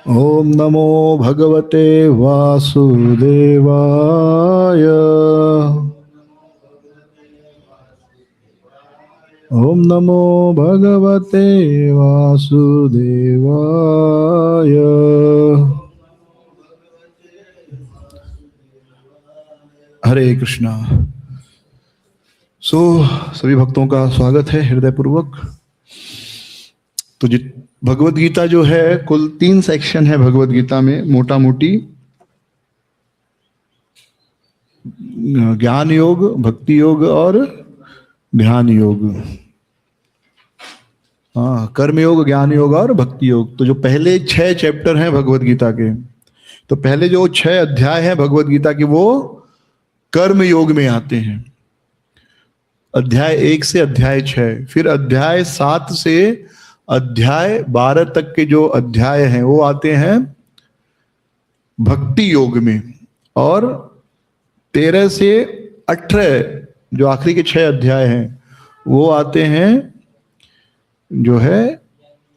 ओम नमो भगवते वासुदेवाय। ओम नमो भगवते वासुदेवाय। हरे कृष्णा। सभी भक्तों का स्वागत है हृदय पूर्वक। तो भगवत गीता जो है, कुल 3 सेक्शन है भगवत गीता में मोटा मोटी। ज्ञान योग, भक्ति योग और ध्यान योग। हाँ, कर्म योग, ज्ञान योग और भक्ति योग। तो जो पहले 6 चैप्टर हैं भगवत गीता के, तो पहले जो 6 अध्याय हैं भगवत गीता के वो कर्म योग में आते हैं। अध्याय 1 से अध्याय 6, फिर अध्याय 7 से अध्याय 12 तक के जो अध्याय हैं वो आते हैं भक्ति योग में, और 13 से 18 जो आखिरी के 6 अध्याय हैं वो आते हैं जो है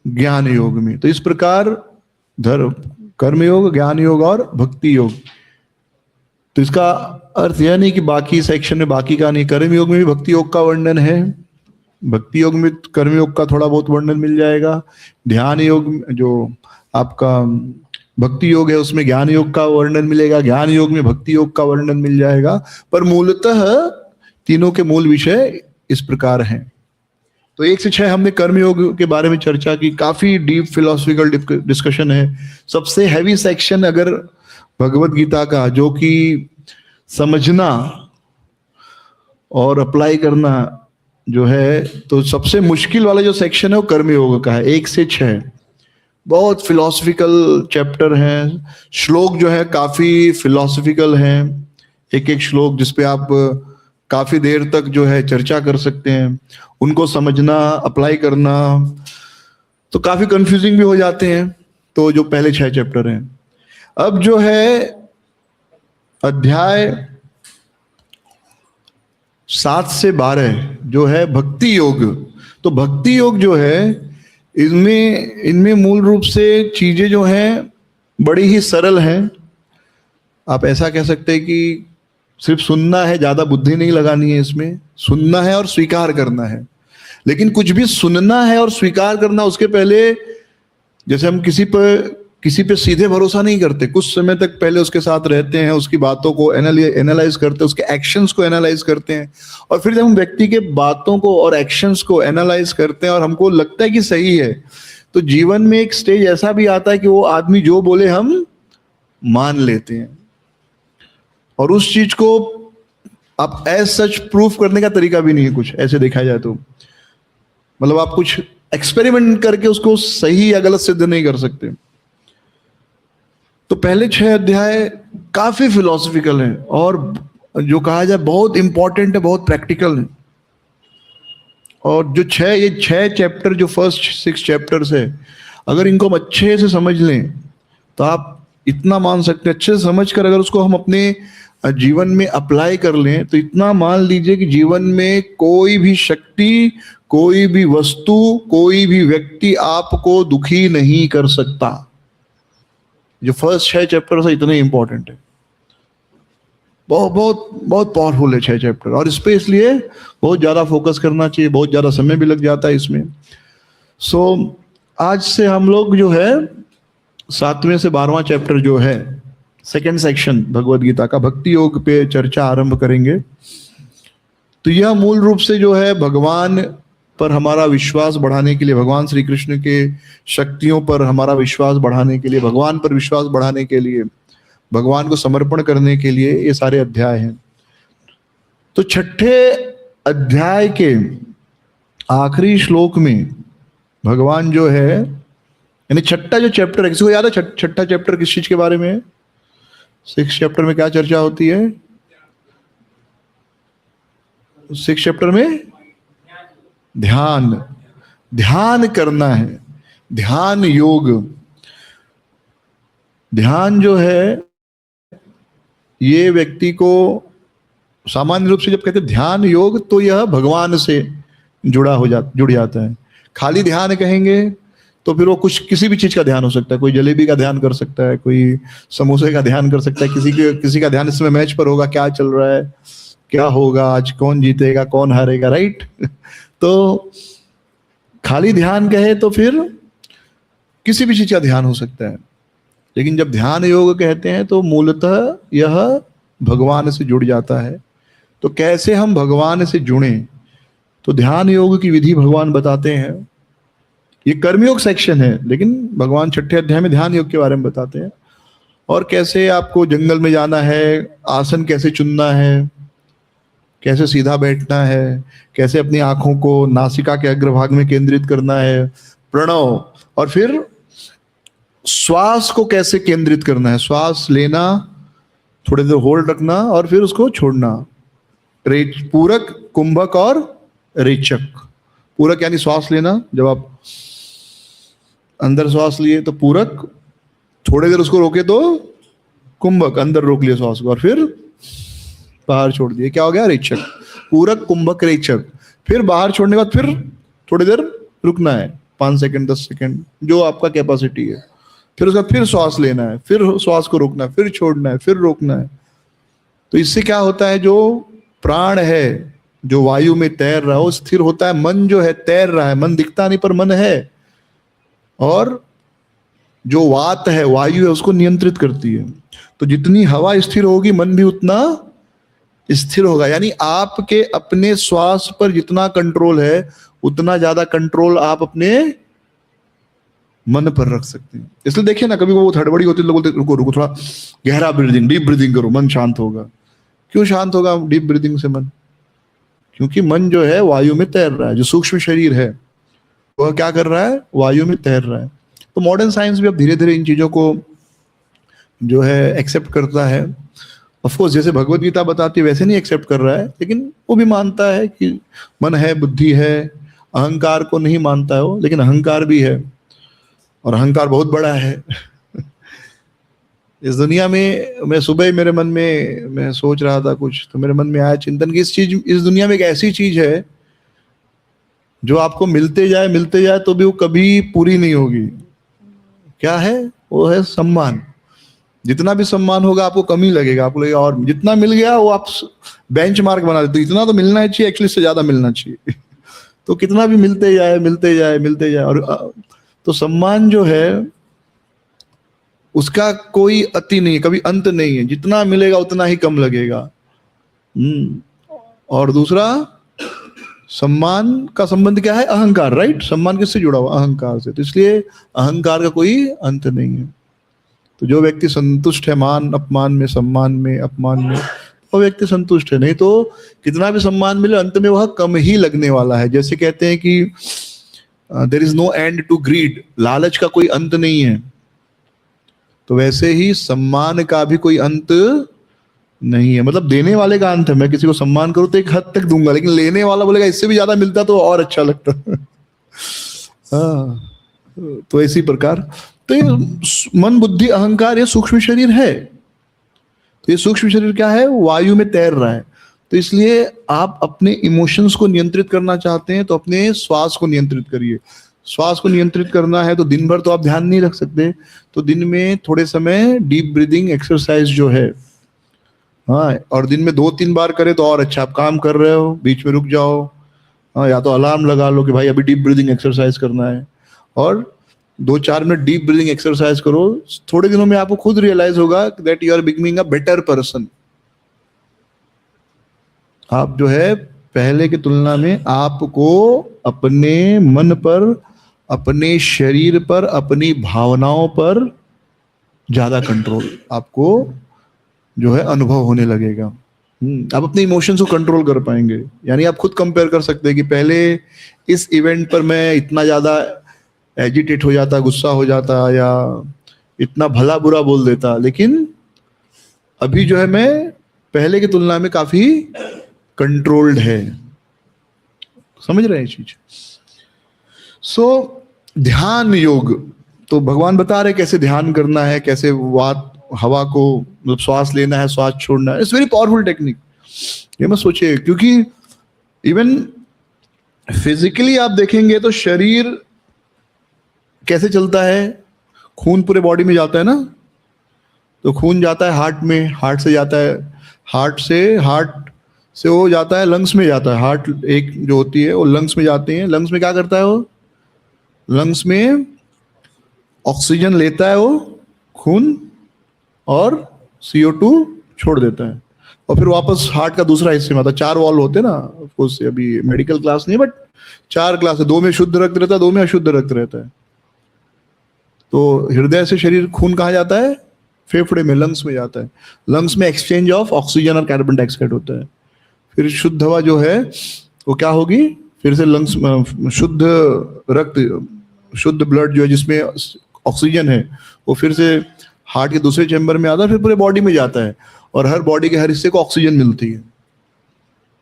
ज्ञान योग में। तो इस प्रकार कर्म योग, ज्ञान योग और भक्ति योग। तो इसका अर्थ यह नहीं कि बाकी सेक्शन में बाकी का नहीं, कर्म योग में भी भक्ति योग का वर्णन है, भक्ति योग में कर्म योग का थोड़ा बहुत वर्णन मिल जाएगा, ध्यान योग जो आपका भक्ति योग है उसमें ज्ञान योग का वर्णन मिलेगा, ज्ञान योग में भक्ति योग का वर्णन मिल जाएगा। पर मूलतः तीनों के मूल विषय इस प्रकार हैं। तो 1 से 6 हमने कर्म योग के बारे में चर्चा की, काफी डीप फिलोसफिकल डिस्कशन है। सबसे हैवी सेक्शन अगर भगवत गीता का, जो कि समझना और अप्लाई करना जो है, तो सबसे मुश्किल वाला जो सेक्शन है वो कर्म योग का है। 1 से 6 बहुत फिलोसफिकल चैप्टर हैं। श्लोक जो है काफी फिलोसफिकल हैं, एक एक श्लोक जिसपे आप काफी देर तक जो है चर्चा कर सकते हैं। उनको समझना, अप्लाई करना तो काफी कंफ्यूजिंग भी हो जाते हैं। तो जो पहले 6 चैप्टर हैं, अब जो है अध्याय 7 से 12 जो है भक्ति योग। तो भक्ति योग जो है इनमें मूल रूप से चीजें जो हैं बड़ी ही सरल हैं। आप ऐसा कह सकते हैं कि सिर्फ सुनना है, ज्यादा बुद्धि नहीं लगानी है इसमें। सुनना है और स्वीकार करना है, लेकिन कुछ भी सुनना है और स्वीकार करना, उसके पहले जैसे हम किसी पे सीधे भरोसा नहीं करते, कुछ समय तक पहले उसके साथ रहते हैं, उसकी बातों को एनालाइज करते हैं, उसके एक्शंस को एनालाइज करते हैं, और फिर जब हम व्यक्ति के बातों को और एक्शंस को एनालाइज करते हैं और हमको लगता है कि सही है, तो जीवन में एक स्टेज ऐसा भी आता है कि वो आदमी जो बोले हम मान लेते हैं, और उस चीज को आप एज सच प्रूफ करने का तरीका भी नहीं है कुछ, ऐसे देखा जाए तो। मतलब आप कुछ एक्सपेरिमेंट करके उसको सही या गलत सिद्ध नहीं कर सकते। तो पहले 6 अध्याय काफी फिलोसफिकल हैं, और जो कहा जाए बहुत इंपॉर्टेंट है, बहुत प्रैक्टिकल है। और जो 6 चैप्टर, जो फर्स्ट 6 चैप्टर्स है, अगर इनको हम अच्छे से समझ लें तो आप इतना मान सकते हैं, अच्छे से समझ कर अगर उसको हम अपने जीवन में अप्लाई कर लें तो इतना मान लीजिए कि जीवन में कोई भी शक्ति, कोई भी वस्तु, कोई भी व्यक्ति आपको दुखी नहीं कर सकता। जो फर्स्ट 6 चैप्टर है इतने इंपॉर्टेंट है, बहुत बहुत बहुत पावरफुल है 6 चैप्टर, और इस पे इसलिए बहुत ज्यादा फोकस करना चाहिए, बहुत ज्यादा समय भी लग जाता है इसमें। आज से हम लोग जो है 7वें से 12वां चैप्टर जो है, सेकेंड सेक्शन भगवत गीता का, भक्ति योग पे चर्चा आरंभ करेंगे। तो यह मूल रूप से जो है भगवान पर हमारा विश्वास बढ़ाने के लिए, भगवान श्री कृष्ण के शक्तियों पर हमारा विश्वास बढ़ाने के लिए, भगवान पर विश्वास बढ़ाने के लिए, भगवान को समर्पण करने के लिए ये सारे अध्याय हैं। तो 6ठे अध्याय के आखिरी श्लोक में भगवान जो है, यानी 6ठा जो चैप्टर है, किसी को याद है 6ठा चैप्टर किस चीज के बारे में है? 6 चैप्टर में क्या चर्चा होती है? 6 चैप्टर में ध्यान करना है, ध्यान योग। ध्यान जो है ये व्यक्ति को सामान्य रूप से जब कहते हैं ध्यान योग, तो यह भगवान से जुड़ जाता है। खाली ध्यान कहेंगे तो फिर वो कुछ किसी भी चीज का ध्यान हो सकता है, कोई जलेबी का ध्यान कर सकता है, कोई समोसे का ध्यान कर सकता है, किसी का ध्यान इसमें मैच पर होगा, क्या चल रहा है, क्या होगा आज, कौन जीतेगा कौन हारेगा, राइट। तो खाली ध्यान कहे तो फिर किसी भी चीज का ध्यान हो सकता है, लेकिन जब ध्यान योग कहते हैं तो मूलतः यह भगवान से जुड़ जाता है। तो कैसे हम भगवान से जुड़े, तो ध्यान योग की विधि भगवान बताते हैं। ये कर्मयोग सेक्शन है, लेकिन भगवान 6ठे अध्याय में ध्यान योग के बारे में बताते हैं, और कैसे आपको जंगल में जाना है, आसन कैसे चुनना है, कैसे सीधा बैठना है, कैसे अपनी आंखों को नासिका के अग्रभाग में केंद्रित करना है, प्रणव, और फिर श्वास को कैसे केंद्रित करना है, श्वास लेना, थोड़ी देर होल्ड रखना और फिर उसको छोड़ना, पूरक, कुंभक और रेचक। पूरक यानी श्वास लेना, जब आप अंदर श्वास लिए तो पूरक, थोड़ी देर उसको रोके तो कुंभक, अंदर रोक लिया श्वास को और फिर बाहर छोड़ दिए, क्या हो गया, रेचक। पूरक, कुंभक, रेचक। फिर बाहर छोड़ने के बाद फिर थोड़ी देर रुकना है, 5 सेकंड 10 सेकंड जो आपका कैपेसिटी है। फिर उसका फिर श्वास लेना है, फिर श्वास को रोकना है, फिर छोड़ना है, फिर रोकना है। तो इससे क्या होता है, जो प्राण है जो वायु में तैर रहा हो स्थिर होता है, मन जो है तैर रहा है, मन दिखता नहीं पर मन है, और जो वात है, वायु है, उसको नियंत्रित करती है। तो जितनी हवा स्थिर होगी मन भी उतना स्थिर होगा। यानी आपके अपने श्वास पर जितना कंट्रोल है उतना ज्यादा कंट्रोल आप अपने मन पर रख सकते हैं। इसलिए देखिए ना, कभी वो हड़बड़ी होती है, लोग बोलते रुको रुको, थोड़ा गहरा ब्रीदिंग, डीप ब्रीदिंग करो, मन शांत होगा। क्यों शांत होगा डीप ब्रीदिंग से मन? क्योंकि मन जो है वायु में तैर रहा है, जो सूक्ष्म शरीर है वह क्या कर रहा है, वायु में तैर रहा है। तो मॉडर्न साइंस भी अब धीरे धीरे इन चीजों को जो है एक्सेप्ट करता है। ऑफ कोर्स जैसे भगवत गीता बताती है वैसे नहीं एक्सेप्ट कर रहा है, लेकिन वो भी मानता है कि मन है, बुद्धि है, अहंकार को नहीं मानता है वो, लेकिन अहंकार भी है, और अहंकार बहुत बड़ा है। इस दुनिया में, मैं सुबह मेरे मन में मैं सोच रहा था कुछ, तो मेरे मन में आया चिंतन कि इस दुनिया में एक ऐसी चीज है जो आपको मिलते जाए तो भी वो कभी पूरी नहीं होगी। क्या है वो? है सम्मान। जितना भी सम्मान होगा आपको कमी लगेगा, आपको लगेगा और जितना मिल गया वो आप बेंचमार्क बना देते, इतना तो मिलना चाहिए, एक्चुअली इससे ज्यादा मिलना चाहिए। तो कितना भी मिलते जाए और तो सम्मान जो है उसका कोई अति नहीं है, कभी अंत नहीं है, जितना मिलेगा उतना ही कम लगेगा। और दूसरा, सम्मान का संबंध क्या है? अहंकार, राइट? सम्मान किससे जुड़ा हुआ? अहंकार से। तो इसलिए अहंकार का कोई अंत नहीं है। तो जो व्यक्ति संतुष्ट है मान अपमान में, सम्मान में, अपमान में, वो व्यक्ति संतुष्ट है। नहीं तो कितना भी सम्मान मिले अंत में वह कम ही लगने वाला है। जैसे कहते हैं कि there is no end to greed, लालच का कोई अंत नहीं है, तो वैसे ही सम्मान का भी कोई अंत नहीं है। मतलब देने वाले का अंत है। मैं किसी को सम्मान करूं तो एक हद तक दूंगा, लेकिन लेने वाला बोलेगा इससे भी ज्यादा मिलता तो और अच्छा लगता। हाँ, तो इसी प्रकार तो ये मन, बुद्धि, अहंकार ये सूक्ष्म शरीर है। तो ये सूक्ष्म शरीर क्या है? वायु में तैर रहा है। तो इसलिए आप अपने इमोशंस को नियंत्रित करना चाहते हैं तो अपने श्वास को नियंत्रित करिए। श्वास को नियंत्रित करना है तो दिन भर तो आप ध्यान नहीं रख सकते, तो दिन में थोड़े समय डीप ब्रीदिंग एक्सरसाइज जो है, हाँ, और दिन में 2-3 बार करें तो और अच्छा। आप काम कर रहे हो, बीच में रुक जाओ, हाँ, या तो अलार्म लगा लो कि भाई अभी डीप ब्रीदिंग एक्सरसाइज करना है, और 2-4 मिनट डीप ब्रीदिंग एक्सरसाइज करो। थोड़े दिनों में आपको खुद रियलाइज होगा that you are becoming a better person. आप जो है पहले की तुलना में आपको अपने मन पर, अपने शरीर पर, अपनी भावनाओं पर ज्यादा कंट्रोल आपको जो है अनुभव होने लगेगा। आप अपने इमोशंस को कंट्रोल कर पाएंगे। यानी आप खुद कंपेयर कर सकते हैं कि पहले इस इवेंट पर मैं इतना ज्यादा एजिटेट हो जाता, गुस्सा हो जाता, या इतना भला बुरा बोल देता, लेकिन अभी जो है मैं पहले की तुलना में काफी कंट्रोल्ड है। समझ रहे हैं चीज? सो ध्यान योग, तो भगवान बता रहे कैसे ध्यान करना है, कैसे हवा को, मतलब श्वास लेना है, श्वास छोड़ना है। It's very powerful technique. ये मत सोचिए, क्योंकि इवन फिजिकली आप देखेंगे तो शरीर कैसे चलता है, खून पूरे बॉडी में जाता है ना, तो खून जाता है हार्ट में, हार्ट से जाता है, हार्ट से वो जाता है लंग्स में जाता है, हार्ट एक जो होती है वो लंग्स में जाती है, लंग्स में क्या करता है वो, लंग्स में ऑक्सीजन लेता है वो खून और CO2 छोड़ देता है, और फिर वापस हार्ट का दूसरा हिस्से में आता है। 4 वॉल्व होते हैं ना, ऑफकोर्स अभी मेडिकल क्लास नहीं, बट 4 क्लास है, 2 में शुद्ध रक्त रहता है, 2 में अशुद्ध रक्त रहता है। तो हृदय से शरीर खून कहाँ जाता है, फेफड़े में, लंग्स में जाता है, लंग्स में एक्सचेंज ऑफ ऑक्सीजन और कार्बन डाइऑक्साइड होता है। फिर शुद्ध हवा जो है वो क्या होगी, फिर से लंग्स में शुद्ध रक्त, शुद्ध ब्लड जो है जिसमें ऑक्सीजन है, वो फिर से हार्ट के दूसरे चैम्बर में आता है, फिर पूरे बॉडी में जाता है, और हर बॉडी के हर हिस्से को ऑक्सीजन मिलती है,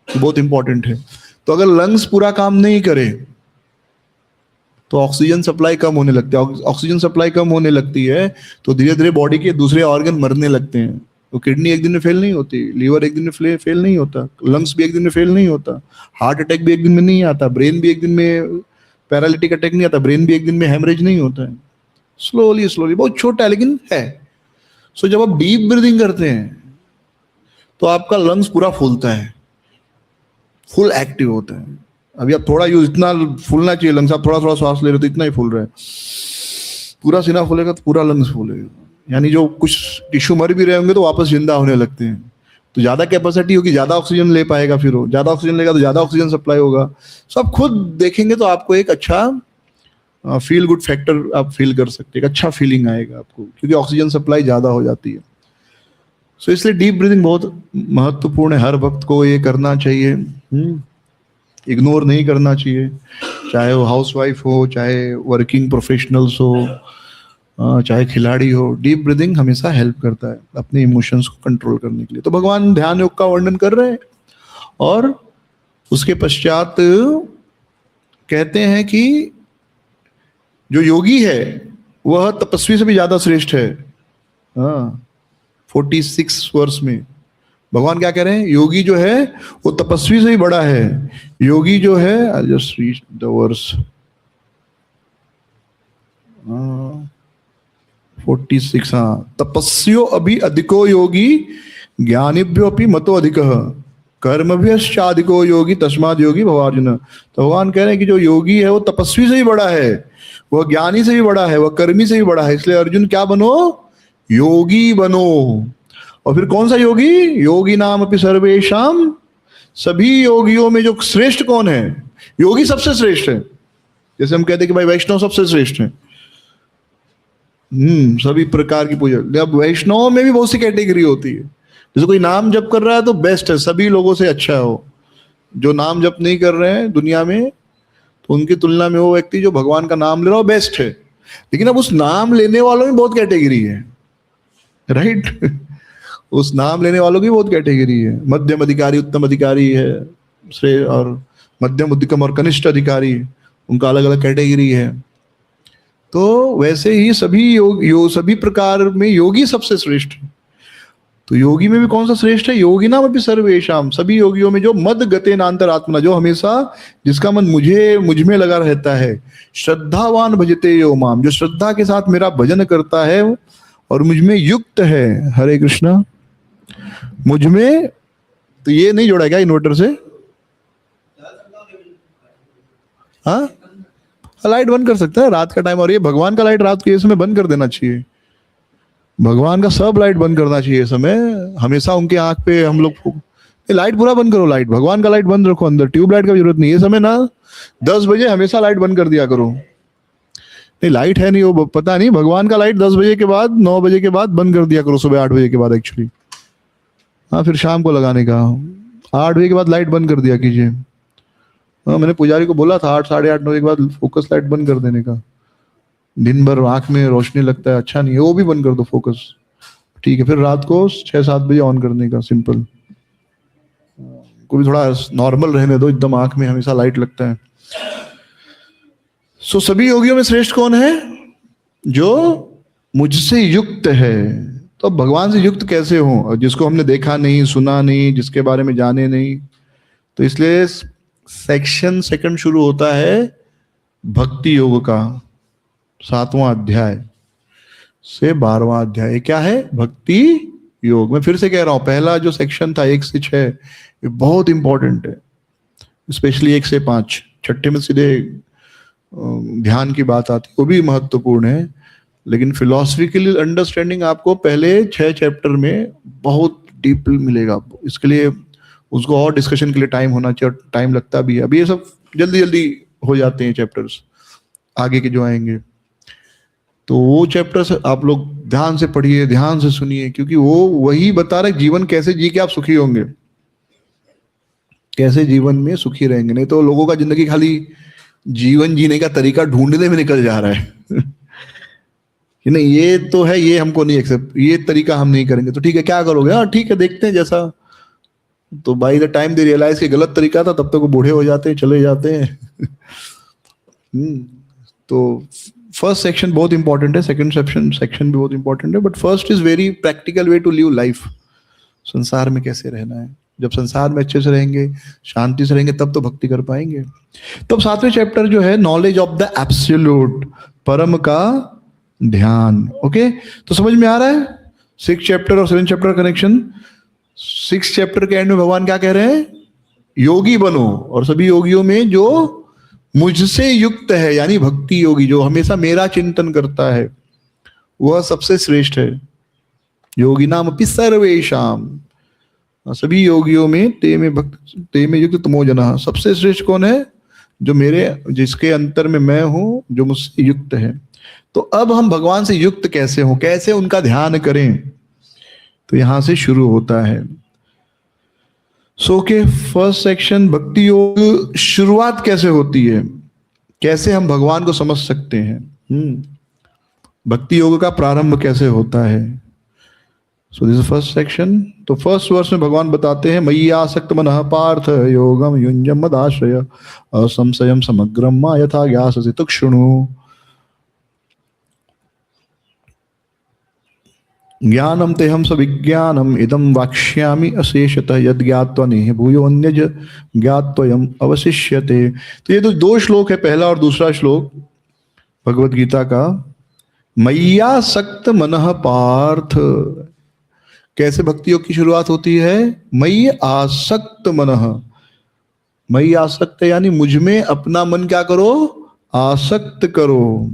बहुत इंपॉर्टेंट है। तो अगर लंग्स पूरा काम नहीं करे तो ऑक्सीजन सप्लाई कम होने लगती है, ऑक्सीजन सप्लाई कम होने लगती है तो धीरे धीरे बॉडी के दूसरे ऑर्गन मरने लगते हैं। तो किडनी एक दिन में फेल नहीं होती, लीवर एक दिन में फेल नहीं होता, लंग्स भी एक दिन में फेल नहीं होता, हार्ट अटैक भी एक दिन में नहीं आता, ब्रेन भी एक दिन में पैरालिटिक अटैक नहीं आता, ब्रेन भी एक दिन में हेमरेज नहीं होता है, स्लोली स्लोली, बहुत छोटा है लेकिन है। सो जब आप डीप ब्रीदिंग करते हैं तो आपका लंग्स पूरा फूलता है, फुल एक्टिव होता है। अभी आप थोड़ा यूज, इतना फूलना चाहिए लंग्स, आप थोड़ा थोड़ा श्वास ले रहे हो तो इतना ही फूल रहा है, पूरा सीना फूलेगा तो पूरा लंग्स फूलेगा, यानी जो कुछ टिश्यू मर भी रहे होंगे तो वापस जिंदा होने लगते हैं। तो ज्यादा कैपेसिटी होगी, ज्यादा ऑक्सीजन ले पाएगा, फिर वो ज्यादा ऑक्सीजन लेगा तो ज्यादा ऑक्सीजन सप्लाई होगा। सो आप खुद देखेंगे तो आपको एक अच्छा फील गुड फैक्टर आप फील कर सकते हैं, एक अच्छा फीलिंग आएगा आपको, क्योंकि ऑक्सीजन सप्लाई ज्यादा हो जाती है। सो इसलिए डीप ब्रीदिंग बहुत महत्वपूर्ण है, हर वक्त को ये करना चाहिए, इग्नोर नहीं करना चाहिए, चाहे वो हाउसवाइफ हो, चाहे वर्किंग प्रोफेशनल्स हो, चाहे खिलाड़ी हो। डीप ब्रीदिंग हमेशा हेल्प करता है अपने इमोशंस को कंट्रोल करने के लिए। तो भगवान ध्यान योग का वर्णन कर रहे हैं और उसके पश्चात कहते हैं कि जो योगी है वह तपस्वी से भी ज्यादा श्रेष्ठ है। 46 वर्ष में भगवान क्या कह रहे हैं, योगी जो है वो तपस्वी से भी बड़ा है। योगी जो है, I just read the verse, 46, तपस्यो अभी अधिको योगी ज्ञानिभ्यो अपि मतो अधिकः कर्मभ्यश्चाधिको योगी तस्माद् योगी भवार्जुन। तो भगवान कह रहे हैं कि जो योगी है वो तपस्वी से भी बड़ा है, वह ज्ञानी से भी बड़ा है, वह कर्मी से भी बड़ा है। इसलिए अर्जुन क्या बनो, योगी बनो। और फिर कौन सा योगी, योगी नाम अपि सर्वेशाम, सभी योगियों में जो श्रेष्ठ कौन है, योगी सबसे श्रेष्ठ है। जैसे हम कहते हैं कि भाई वैष्णव सबसे श्रेष्ठ है, सभी प्रकार की पूजा। अब वैष्णव में भी बहुत सी कैटेगरी होती है, जैसे कोई नाम जप कर रहा है तो बेस्ट है, सभी लोगों से अच्छा है वो। जो नाम जप नहीं कर रहे हैं दुनिया में, तो उनकी तुलना में वो व्यक्ति जो भगवान का नाम ले रहा हो बेस्ट है। लेकिन अब उस नाम लेने वालों में बहुत कैटेगरी है, राइट उस नाम लेने वालों की बहुत कैटेगरी है, मध्यम अधिकारी, उत्तम अधिकारी है, श्रेय और मध्यम, उद्यम और कनिष्ठ अधिकारी, उनका अलग अलग कैटेगरी है। तो वैसे ही सभी सभी प्रकार में योगी सबसे श्रेष्ठ है। तो योगी में भी कौन सा श्रेष्ठ है, योगी नाम अभी सर्वेशाम, सभी योगियों में जो मद गते नांतर आत्मना, जो हमेशा जिसका मन मुझ में लगा रहता है, श्रद्धावान भजते यो माम, जो श्रद्धा के साथ मेरा भजन करता है और मुझ में युक्त है। हरे कृष्णा, मुझ में, तो ये नहीं जोड़ा क्या इन्वर्टर से, हाँ लाइट बंद कर सकता है रात का टाइम, और ये भगवान का लाइट रात के समय बंद कर देना चाहिए। भगवान का सब लाइट बंद करना चाहिए समय, हमेशा उनके आंख पे हम लोग लाइट पूरा बंद करो, लाइट भगवान का लाइट बंद रखो अंदर, ट्यूब लाइट का जरूरत नहीं। ये समय ना 10 बजे हमेशा लाइट बंद कर दिया करो। नहीं लाइट है नहीं, वो पता नहीं, भगवान का लाइट 10 बजे के बाद, 9 बजे के बाद बंद कर दिया करो, सुबह 8 बजे के बाद एक्चुअली। हाँ फिर शाम को लगाने का, 8 बजे के बाद लाइट बंद कर दिया कीजिए। हाँ मैंने पुजारी को बोला था 8, साढ़े 8, 9 के बाद फोकस लाइट बंद कर देने का, दिन भर आंख में रोशनी लगता है, अच्छा नहीं है, वो भी बंद कर दो फोकस, ठीक है। फिर रात को 6-7 बजे ऑन करने का, सिंपल, को भी थोड़ा नॉर्मल रहने दो, एकदम आंख में हमेशा लाइट लगता है। सो सभी योगियों में श्रेष्ठ कौन है, जो मुझसे युक्त है। तो भगवान से युक्त कैसे हो, जिसको हमने देखा नहीं, सुना नहीं, जिसके बारे में जाने नहीं। तो इसलिए सेक्शन सेकंड शुरू होता है भक्ति योग का, 7वां अध्याय से 12वां अध्याय। क्या है? भक्ति योग। मैं फिर से कह रहा हूं, पहला जो सेक्शन था 1 से 6 ये बहुत इंपॉर्टेंट है, स्पेशली 1 से 5। छठे में सीधे ध्यान की बात आती है, वो भी महत्वपूर्ण है, लेकिन फिलोसफिकल अंडरस्टैंडिंग आपको पहले 6 चैप्टर में बहुत डीप मिलेगा। इसके लिए उसको और डिस्कशन के लिए टाइम होना चाहिए, और टाइम लगता भी है। अभी ये सब जल्दी जल्दी हो जाते हैं चैप्टर्स, आगे के जो आएंगे। तो वो चैप्टर्स आप लोग ध्यान से पढ़िए, ध्यान से सुनिए, क्योंकि वो वही बता रहा है जीवन कैसे जी के आप सुखी होंगे, कैसे जीवन में सुखी रहेंगे। नहीं तो लोगों का जिंदगी खाली जीवन जीने का तरीका ढूंढने में निकल जा रहा है कि नहीं ये तो है, ये हमको नहीं एक्सेप्ट, ये तरीका हम नहीं करेंगे, तो ठीक है क्या करोगे? हाँ ठीक है देखते हैं जैसा। तो by the time they realise कि गलत तरीका था, तब तक वो बूढ़े हो जाते हैं, चले जाते हैं तो फर्स्ट सेक्शन बहुत इंपॉर्टेंट है, सेकंड सेक्शन भी बहुत इंपॉर्टेंट है, but first is very practical way to live life. संसार में कैसे रहना है, जब संसार में अच्छे से रहेंगे, शांति से रहेंगे, तब तो भक्ति कर पाएंगे। तब 7वें चैप्टर जो है नॉलेज ऑफ द एब्सोल्यूट, परम का ध्यान। ओके, तो समझ में आ रहा है 6 चैप्टर और 7 चैप्टर कनेक्शन। 6 चैप्टर के एंड में भगवान क्या कह रहे हैं? योगी बनो, और सभी योगियों में जो मुझसे युक्त है, यानी भक्ति योगी, जो हमेशा मेरा चिंतन करता है, वह सबसे श्रेष्ठ है। योगी नाम अपि सर्वेशाम, सभी योगियों में ते में युक्त तमो जना, सबसे श्रेष्ठ कौन है? जो मेरे, जिसके अंतर में मैं हूं, जो मुझसे युक्त है। तो अब हम भगवान से युक्त कैसे हों, कैसे उनका ध्यान करें? तो यहां से शुरू होता है। सो के फर्स्ट सेक्शन भक्ति योग, शुरुआत कैसे होती है, कैसे हम भगवान को समझ सकते हैं, भक्ति योग का प्रारंभ कैसे होता है। So this first section. तो फर्स्ट वर्स में भगवान बताते हैं, मय्या आसक्त मनः पार्थ योगम युञ्जम मदाश्रय असंशयम समग्रम मा यथा ज्ञाससि तच्छृणु। ज्ञानम तेहम सविज्ञानम इदम वाक्ष्यामि अशेषतः यद ज्ञात्वा नेह भूयो अन्यज ज्ञात्वयम अवशिष्यते। तो ये तो 2 श्लोक है, पहला और दूसरा श्लोक भगवत गीता का। मय्या सक्त मनः पार्थ, कैसे भक्ति योग की शुरुआत होती है? मय्य आसक्त मनः, मय्य आसक्त यानी मुझ में अपना मन क्या करो? आसक्त करो।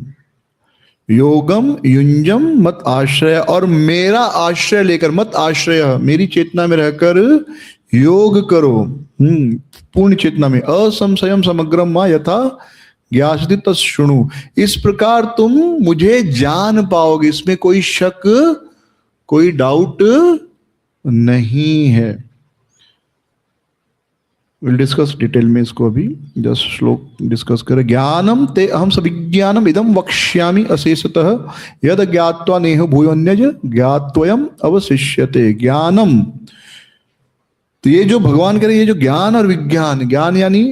योगम युंजम मत आश्रय, और मेरा आश्रय लेकर, मत आश्रय मेरी चेतना में रहकर योग करो, पूर्ण चेतना में। असंशयम समग्रम मा यथा ज्ञासति तच्छृणु, इस प्रकार तुम मुझे जान पाओगे, इसमें कोई शक, कोई डाउट नहीं है। विल डिस्कस डिटेल में इसको, अभी जस्ट श्लोक डिस्कस करें। ज्ञानम ते अहम सविज्ञानम इदम वक्ष्यामि अशेषतः यद ज्ञात्वा नेह भूयोन्यज ज्ञात्वयम अवशिष्यते। ज्ञानम, तो ये जो भगवान कह रहे, ये जो ज्ञान और विज्ञान, ज्ञान यानी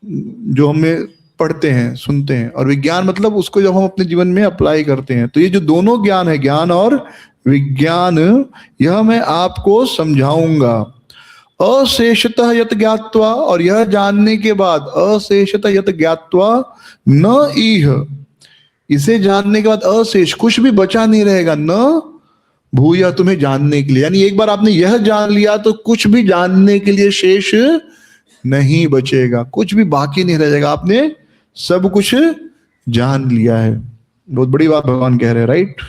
जो हमें पढ़ते हैं, सुनते हैं, और विज्ञान मतलब उसको जब हम अपने जीवन में अप्लाई करते हैं। तो ये जो दोनों ज्ञान है, ज्ञान और विज्ञान, यह मैं आपको समझाऊंगा। अशेषतः यत ज्ञात्वा, और यह जानने के बाद, अशेषतः यत ज्ञात्वा न इह, इसे जानने के बाद अशेष, कुछ भी बचा नहीं रहेगा, न भूया, तुम्हें जानने के लिए। यानी एक बार आपने यह जान लिया तो कुछ भी जानने के लिए शेष नहीं बचेगा, कुछ भी बाकी नहीं रह जाएगा, आपने सब कुछ जान लिया है। बहुत बड़ी बात भगवान कह रहे हैं, राइट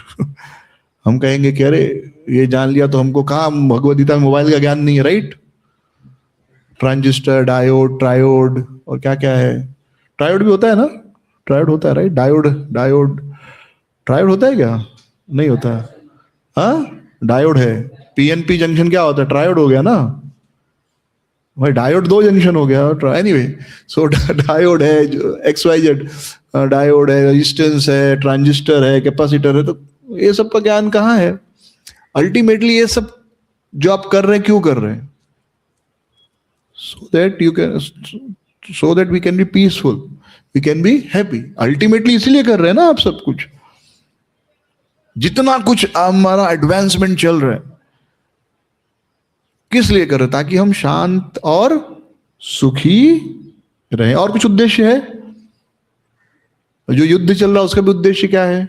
हम कहेंगे कि अरे ये जान लिया तो हमको कहाँ भगवद गीता में मोबाइल का ज्ञान नहीं है, राइट? ट्रांजिस्टर, डायोड, ट्रायोड, और क्या क्या है, ट्रायोड भी होता है ना, ट्रायोड होता है, राइट? डायोड ट्रायोड होता है क्या? नहीं होता है, हाँ डायोड है। पीएनपी जंक्शन क्या होता है? ट्रायोड हो गया ना भाई, डायोड 2 जंक्शन हो गया। एनीवे, सो डायोड है, XYZ डायोड है, रेजिस्टेंस है, ट्रांजिस्टर है, कैपेसिटर है। तो ये सब का ज्ञान कहाँ है? अल्टीमेटली ये सब जो आप कर रहे हैं, क्यों कर रहे हैं? so that we can be peaceful, we can be happy। Ultimately इसीलिए कर रहे हैं ना आप सब कुछ, जितना कुछ हमारा एडवांसमेंट चल रहा है, किस लिए कर रहे हैं? ताकि हम शांत और सुखी रहे। और कुछ उद्देश्य है? जो युद्ध चल रहा है उसका भी उद्देश्य क्या है?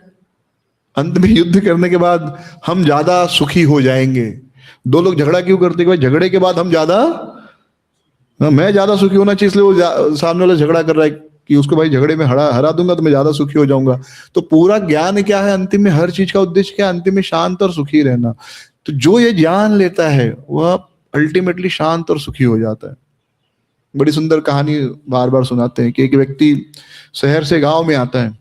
अंत में युद्ध करने के बाद हम ज्यादा सुखी हो जाएंगे। दो लोग झगड़ा क्यों करते हैं? भाई झगड़े के बाद हम ज्यादा, मैं ज्यादा सुखी होना चाहिए इसलिए वो सामने वाला झगड़ा कर रहा है कि उसको भाई झगड़े में हरा हरा दूंगा तो मैं ज्यादा सुखी हो जाऊंगा। तो पूरा ज्ञान क्या है? अंतिम में हर चीज का उद्देश्य क्या है? अंतिम में शांत और सुखी रहना। तो जो ये ज्ञान लेता है वह अल्टीमेटली शांत और सुखी हो जाता है। बड़ी सुंदर कहानी बार बार सुनाते हैं कि एक व्यक्ति शहर से गांव में आता है।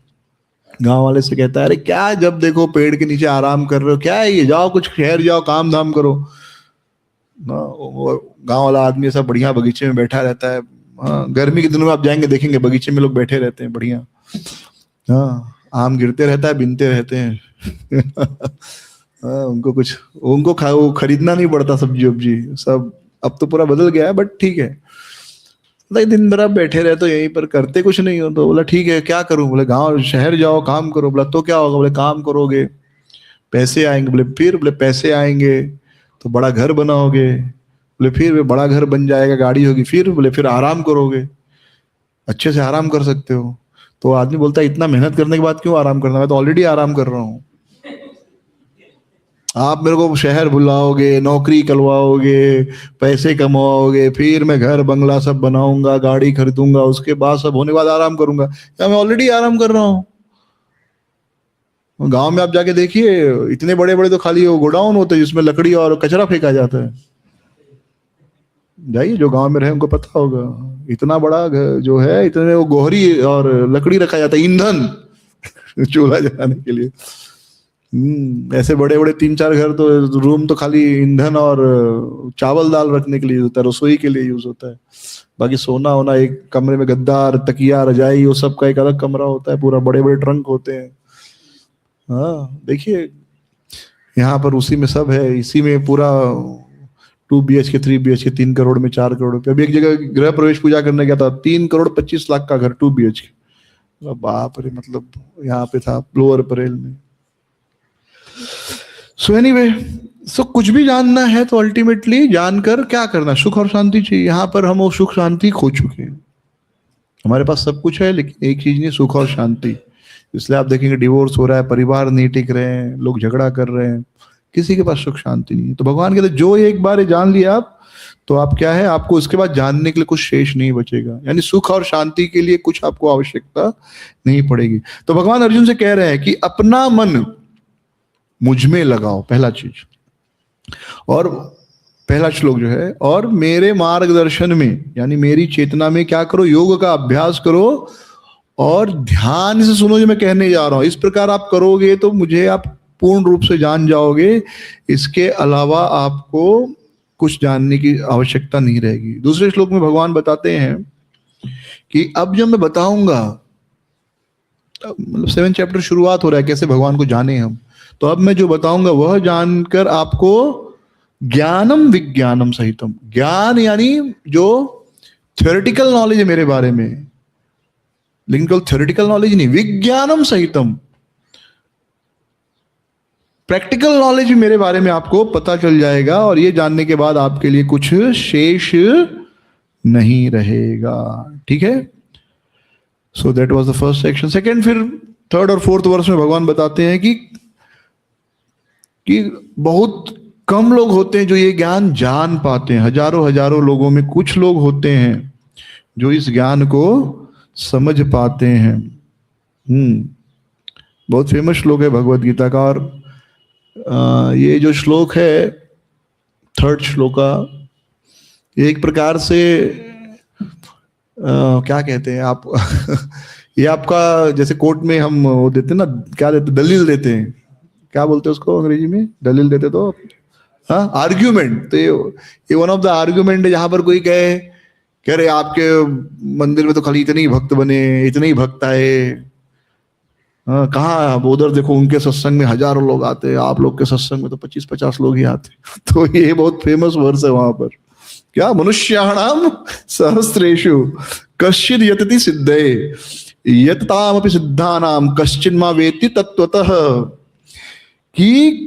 गांव वाले से कहता है, अरे क्या जब देखो पेड़ के नीचे आराम कर रहे हो, क्या है ये, जाओ कुछ शहर जाओ, काम धाम करो ना। वो गांव वाला आदमी ऐसा बढ़िया बगीचे में बैठा रहता है। हाँ, गर्मी के दिनों में आप जाएंगे देखेंगे बगीचे में लोग बैठे रहते हैं बढ़िया। हाँ, आम गिरते रहता है, बिनते रहते हैं। हाँ, उनको वो खरीदना नहीं पड़ता सब्जी वब्जी सब। अब तो पूरा बदल गया है बट ठीक है। दिन भर आप बैठे रहे तो यहीं पर करते कुछ नहीं हो। तो बोला ठीक है क्या करूं? बोले गांव शहर जाओ काम करो। बोला तो क्या होगा? बोले काम करोगे पैसे आएंगे। बोले पैसे आएंगे तो बड़ा घर बनाओगे। बोले फिर बड़ा घर बन जाएगा, गाड़ी होगी। बोले फिर आराम करोगे, अच्छे से आराम कर सकते हो। तो आदमी बोलता है इतना मेहनत करने के बाद क्यों आराम करना, मैं तो ऑलरेडी आराम कर रहा हूँ। आप मेरे को शहर बुलाओगे, नौकरी करवाओगे, पैसे कमाओगे, फिर मैं घर बंगला सब बनाऊंगा, गाड़ी खरीदूंगा, उसके बाद सब होने के बाद आराम करूंगा। या मैं ऑलरेडी आराम कर रहा हूँ। गांव में आप जाके देखिए, इतने बड़े बड़े तो खाली वो गोडाउन होते हैं जिसमें लकड़ी और कचरा फेंका जाता है। जाइए जो गांव में रहे उनको पता होगा। इतना बड़ा जो है, इतने वो गोहरी और लकड़ी रखा जाता है, ईंधन चूल्हा जलाने के लिए। ऐसे बड़े बड़े 3-4 घर तो रूम तो खाली ईंधन और चावल दाल रखने के लिए यूज होता है, रसोई के लिए यूज होता है। बाकी सोना होना एक कमरे में, गद्दार तकिया रजाई वो सब का एक अलग कमरा होता है, पूरा बड़े बड़े ट्रंक होते हैं। हाँ देखिए यहाँ पर उसी में सब है, इसी में पूरा 2 BHK 3 BHK 3 करोड़ में 4 करोड़ रुपये। अभी एक जगह गृह प्रवेश पूजा करने गया था, 3 करोड़ 25 लाख का घर 2 BHK। बाप रे, मतलब यहाँ पे था लोअर परेल में। सो एनीवे, सो कुछ भी जानना है तो अल्टीमेटली जानकर क्या करना, सुख और शांति चाहिए। यहाँ पर हम वो सुख शांति खो चुके हैं। हमारे पास सब कुछ है लेकिन एक चीज नहीं, सुख और शांति। इसलिए आप देखेंगे डिवोर्स हो रहा है, परिवार नहीं टिक रहे हैं, लोग झगड़ा कर रहे हैं, किसी के पास सुख शांति नहीं है। तो भगवान कहते जो एक बार जान लिया आप, तो आप क्या है, आपको उसके बाद जानने के लिए कुछ शेष नहीं बचेगा। यानी सुख और शांति के लिए कुछ आपको आवश्यकता नहीं पड़ेगी। तो भगवान अर्जुन से कह रहे हैं कि अपना मन मुझ में लगाओ, पहला चीज। और पहला श्लोक जो है, और मेरे मार्गदर्शन में यानी मेरी चेतना में क्या करो, योग का अभ्यास करो और ध्यान से सुनो जो मैं कहने जा रहा हूं। इस प्रकार आप करोगे तो मुझे आप पूर्ण रूप से जान जाओगे। इसके अलावा आपको कुछ जानने की आवश्यकता नहीं रहेगी। दूसरे श्लोक में भगवान बताते हैं कि अब जब मैं बताऊंगा, मतलब 7 चैप्टर शुरुआत हो रहा है कैसे भगवान को जाने हम, तो अब मैं जो बताऊंगा वह जानकर आपको ज्ञानम विज्ञानम सहितम, ज्ञान यानी जो थ्योरेटिकल नॉलेज है मेरे बारे में, लेकिन केवल थ्योरेटिकल नॉलेज नहीं, विज्ञानम सहितम, प्रैक्टिकल नॉलेज भी मेरे बारे में आपको पता चल जाएगा। और ये जानने के बाद आपके लिए कुछ शेष नहीं रहेगा। ठीक है, so that was the first section. Second, फिर 3rd और 4th वर्ष में भगवान बताते हैं कि बहुत कम लोग होते हैं जो ये ज्ञान जान पाते हैं। हजारों हजारों लोगों में कुछ लोग होते हैं जो इस ज्ञान को समझ पाते हैं। बहुत फेमस श्लोक है भगवत गीता का। और ये जो श्लोक है 3rd श्लोक का, एक प्रकार से क्या कहते हैं आप ये आपका जैसे कोर्ट में हम वो देते ना, क्या देते, दलील देते हैं, क्या बोलते हैं उसको अंग्रेजी में, दलील देते तो हाँ, आर्ग्यूमेंट। तो ये वन ऑफ द आर्ग्यूमेंट है, जहां पर कोई कह रहे आपके मंदिर में तो खाली इतने ही भक्त बने, इतने ही भक्त आए, कहाँ उधर देखो उनके सत्संग में हजारों लोग आते हैं, आप लोग के सत्संग में तो 25-50 लोग ही आते। तो ये बहुत फेमस वर्स है वहां पर, क्या, मनुष्याणाम सहस्रेषु कश्चिद यतति सिद्धये यततामपि सिद्धानाम कश्चिन्मा वेत्ति तत्वतः। कि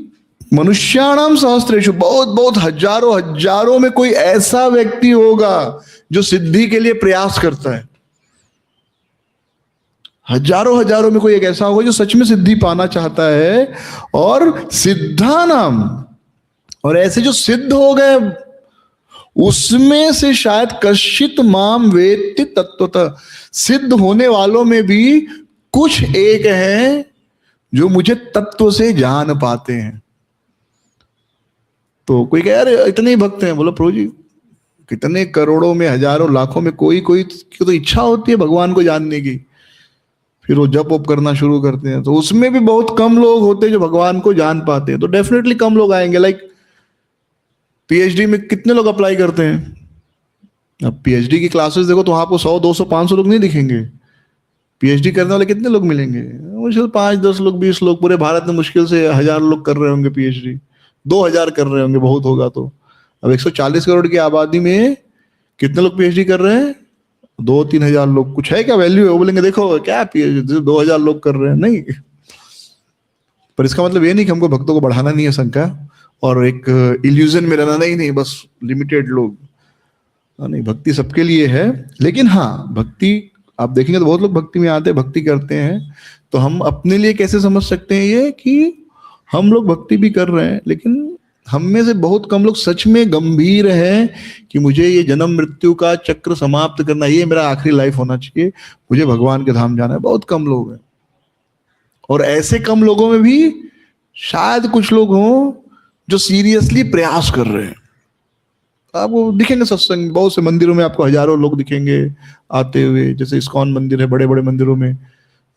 मनुष्याणाम सहस्त्रेषु, बहुत बहुत हजारों हजारों में कोई ऐसा व्यक्ति होगा जो सिद्धि के लिए प्रयास करता है। हजारों हजारों में कोई एक ऐसा होगा जो सच में सिद्धि पाना चाहता है। और सिद्धा नाम, और ऐसे जो सिद्ध हो गए उसमें से शायद कश्चित माम वेत्ति तत्वतः, सिद्ध होने वालों में भी कुछ एक हैं जो मुझे तत्व से जान पाते हैं। तो कोई कहे यार इतने ही भक्त हैं, बोलो प्रभु जी कितने करोड़ों में हजारों लाखों में कोई कोई की तो इच्छा होती है भगवान को जानने की, फिर वो जप वप करना शुरू करते हैं, तो उसमें भी बहुत कम लोग होते हैं जो भगवान को जान पाते हैं। तो डेफिनेटली कम लोग आएंगे। लाइक पीएचडी में कितने लोग अप्लाई करते हैं? अब पीएचडी की क्लासेस देखो तो आपको 100 200 500 लोग नहीं दिखेंगे। पीएचडी करने वाले कितने लोग मिलेंगे? मुश्किल 5-10 लोग 20 लोग। पूरे भारत में मुश्किल से 1000 लोग कर रहे होंगे पीएचडी, 2000 कर रहे होंगे बहुत होगा तो। अब 140 करोड़ की आबादी में कितने लोग पीएचडी कर रहे हैं? 2-3 हजार लोग। कुछ है क्या वैल्यू है? वो बोलेंगे देखो क्या पीएचडी 2000 लोग कर रहे हैं, नहीं। पर इसका मतलब ये नहीं कि हमको भक्तों को बढ़ाना नहीं है संख्या और एक इल्यूजन में रहना, नहीं बस लिमिटेड लोग नहीं। भक्ति सबके लिए है। लेकिन हाँ, भक्ति आप देखेंगे तो बहुत लोग भक्ति में आते हैं, भक्ति करते हैं। तो हम अपने लिए कैसे समझ सकते हैं ये कि हम लोग भक्ति भी कर रहे हैं, लेकिन हम में से बहुत कम लोग सच में गंभीर हैं कि मुझे ये जन्म मृत्यु का चक्र समाप्त करना, ये मेरा आखिरी लाइफ होना चाहिए, मुझे भगवान के धाम जाना है। बहुत कम लोग हैं। और ऐसे कम लोगों में भी शायद कुछ लोग हों जो सीरियसली प्रयास कर रहे हैं। आपको दिखेंगे सत्संग, बहुत से मंदिरों में आपको हजारों लोग दिखेंगे आते हुए। जैसे इस्कॉन मंदिर है, बड़े बड़े मंदिरों में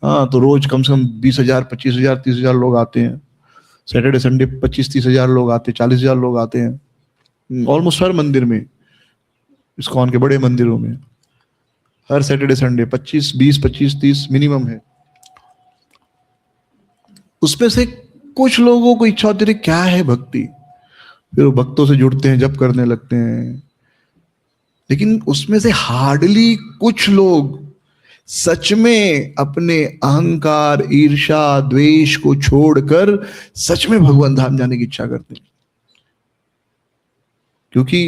हाँ तो रोज कम से कम 20,000 25,000 30,000 लोग आते हैं। सैटरडे संडे 25-30 हजार लोग आते हैं, 40 हजार लोग आते हैं ऑलमोस्ट हर मंदिर में। इस्कॉन के बड़े मंदिरों में हर सैटरडे संडे 25-20-25-30 मिनिमम है। उसमें से कुछ लोगों को इच्छा होती है क्या है भक्ति, फिर वो भक्तों से जुड़ते हैं, जप करने लगते हैं। लेकिन उसमें से हार्डली कुछ लोग सच में अपने अहंकार ईर्ष्या द्वेष को छोड़कर सच में भगवान धाम जाने की इच्छा करते हैं। क्योंकि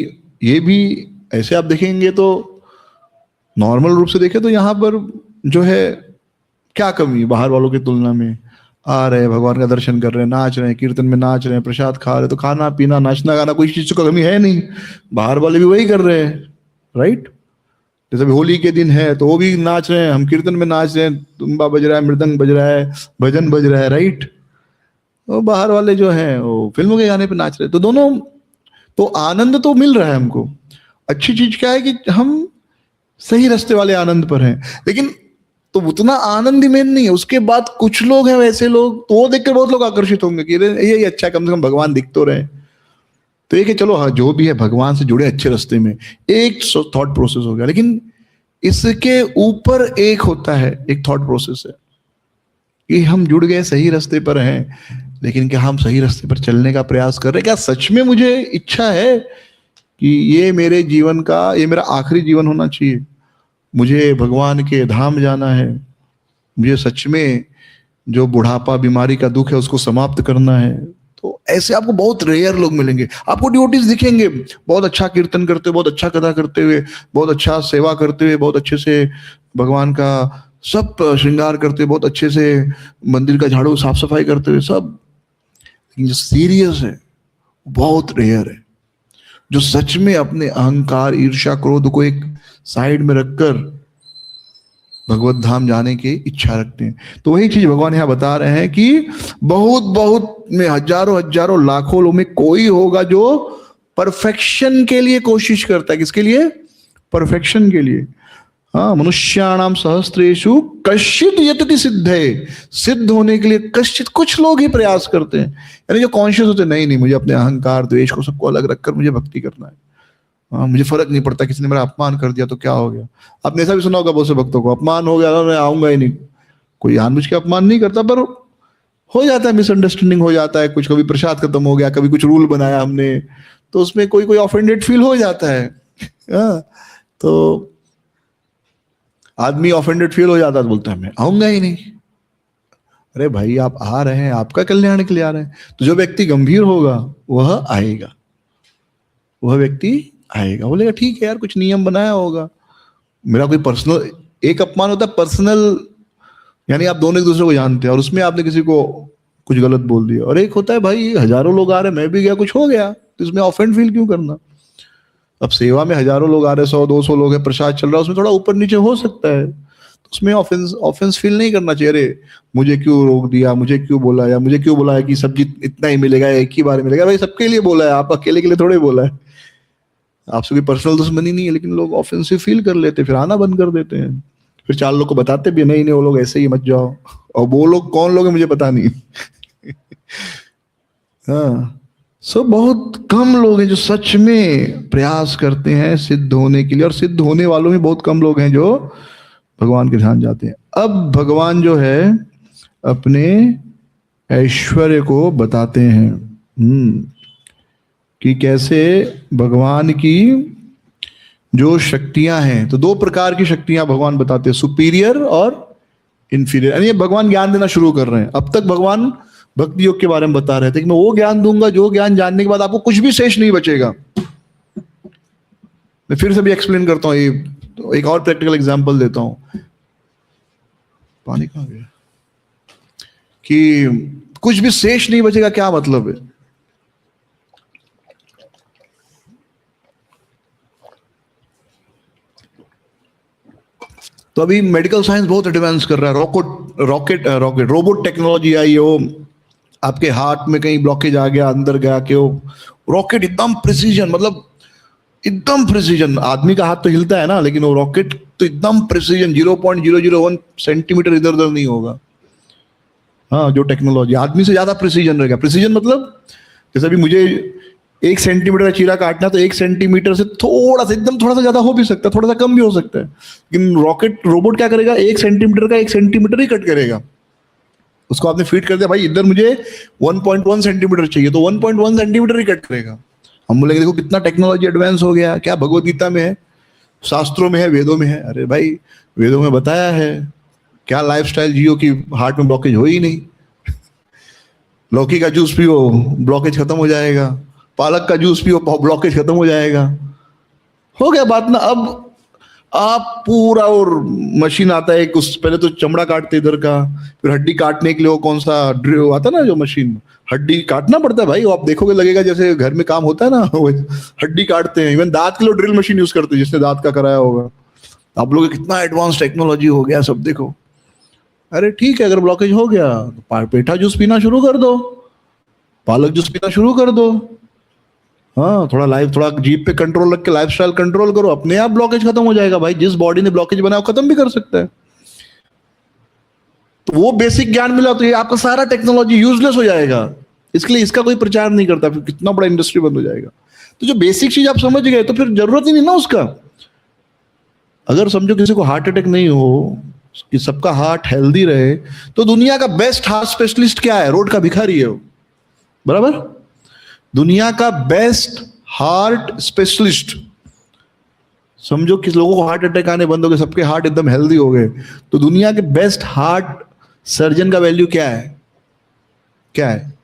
ये भी ऐसे आप देखेंगे तो नॉर्मल रूप से देखें तो यहाँ पर जो है क्या कमी है बाहर वालों की तुलना में? आ रहे हैं, भगवान का दर्शन कर रहे हैं, नाच रहे हैं, कीर्तन में नाच रहे हैं, प्रसाद खा रहे हैं, तो खाना पीना नाचना गाना कोई चीज की कमी है नहीं। बाहर वाले भी वही कर रहे हैं, राइट। जैसे अभी होली के दिन है तो वो भी नाच रहे हैं, हम कीर्तन में नाच रहे हैं, तुम्बा बज रहा है, मृदंग बज रहा है, भजन बज रहा है, राइट। तो बाहर वाले जो हैं वो फिल्मों के गाने पे नाच रहे हैं। तो दोनों तो आनंद तो मिल रहा है हमको। अच्छी चीज क्या है कि हम सही रास्ते वाले आनंद पर हैं। लेकिन तो उतना आनंद ही मेन नहीं है। उसके बाद कुछ लोग हैं वैसे लोग, तो वो देखकर बहुत लोग आकर्षित होंगे कि ये अच्छा, कम से कम भगवान दिख तो रहे। तो ये कि चलो हाँ जो भी है भगवान से जुड़े अच्छे रास्ते में, एक थॉट प्रोसेस हो गया। लेकिन इसके ऊपर एक होता है, एक थॉट प्रोसेस है कि हम जुड़ गए, सही रास्ते पर हैं, लेकिन क्या हम सही रास्ते पर चलने का प्रयास कर रहे हैं? क्या सच में मुझे इच्छा है कि ये मेरे जीवन का, ये मेरा आखिरी जीवन होना चाहिए, मुझे भगवान के धाम जाना है, मुझे सच में जो बुढ़ापा बीमारी का दुख है उसको समाप्त करना है? तो ऐसे आपको बहुत रेयर लोग मिलेंगे। आपको डिवोटीज दिखेंगे बहुत अच्छा कीर्तन करते हुए, बहुत अच्छा कथा करते हुए, बहुत अच्छा सेवा करते हुए, बहुत अच्छे से भगवान का सब श्रृंगार करते हुए, बहुत अच्छे से मंदिर का झाड़ू साफ सफाई करते हुए सब। लेकिन जो सीरियस है बहुत रेयर है, जो सच में अपने अहंकार ईर्ष्या क्रोध को एक साइड में रखकर भगवत धाम जाने की इच्छा रखते हैं। तो वही चीज भगवान यहाँ बता रहे हैं कि बहुत बहुत में हजारों हजारों लाखों लोगों में कोई होगा जो परफेक्शन के लिए कोशिश करता है। किसके लिए? परफेक्शन के लिए। हाँ, मनुष्याणाम सहस्त्रेषु कश्चित् यतति सिद्धे, सिद्ध होने के लिए कश्चित कुछ लोग ही प्रयास करते हैं। यानी जो कॉन्शियस होते हैं, नहीं मुझे अपने अहंकार द्वेष को सबको अलग रखकर मुझे भक्ति करना है। हाँ, मुझे फर्क नहीं पड़ता किसी ने मेरा अपमान कर दिया तो क्या हो गया। आपने ऐसा भी सुना होगा बहुत से भक्तों को, अपमान हो गया मैं आऊंगा ही नहीं। कोई जानबूझ के अपमान नहीं करता, पर हो जाता है, मिसअंडरस्टैंडिंग हो जाता है कुछ। कभी प्रसाद खत्म हो गया, कभी कुछ रूल बनाया हमने, तो उसमें कोई कोई ऑफेंडेड फील हो जाता है। तो आदमी ऑफेंडेड फील हो जाता है तो बोलता है मैं आऊंगा ही नहीं। अरे भाई आप आ रहे हैं, आपका कल्याण के लिए आ रहे हैं, तो जो व्यक्ति गंभीर होगा वह आएगा, वह व्यक्ति आएगा, बोलेगा ठीक है यार कुछ नियम बनाया होगा, मेरा कोई पर्सनल, एक अपमान होता है पर्सनल, यानी आप दोनों एक दूसरे को जानते हैं और उसमें आपने किसी को कुछ गलत बोल दिया, और एक होता है भाई हजारों लोग आ रहे हैं, मैं भी गया कुछ हो गया, तो इसमें ऑफेंड फील क्यों करना। अब सेवा में हजारों लोग आ रहे हैं, 100-200 लोग है, प्रसाद चल रहा है, उसमें थोड़ा ऊपर नीचे हो सकता है, तो उसमें ऑफेंस ऑफेंस फील नहीं करना चाहिए, अरे मुझे क्यों रोक दिया, मुझे क्यों बोला, या मुझे क्यों बोला है कि सब्जी इतना ही मिलेगा, एक ही बार मिलेगा, भाई सबके लिए बोला है, आप अकेले के लिए थोड़े बोला है, आपसे कोई पर्सनल दुश्मनी नहीं है, लेकिन लोग ऑफेंसिव फील कर लेते, फिर आना बंद कर देते हैं, फिर 4 लोग को बताते भी नहीं नहीं वो लोग ऐसे ही मत जाओ, और वो लोग कौन लोग है मुझे पता नहीं। हाँ, सो बहुत कम लोग हैं जो सच में प्रयास करते हैं सिद्ध होने के लिए, और सिद्ध होने वालों में बहुत कम लोग हैं जो भगवान के ध्यान जाते हैं। अब भगवान जो है अपने ऐश्वर्य को बताते हैं, कि कैसे भगवान की जो शक्तियां हैं, तो 2 प्रकार की शक्तियां भगवान बताते हैं, सुपीरियर और इंफीरियर, यानी भगवान ज्ञान देना शुरू कर रहे हैं। अब तक भगवान भक्ति योग के बारे में बता रहे थे कि मैं वो ज्ञान दूंगा जो ज्ञान जानने के बाद आपको कुछ भी शेष नहीं बचेगा। मैं फिर से भी एक्सप्लेन करता हूं, ये तो एक और प्रैक्टिकल एग्जांपल देता हूं। पानी कहां गया? कि कुछ भी शेष नहीं बचेगा, क्या मतलब है? तो अभी मेडिकल साइंस बहुत एडवांस कर रहा है, रॉकेट रोबोट टेक्नोलॉजी आई हो, आपके हार्ट में कहीं ब्लॉकेज आ गया, अंदर गया कि वो रॉकेट एकदम प्रिसीजन, मतलब एकदम प्रिसीजन, आदमी का हाथ तो हिलता है ना, लेकिन वो रॉकेट तो एकदम प्रिसीजन, 0.001 सेंटीमीटर इधर उधर नहीं होगा। हाँ, जो टेक्नोलॉजी आदमी से ज्यादा प्रिसीजन रहेगा। प्रिसीजन मतलब जैसे अभी मुझे 1 सेंटीमीटर का चीरा काटना, तो 1 सेंटीमीटर से थोड़ा सा, एकदम थोड़ा सा ज्यादा हो भी सकता है, थोड़ा सा कम भी हो सकता है, लेकिन रोबोट क्या करेगा, 1 सेंटीमीटर का 1 सेंटीमीटर ही कट करेगा। उसको आपने फीड कर दिया, भाई इधर मुझे 1.1 सेंटीमीटर चाहिए, तो 1.1 सेंटीमीटर ही कट करेगा। हम बोलेंगे देखो कितना टेक्नोलॉजी एडवांस हो गया, क्या भगवत गीता में है, शास्त्रों में है, वेदों में है? अरे भाई वेदों में बताया है, क्या लाइफस्टाइल जियो कि हार्ट में ब्लॉकेज हो ही नहीं, लौकी का जूस पियो ब्लॉकेज खत्म हो जाएगा, पालक का जूस पियो ब्लॉकेज खत्म हो जाएगा, हो गया बात ना। अब आप पूरा, और मशीन आता है, उस पहले तो चमड़ा काटते इधर का, फिर हड्डी काटने के लिए वो कौन सा ड्रिल आता ना, जो मशीन हड्डी काटना पड़ता है भाई, वो आप देखोगे लगेगा जैसे घर में काम होता है ना, वो हड्डी काटते हैं। इवन दांत के लिए ड्रिल मशीन यूज करते हैं, जिसने दांत का कराया होगा। आप लोग कितना एडवांस टेक्नोलॉजी हो गया सब, देखो। अरे ठीक है, अगर ब्लॉकेज हो गया तो पेठा जूस पीना शुरू कर दो, पालक जूस पीना शुरू कर दो। हाँ, थोड़ा जीप पे कंट्रोल रख के लाइफस्टाइल कंट्रोल करो, अपने आप ब्लॉकेज खत्म हो जाएगा भाई। जिस बॉडी ने ब्लॉकेज बनाया वो खत्म भी कर सकता है। तो वो बेसिक ज्ञान मिला तो ये आपका सारा टेक्नोलॉजी यूजलेस हो जाएगा, इसके लिए इसका कोई प्रचार नहीं करता, फिर कितना बड़ा इंडस्ट्री बंद हो जाएगा। तो जो बेसिक चीज आप समझ गए तो फिर जरूरत ही नहीं ना उसका। अगर समझो किसी को हार्ट अटैक नहीं हो, कि सबका हार्ट हेल्दी रहे, तो दुनिया का बेस्ट हार्ट स्पेशलिस्ट क्या है? रोड का भिखारी है वो, बराबर। दुनिया का बेस्ट हार्ट स्पेशलिस्ट, समझो किस लोगों को हार्ट अटैक आने बंद हो गए, सबके हार्ट एकदम हेल्दी हो गए, तो दुनिया के बेस्ट हार्ट सर्जन का वैल्यू क्या है? क्या है?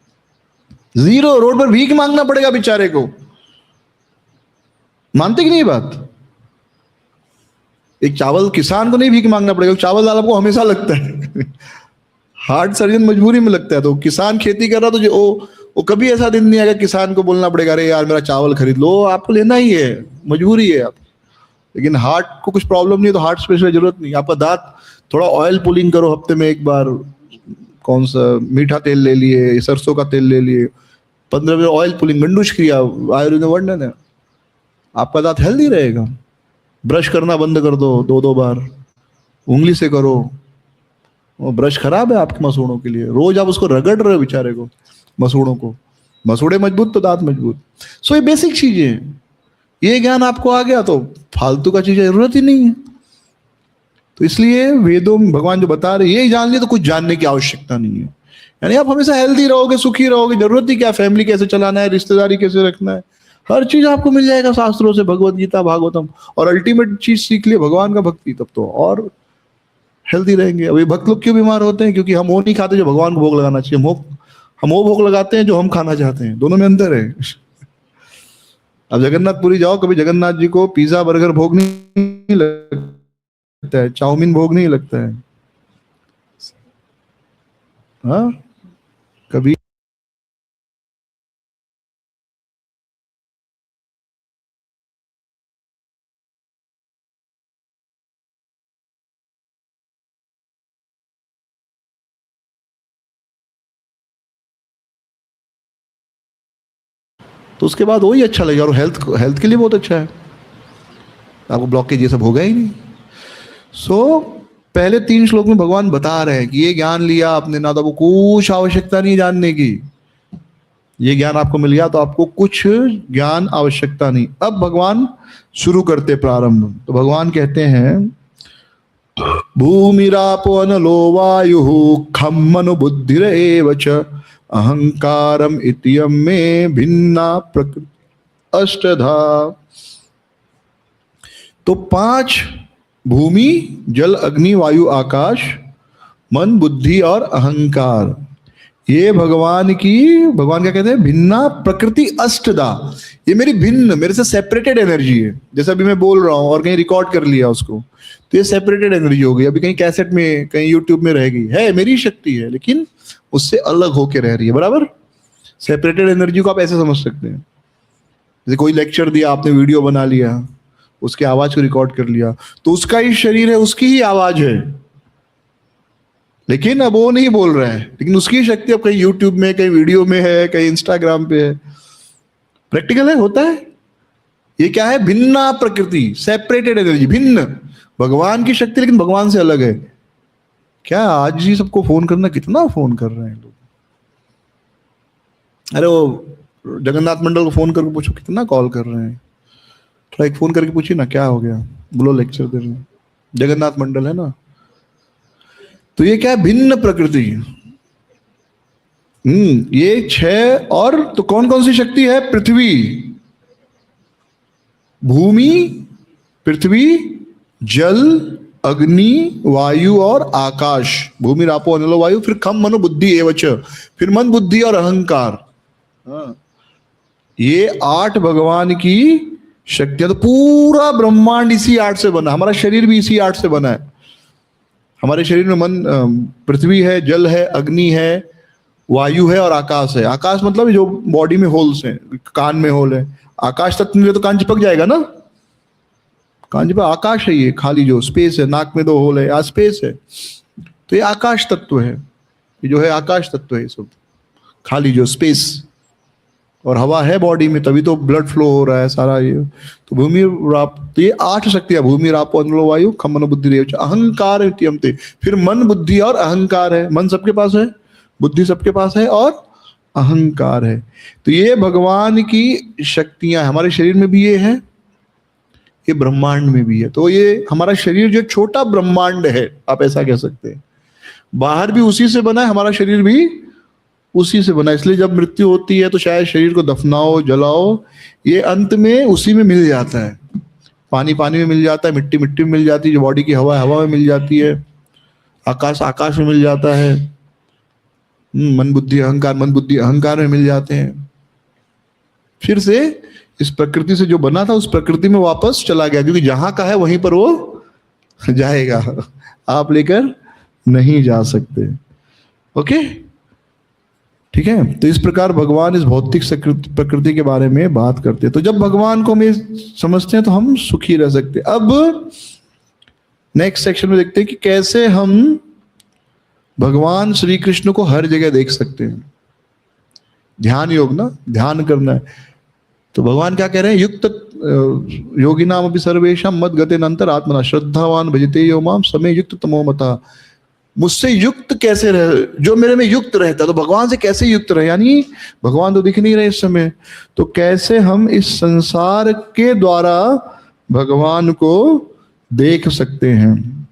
0। रोड पर भीख मांगना पड़ेगा बेचारे को। मानते कि नहीं बात? एक चावल किसान को नहीं भीख मांगना पड़ेगा, चावल दाल आपको हमेशा लगता है। हार्ट सर्जन मजबूरी में लगता है, तो किसान खेती कर रहा, तो जो वो कभी ऐसा दिन नहीं आएगा किसान को बोलना पड़ेगा अरे यार मेरा चावल खरीद लो, आपको लेना ही है, मजबूरी है आप। लेकिन हार्ट को कुछ प्रॉब्लम नहीं है तो हार्ट स्पेशल जरूरत नहीं। आपका दांत, थोड़ा ऑयल पुलिंग करो हफ्ते में एक बार, कौन सा मीठा तेल ले लिए, सरसों का तेल ले लिए, 15 दिन ऑयल पुलिंग, गंडूश क्रिया आयुर्वेद में वर्णन है, आपका दांत हेल्दी रहेगा। ब्रश करना बंद कर दो, 2-2 बार उंगली से करो, वो ब्रश खराब है आपके मसूड़ों के लिए, रोज आप उसको रगड़ रहे हो बेचारे को, मसूड़ों को। मसूड़े मजबूत तो दांत मजबूत। सो ये बेसिक चीजें हैं, ये ज्ञान आपको आ गया तो फालतू का चीज जरूरत ही नहीं है। तो इसलिए वेदों में भगवान जो बता रहे ये जान लिया तो कुछ जानने की आवश्यकता नहीं है। यानी आप हमेशा हेल्दी रहोगे, सुखी रहोगे, जरूरत ही क्या, फैमिली कैसे चलाना है, रिश्तेदारी कैसे रखना है, हर चीज आपको मिल जाएगा शास्त्रों से, भगवत गीता भागवतम। और अल्टीमेट चीज सीख लिया भगवान का भक्ति, तब तो और हेल्दी रहेंगे। अभी भक्त लोग क्यों बीमार होते हैं? क्योंकि हम वो नहीं खाते जो भगवान को भोग लगाना चाहिए, हम वो भोग लगाते हैं जो हम खाना चाहते हैं। दोनों में अंतर है। अब जगन्नाथपुरी जाओ, कभी जगन्नाथ जी को पिज्जा बर्गर भोग नहीं लगता है, चाउमीन भोग नहीं लगता है। हाँ, कभी तो उसके बाद वही अच्छा लगेगा, और हेल्थ हेल्थ के लिए बहुत अच्छा है। आपको ब्लॉकेज ये सब होगा ही नहीं। सो पहले 3 श्लोक में भगवान बता रहे हैं कि ये ज्ञान लिया आपने ना, तो आपको कुछ आवश्यकता नहीं जानने की। ये ज्ञान आपको मिल गया तो आपको कुछ ज्ञान आवश्यकता नहीं। अब भगवान शुरू करते प्रारंभ। तो भगवान कहते हैं, भूमिरापो अनलो वायु खम मनो बुद्धिरेव च अहंकारम इत्यम में भिन्ना प्रकृति अष्टधा। तो 5 भूमि, जल, अग्नि, वायु, आकाश, मन, बुद्धि और अहंकार, ये भगवान क्या कहते हैं, भिन्ना प्रकृति अष्टदा। ये मेरी भिन्न, मेरे से सेपरेटेड एनर्जी है। जैसे अभी मैं बोल रहा हूं और कहीं रिकॉर्ड कर लिया उसको, तो ये सेपरेटेड एनर्जी हो गई। अभी कहीं कैसेट में, कहीं यूट्यूब में रहेगी, है मेरी शक्ति है, लेकिन उससे अलग होके रह रही है। बराबर, सेपरेटेड एनर्जी को आप ऐसे समझ सकते हैं, जैसे कोई लेक्चर दिया, आपने वीडियो बना लिया, उसकी आवाज को रिकॉर्ड कर लिया, तो उसका ही शरीर है, उसकी ही आवाज है, लेकिन अब वो नहीं बोल रहा है, लेकिन उसकी शक्ति अब कहीं यूट्यूब में, कहीं वीडियो में है, कहीं इंस्टाग्राम पे है। प्रैक्टिकल है, होता है। ये क्या है? भिन्ना प्रकृति, सेपरेटेड एनर्जी, भिन्न। भगवान की शक्ति लेकिन भगवान से अलग है। क्या आज ही सबको फोन करना, कितना फोन कर रहे हैं लोग। अरे वो जगन्नाथ मंडल को फोन करके पूछो कितना कॉल कर रहे हैं। थोड़ा एक फोन करके पूछिए ना, क्या हो गया, बोलो लेक्चर दे रहे हैं, जगन्नाथ मंडल है ना। तो ये क्या है? भिन्न प्रकृति। ये 6। और तो कौन कौन सी शक्ति है? पृथ्वी, भूमि, पृथ्वी, जल, अग्नि, वायु और आकाश। भूमि रापो अनलो वायु, फिर खम मनो बुद्धि एवच, फिर मन, बुद्धि और अहंकार। हाँ, ये 8 भगवान की शक्तियां। तो पूरा ब्रह्मांड इसी 8 से बना, हमारा शरीर भी इसी 8 से बना है। हमारे शरीर में मन, पृथ्वी है, जल है, अग्नि है, वायु है और आकाश है। आकाश मतलब जो बॉडी में होल्स हैं, कान में होल है। आकाश तत्व नहीं तो कान चिपक जाएगा ना, कान चिपक। आकाश है ये, खाली जो स्पेस है, नाक में 2 होल है, स्पेस है, तो ये आकाश तत्व है। ये जो है आकाश तत्व है, सब खाली जो स्पेस, और हवा है बॉडी में, तभी तो ब्लड फ्लो हो रहा है सारा ये। तो भूमि राप, तो ये 8 शक्तियां, भूमि रापो अनलो वायु खम मनो बुद्धि रेवच अहंकार इत्यंते। फिर मन, बुद्धि और अहंकार है। मन सबके पास है, बुद्धि सबके पास है, और अहंकार है। तो ये भगवान की शक्तियां, हमारे शरीर में भी ये है, ये ब्रह्मांड में भी है। तो ये हमारा शरीर जो छोटा ब्रह्मांड है, आप ऐसा कह सकते हैं। बाहर भी उसी से बना है, हमारा शरीर भी उसी से बना। इसलिए जब मृत्यु होती है तो शायद शरीर को दफनाओ, जलाओ, ये अंत में उसी में मिल जाता है। पानी पानी में मिल जाता है, मिट्टी मिट्टी में मिल जाती है, जो बॉडी की हवा हवा में मिल जाती है, आकाश आकाश में मिल जाता है, मन बुद्धि अहंकार, मन बुद्धि अहंकार में मिल जाते हैं। फिर से इस प्रकृति से जो बना था उस प्रकृति में वापस चला गया, क्योंकि जहां का है वहीं पर वो जाएगा, आप लेकर नहीं जा सकते। ओके, ठीक है। तो इस प्रकार भगवान इस भौतिक प्रकृति के बारे में बात करते हैं। तो जब भगवान को हम समझते हैं तो हम सुखी रह सकते हैं। अब नेक्स्ट सेक्शन में देखते हैं कि कैसे हम भगवान श्री कृष्ण को हर जगह देख सकते हैं। ध्यान योग ना, ध्यान करना है। तो भगवान क्या कह रहे हैं? युक्त योगी नाम अभी सर्वेशम मद गते नंतर आत्मना श्रद्धावान भजते यो माम समय युक्त तमो मता। मुझसे युक्त कैसे रहे? जो मेरे में युक्त रहता, तो भगवान से कैसे युक्त रहे? यानी भगवान तो दिख नहीं रहे इस समय, तो कैसे हम इस संसार के द्वारा भगवान को देख सकते हैं?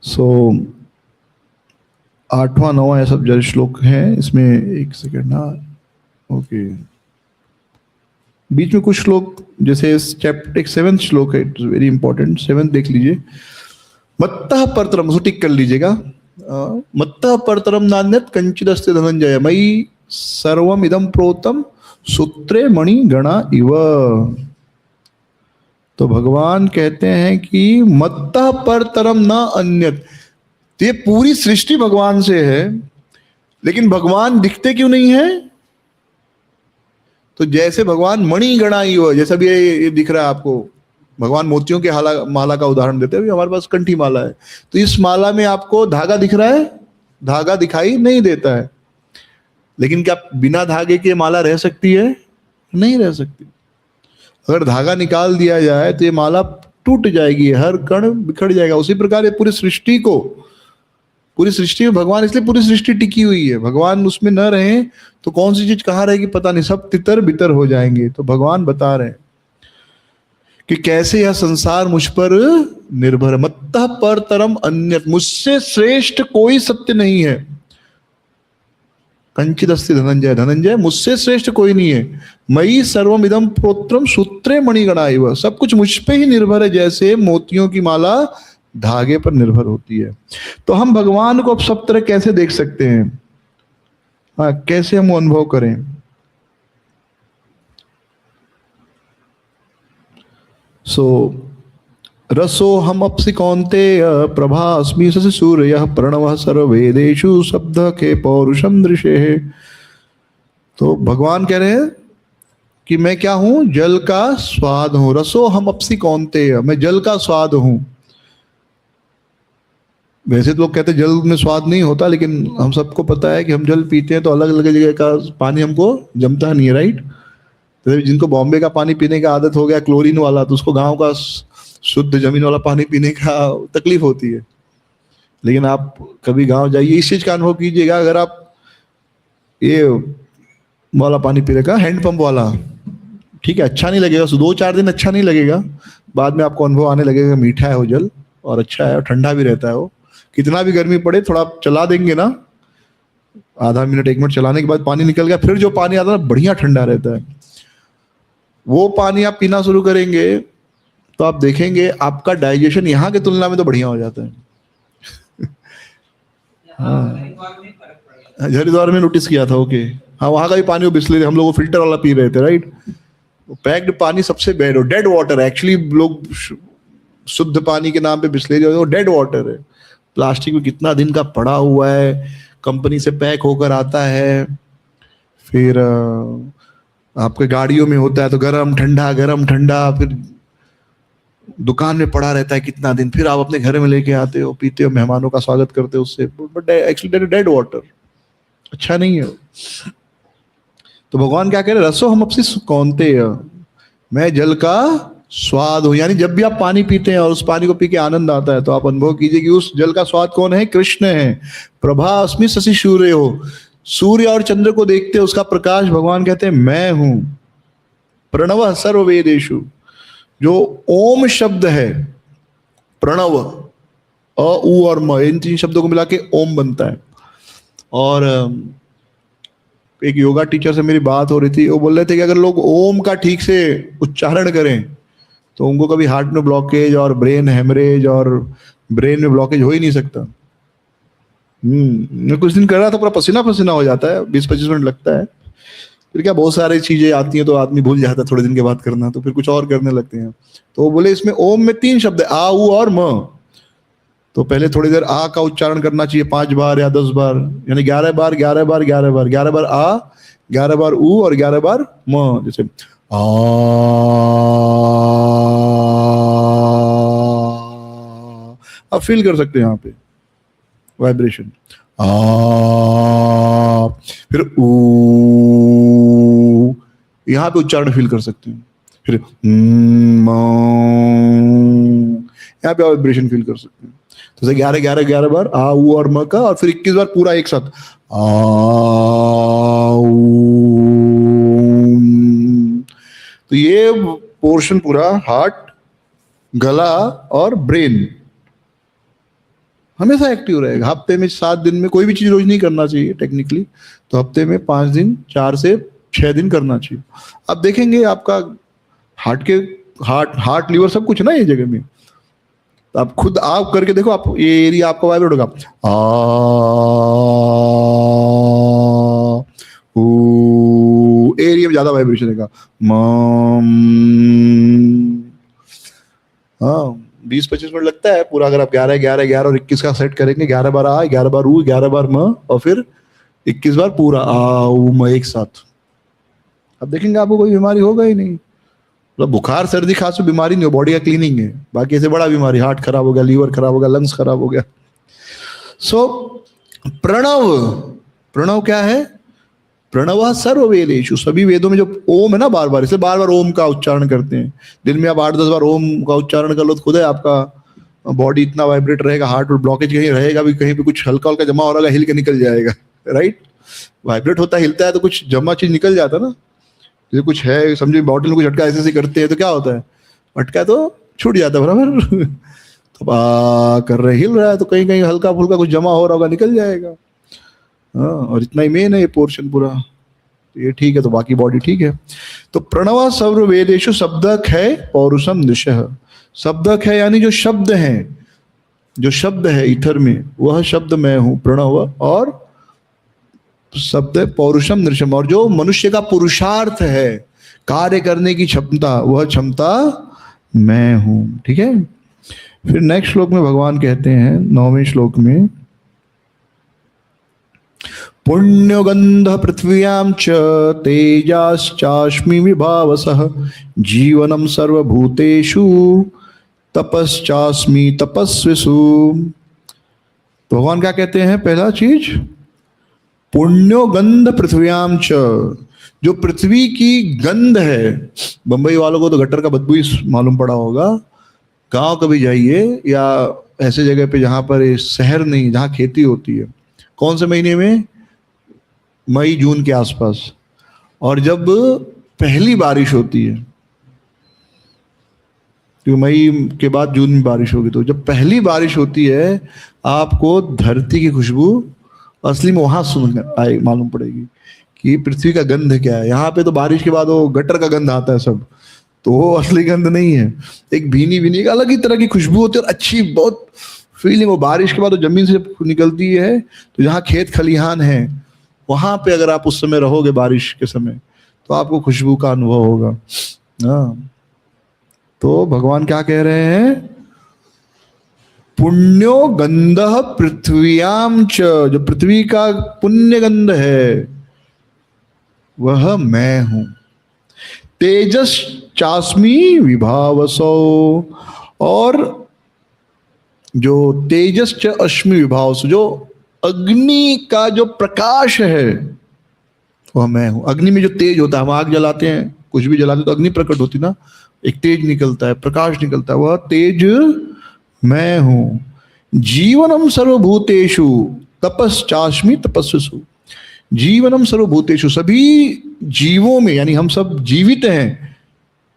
सो 8वां 9वां ये सब जल श्लोक हैं। इसमें एक सेकेंड, हाँ ओके, बीच में कुछ श्लोक, जैसे चैप्टर 7 श्लोक है, इट इज वेरी इंपॉर्टेंट। 7 देख लीजिए। मत्तः परतरम, उसको टिक कर लीजिएगा। मत्तः परतरम नान्यत कंचिदस्ति धनंजय मयि सर्वम इदम प्रोतम सूत्रे मणि गणा इव। तो भगवान कहते हैं कि मत्तः परतरम न अन्यत, तो ये पूरी सृष्टि भगवान से है, लेकिन भगवान दिखते क्यों नहीं है? तो जैसे भगवान मणि गणा इव, जैसा भी ये दिख रहा है आपको, भगवान मोतियों के माला का उदाहरण देते हैं। हमारे पास कंठी माला है, तो इस माला में आपको धागा दिख रहा है? धागा दिखाई नहीं देता है। लेकिन क्या बिना धागे के माला रह सकती है? नहीं रह सकती। अगर धागा निकाल दिया जाए तो ये माला टूट जाएगी, हर कण बिखर जाएगा। उसी प्रकार ये पूरी सृष्टि को, पूरी सृष्टि में भगवान, इसलिए पूरी सृष्टि टिकी हुई है। भगवान उसमें न रहे तो कौन सी चीज कहाँ रहेगी पता नहीं, सब तितर बितर हो जाएंगे। तो भगवान बता रहे हैं कि कैसे यह संसार मुझ पर निर्भर है। मत्तः परतरम अन्यत, मुझसे श्रेष्ठ कोई सत्य नहीं है। कंचित अस्ति धनंजय, धनंजय मुझसे श्रेष्ठ कोई नहीं है। मयि सर्वम इदम प्रोत्रम सूत्रे मणिगणा इव, सब कुछ मुझ पे ही निर्भर है, जैसे मोतियों की माला धागे पर निर्भर होती है। तो हम भगवान को अब सब तरह कैसे देख सकते हैं? हाँ, कैसे हम अनुभव करें? रसो हम अपसि कौन्तेय प्रभास्मि शशि सूर्यः प्रणवः सर्ववेदेषु शब्द के पौरुषम दृशे। तो भगवान कह रहे हैं कि मैं क्या हूं? जल का स्वाद हूं। रसो हम अपसि कौन्तेय, मैं जल का स्वाद हूं। वैसे तो लोग कहते हैं जल में स्वाद नहीं होता, लेकिन हम सबको पता है कि हम जल पीते हैं तो अलग अलग जगह का पानी हमको जमता नहीं है, राइट? तो जिनको बॉम्बे का पानी पीने का आदत हो गया क्लोरीन वाला, तो उसको गांव का शुद्ध जमीन वाला पानी पीने का तकलीफ होती है। लेकिन आप कभी गांव जाइए, इस चीज का अनुभव कीजिएगा। अगर आप ये वाला पानी पी रहे का, हैंडपंप वाला, ठीक है, अच्छा नहीं लगेगा, 2-4 दिन अच्छा नहीं लगेगा, बाद में आपको अनुभव आने लगेगा मीठा है वो जल और अच्छा है और ठंडा भी रहता है वो। कितना भी गर्मी पड़े, थोड़ा चला देंगे ना, आधा मिनट 1 मिनट चलाने के बाद पानी निकल गया, फिर जो पानी आता है बढ़िया ठंडा रहता है। वो पानी आप पीना शुरू करेंगे तो आप देखेंगे आपका डाइजेशन यहाँ की तुलना में तो बढ़िया हो जाता है। हाँ, हरिद्वार में नोटिस किया था। ओके, हाँ, वहां का भी पानी वो बिस्लेरी, हम लोग फिल्टर वाला पी रहे थे, राइट? पैक्ड पानी सबसे बेड हो, डेड वाटर एक्चुअली। लोग शुद्ध पानी के नाम पे बिस्लेरी, वो डेड वाटर है। प्लास्टिक में कितना दिन का पड़ा हुआ है, कंपनी से पैक होकर आता है, फिर आपके गाड़ियों में होता है तो गरम ठंडा, फिर दुकान में पड़ा रहता है कितना दिन, फिर आप अपने घर में लेके आते हो, पीते हो, मेहमानों का स्वागत करते हो उससे। बट एक्चुअली डेड वाटर अच्छा नहीं है। तो भगवान क्या कह रहे? रसो हम अपसि कौन्तेय, मैं जल का स्वाद हूं। यानी जब भी आप पानी पीते हैं और उस पानी को पी के आनंद आता है, तो आप अनुभव कीजिए कि उस जल का स्वाद कौन है? कृष्ण है। प्रभास्मि शशि सूर्य हो, सूर्य और चंद्र को देखते उसका प्रकाश भगवान कहते हैं मैं हूं। प्रणव सर्ववेदेषु, जो ओम शब्द है, प्रणव, अ उ और म, इन 3 शब्दों को मिला के ओम बनता है। और एक योगा टीचर से मेरी बात हो रही थी, वो बोल रहे थे कि अगर लोग ओम का ठीक से उच्चारण करें तो उनको कभी हार्ट में ब्लॉकेज और ब्रेन हेमरेज और ब्रेन में ब्लॉकेज हो ही नहीं सकता। मैं कुछ दिन कर रहा था, पूरा पसीना पसीना हो जाता है, 20-25 मिनट लगता है, फिर क्या बहुत सारी चीजें आती हैं तो आदमी भूल जाता है थोड़े दिन के बाद करना, तो फिर कुछ और करने लगते हैं। तो वो बोले इसमें ओम में 3 शब्द है, आ उ और म। तो पहले थोड़ी देर आ का उच्चारण करना चाहिए 5 बार या 10 बार, यानी 11 बार 11 बार 11 बार, 11 बार आ, 11 बार उ और 11 बार म। जैसे आ, आप फील कर सकते हैं यहाँ पे वाइब्रेशन। आ, फिर ऊ, यहाँ पे उच्चारण फील कर सकते हैं। फिर यहाँ पे वाइब्रेशन फील कर सकते हैं। तो 11 बार आ उ और म का, और फिर 21 बार पूरा एक साथ आ उ। तो ये पोर्शन पूरा हार्ट, गला और ब्रेन हमेशा एक्टिव रहेगा। हफ्ते में 7 दिन में, कोई भी चीज रोज नहीं करना चाहिए टेक्निकली, तो हफ्ते में 5 दिन, 4 से 6 दिन करना चाहिए। आप देखेंगे आपका हार्ट लिवर सब कुछ ना ये जगह में, तो आप खुद आप करके देखो, आप ये एरिया आपका वाइब्रेट होगा, आ एरिया में ज्यादा वाइब्रेशन देगा। हाँ 20-25 मिनट लगता है पूरा, अगर आप 11 और 21 का सेट करेंगे, 11 बार आ, 11 बार ऊ, 11 बार म, और फिर 21 बार पूरा आ ऊ म एक साथ। अब देखेंगे आपको कोई बीमारी होगा ही नहीं। मतलब बुखार सर्दी खांसी बीमारी नहीं हो, बॉडी का क्लीनिंग है। बाकी ऐसे बड़ा बीमारी, हार्ट खराब हो गया, लीवर खराब हो गया, लंग्स खराब हो गया। सो प्रणव, प्रणव क्या है? प्रणव सर्व वेदेषु, सभी वेदों में जो ओम है ना, बार बार, इसलिए बार बार ओम का उच्चारण करते हैं। दिन में आप 8-10 बार ओम का उच्चारण कर लो तो खुद है आपका बॉडी इतना वाइब्रेट रहेगा, हार्ट और ब्लॉकेज कहीं रहेगा भी, कहीं पे कुछ हल्का हल्का जमा हो रहा है, हिल के निकल जाएगा। राइट, वाइब्रेट होता है, हिलता है तो कुछ जमा चीज निकल जाता है ना। जैसे कुछ है, समझो बॉटल में कुछ अटका ऐसे ऐसे करते हैं तो क्या होता है, अटका तो छूट जाता है बराबर। तो कर रहे, हिल रहा है तो कहीं कहीं हल्का फुल्का कुछ जमा हो रहा होगा, निकल जाएगा। हाँ, और इतना ही मेन है ये पोर्शन पूरा, ये ठीक है तो बाकी बॉडी ठीक है। तो प्रणव सर्व वेदेषु शब्दक है पौरुषम दिशः, शब्दक है यानी जो शब्द हैं, जो शब्द है इथर में, वह शब्द मैं हूं प्रणव, और शब्द है पौरुषम नृषम, और जो मनुष्य का पुरुषार्थ है, कार्य करने की क्षमता, वह क्षमता मैं हूं। ठीक है, फिर नेक्स्ट श्लोक में भगवान कहते हैं 9वें श्लोक में, पुण्यगंध पृथ्व्याम च तेजाश्चास्मि विभावसः जीवनम सर्वभूतेषु तपश्चास्मि तपस्विषु। तो भगवान क्या कहते हैं? पहला चीज, पुण्योगंध पृथ्व्याम च, जो पृथ्वी की गंध है। बंबई वालों को तो गटर का बदबू ही मालूम पड़ा होगा। गांव कभी जाइए या ऐसे जगह पे जहां पर शहर नहीं, जहां खेती होती है, कौन से महीने में? मई जून के आसपास। और जब पहली बारिश होती है, क्योंकि मई के बाद जून में बारिश होगी, तो जब पहली बारिश होती है आपको धरती की खुशबू असली में वहां सुन आई मालूम पड़ेगी कि पृथ्वी का गंध क्या है। यहाँ पे तो बारिश के बाद वो गटर का गंध आता है सब, तो वो असली गंध नहीं है। एक भीनी भीनी एक अलग ही तरह की खुशबू होती है और अच्छी बहुत फीलिंग। वो बारिश के बाद तो जमीन से जब निकलती है, तो जहाँ खेत खलिहान है वहां पे अगर आप उस समय रहोगे बारिश के समय, तो आपको खुशबू का अनुभव होगा। हाँ, तो भगवान क्या कह रहे हैं? पुण्यो गंध पृथ्व्याम च, जो पृथ्वी का पुण्य गंध है वह मैं हूं। तेजस चास्मी विभावसो, और जो तेजस च अश्मि विभावसो, जो अग्नि का जो प्रकाश है वह मैं हूं। अग्नि में जो तेज होता है, हम आग जलाते हैं, कुछ भी जलाते हैं तो अग्नि प्रकट होती ना, एक तेज निकलता है, प्रकाश निकलता है, वह तेज मैं हूं। जीवनम सर्वभूतेषु तपश्चास्मि तपस्विषु, जीवनम सर्वभूतेषु, सभी जीवों में, यानी हम सब जीवित हैं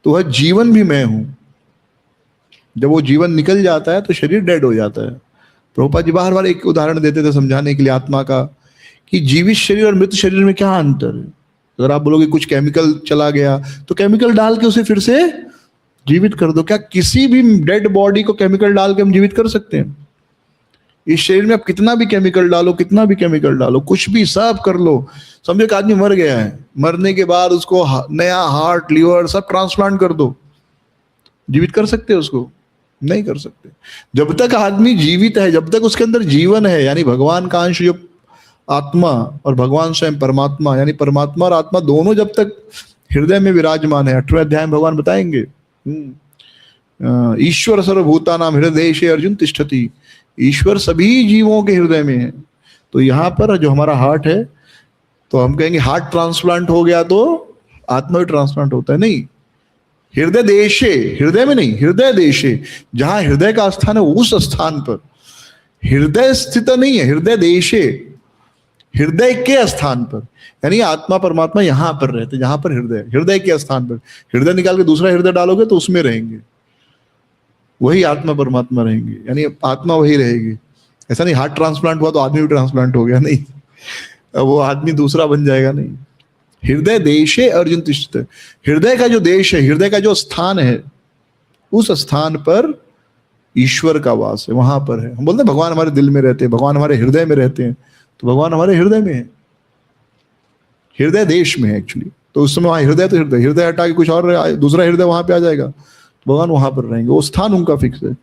तो वह जीवन भी मैं हूं। जब वो जीवन निकल जाता है तो शरीर डेड हो जाता है। प्रभुपाद जी बार बार एक उदाहरण देते थे समझाने के लिए आत्मा का, कि जीवित शरीर और मृत शरीर में क्या अंतर है। अगर आप बोलोगे कुछ केमिकल चला गया, तो केमिकल डाल के उसे फिर से जीवित कर दो। क्या किसी भी डेड बॉडी को केमिकल डाल के हम जीवित कर सकते हैं? इस शरीर में आप कितना भी केमिकल डालो, कितना भी केमिकल डालो, कुछ भी सब कर लो, समझो एक आदमी मर गया है, मरने के बाद उसको नया हार्ट लिवर सब ट्रांसप्लांट कर दो, जीवित कर सकते हो उसको? नहीं कर सकते। जब तक आदमी जीवित है, जब तक उसके अंदर जीवन है, यानी भगवान का अंश जो आत्मा, और भगवान स्वयं परमात्मा, यानी परमात्मा और आत्मा दोनों जब तक हृदय में विराजमान है, 8वें अध्याय में भगवान बताएंगे, ईश्वर सर्वभूतानां हृदयेषु अर्जुन तिष्ठति, ईश्वर सभी जीवों के हृदय में है। तो यहाँ पर जो हमारा हार्ट है, तो हम कहेंगे हार्ट ट्रांसप्लांट हो गया तो आत्मा भी ट्रांसप्लांट होता है, नहीं। हृदय देशे, हृदय में नहीं, हृदय देशे, जहां हृदय का स्थान है उस स्थान पर हृदय स्थित नहीं है, हृदय देशे, हृदय के स्थान पर, यानी आत्मा परमात्मा यहां पर रहते, जहां पर हृदय, हृदय के स्थान पर। हृदय निकाल के दूसरा हृदय डालोगे तो उसमें रहेंगे, वही आत्मा परमात्मा रहेंगे, यानी आत्मा वही रहेगी। ऐसा नहीं हार्ट ट्रांसप्लांट हुआ तो आदमी भी ट्रांसप्लांट हो गया, नहीं, वो आदमी दूसरा बन जाएगा, नहीं। हृदय देशे अर्जुन तिष्ठति, हृदय का जो देश है, हृदय का जो स्थान है, उस स्थान पर ईश्वर का वास है, वहां पर है। हम बोलते हैं भगवान हमारे दिल में रहते हैं, भगवान हमारे हृदय में रहते हैं, तो भगवान हमारे हृदय में है, हृदय देश में है एक्चुअली। तो उस समय वहां हृदय, तो हृदय, हृदय हटा के कुछ और दूसरा हृदय वहां पे आ जाएगा, तो भगवान वहां पर रहेंगे, वो स्थान उनका फिक्स है।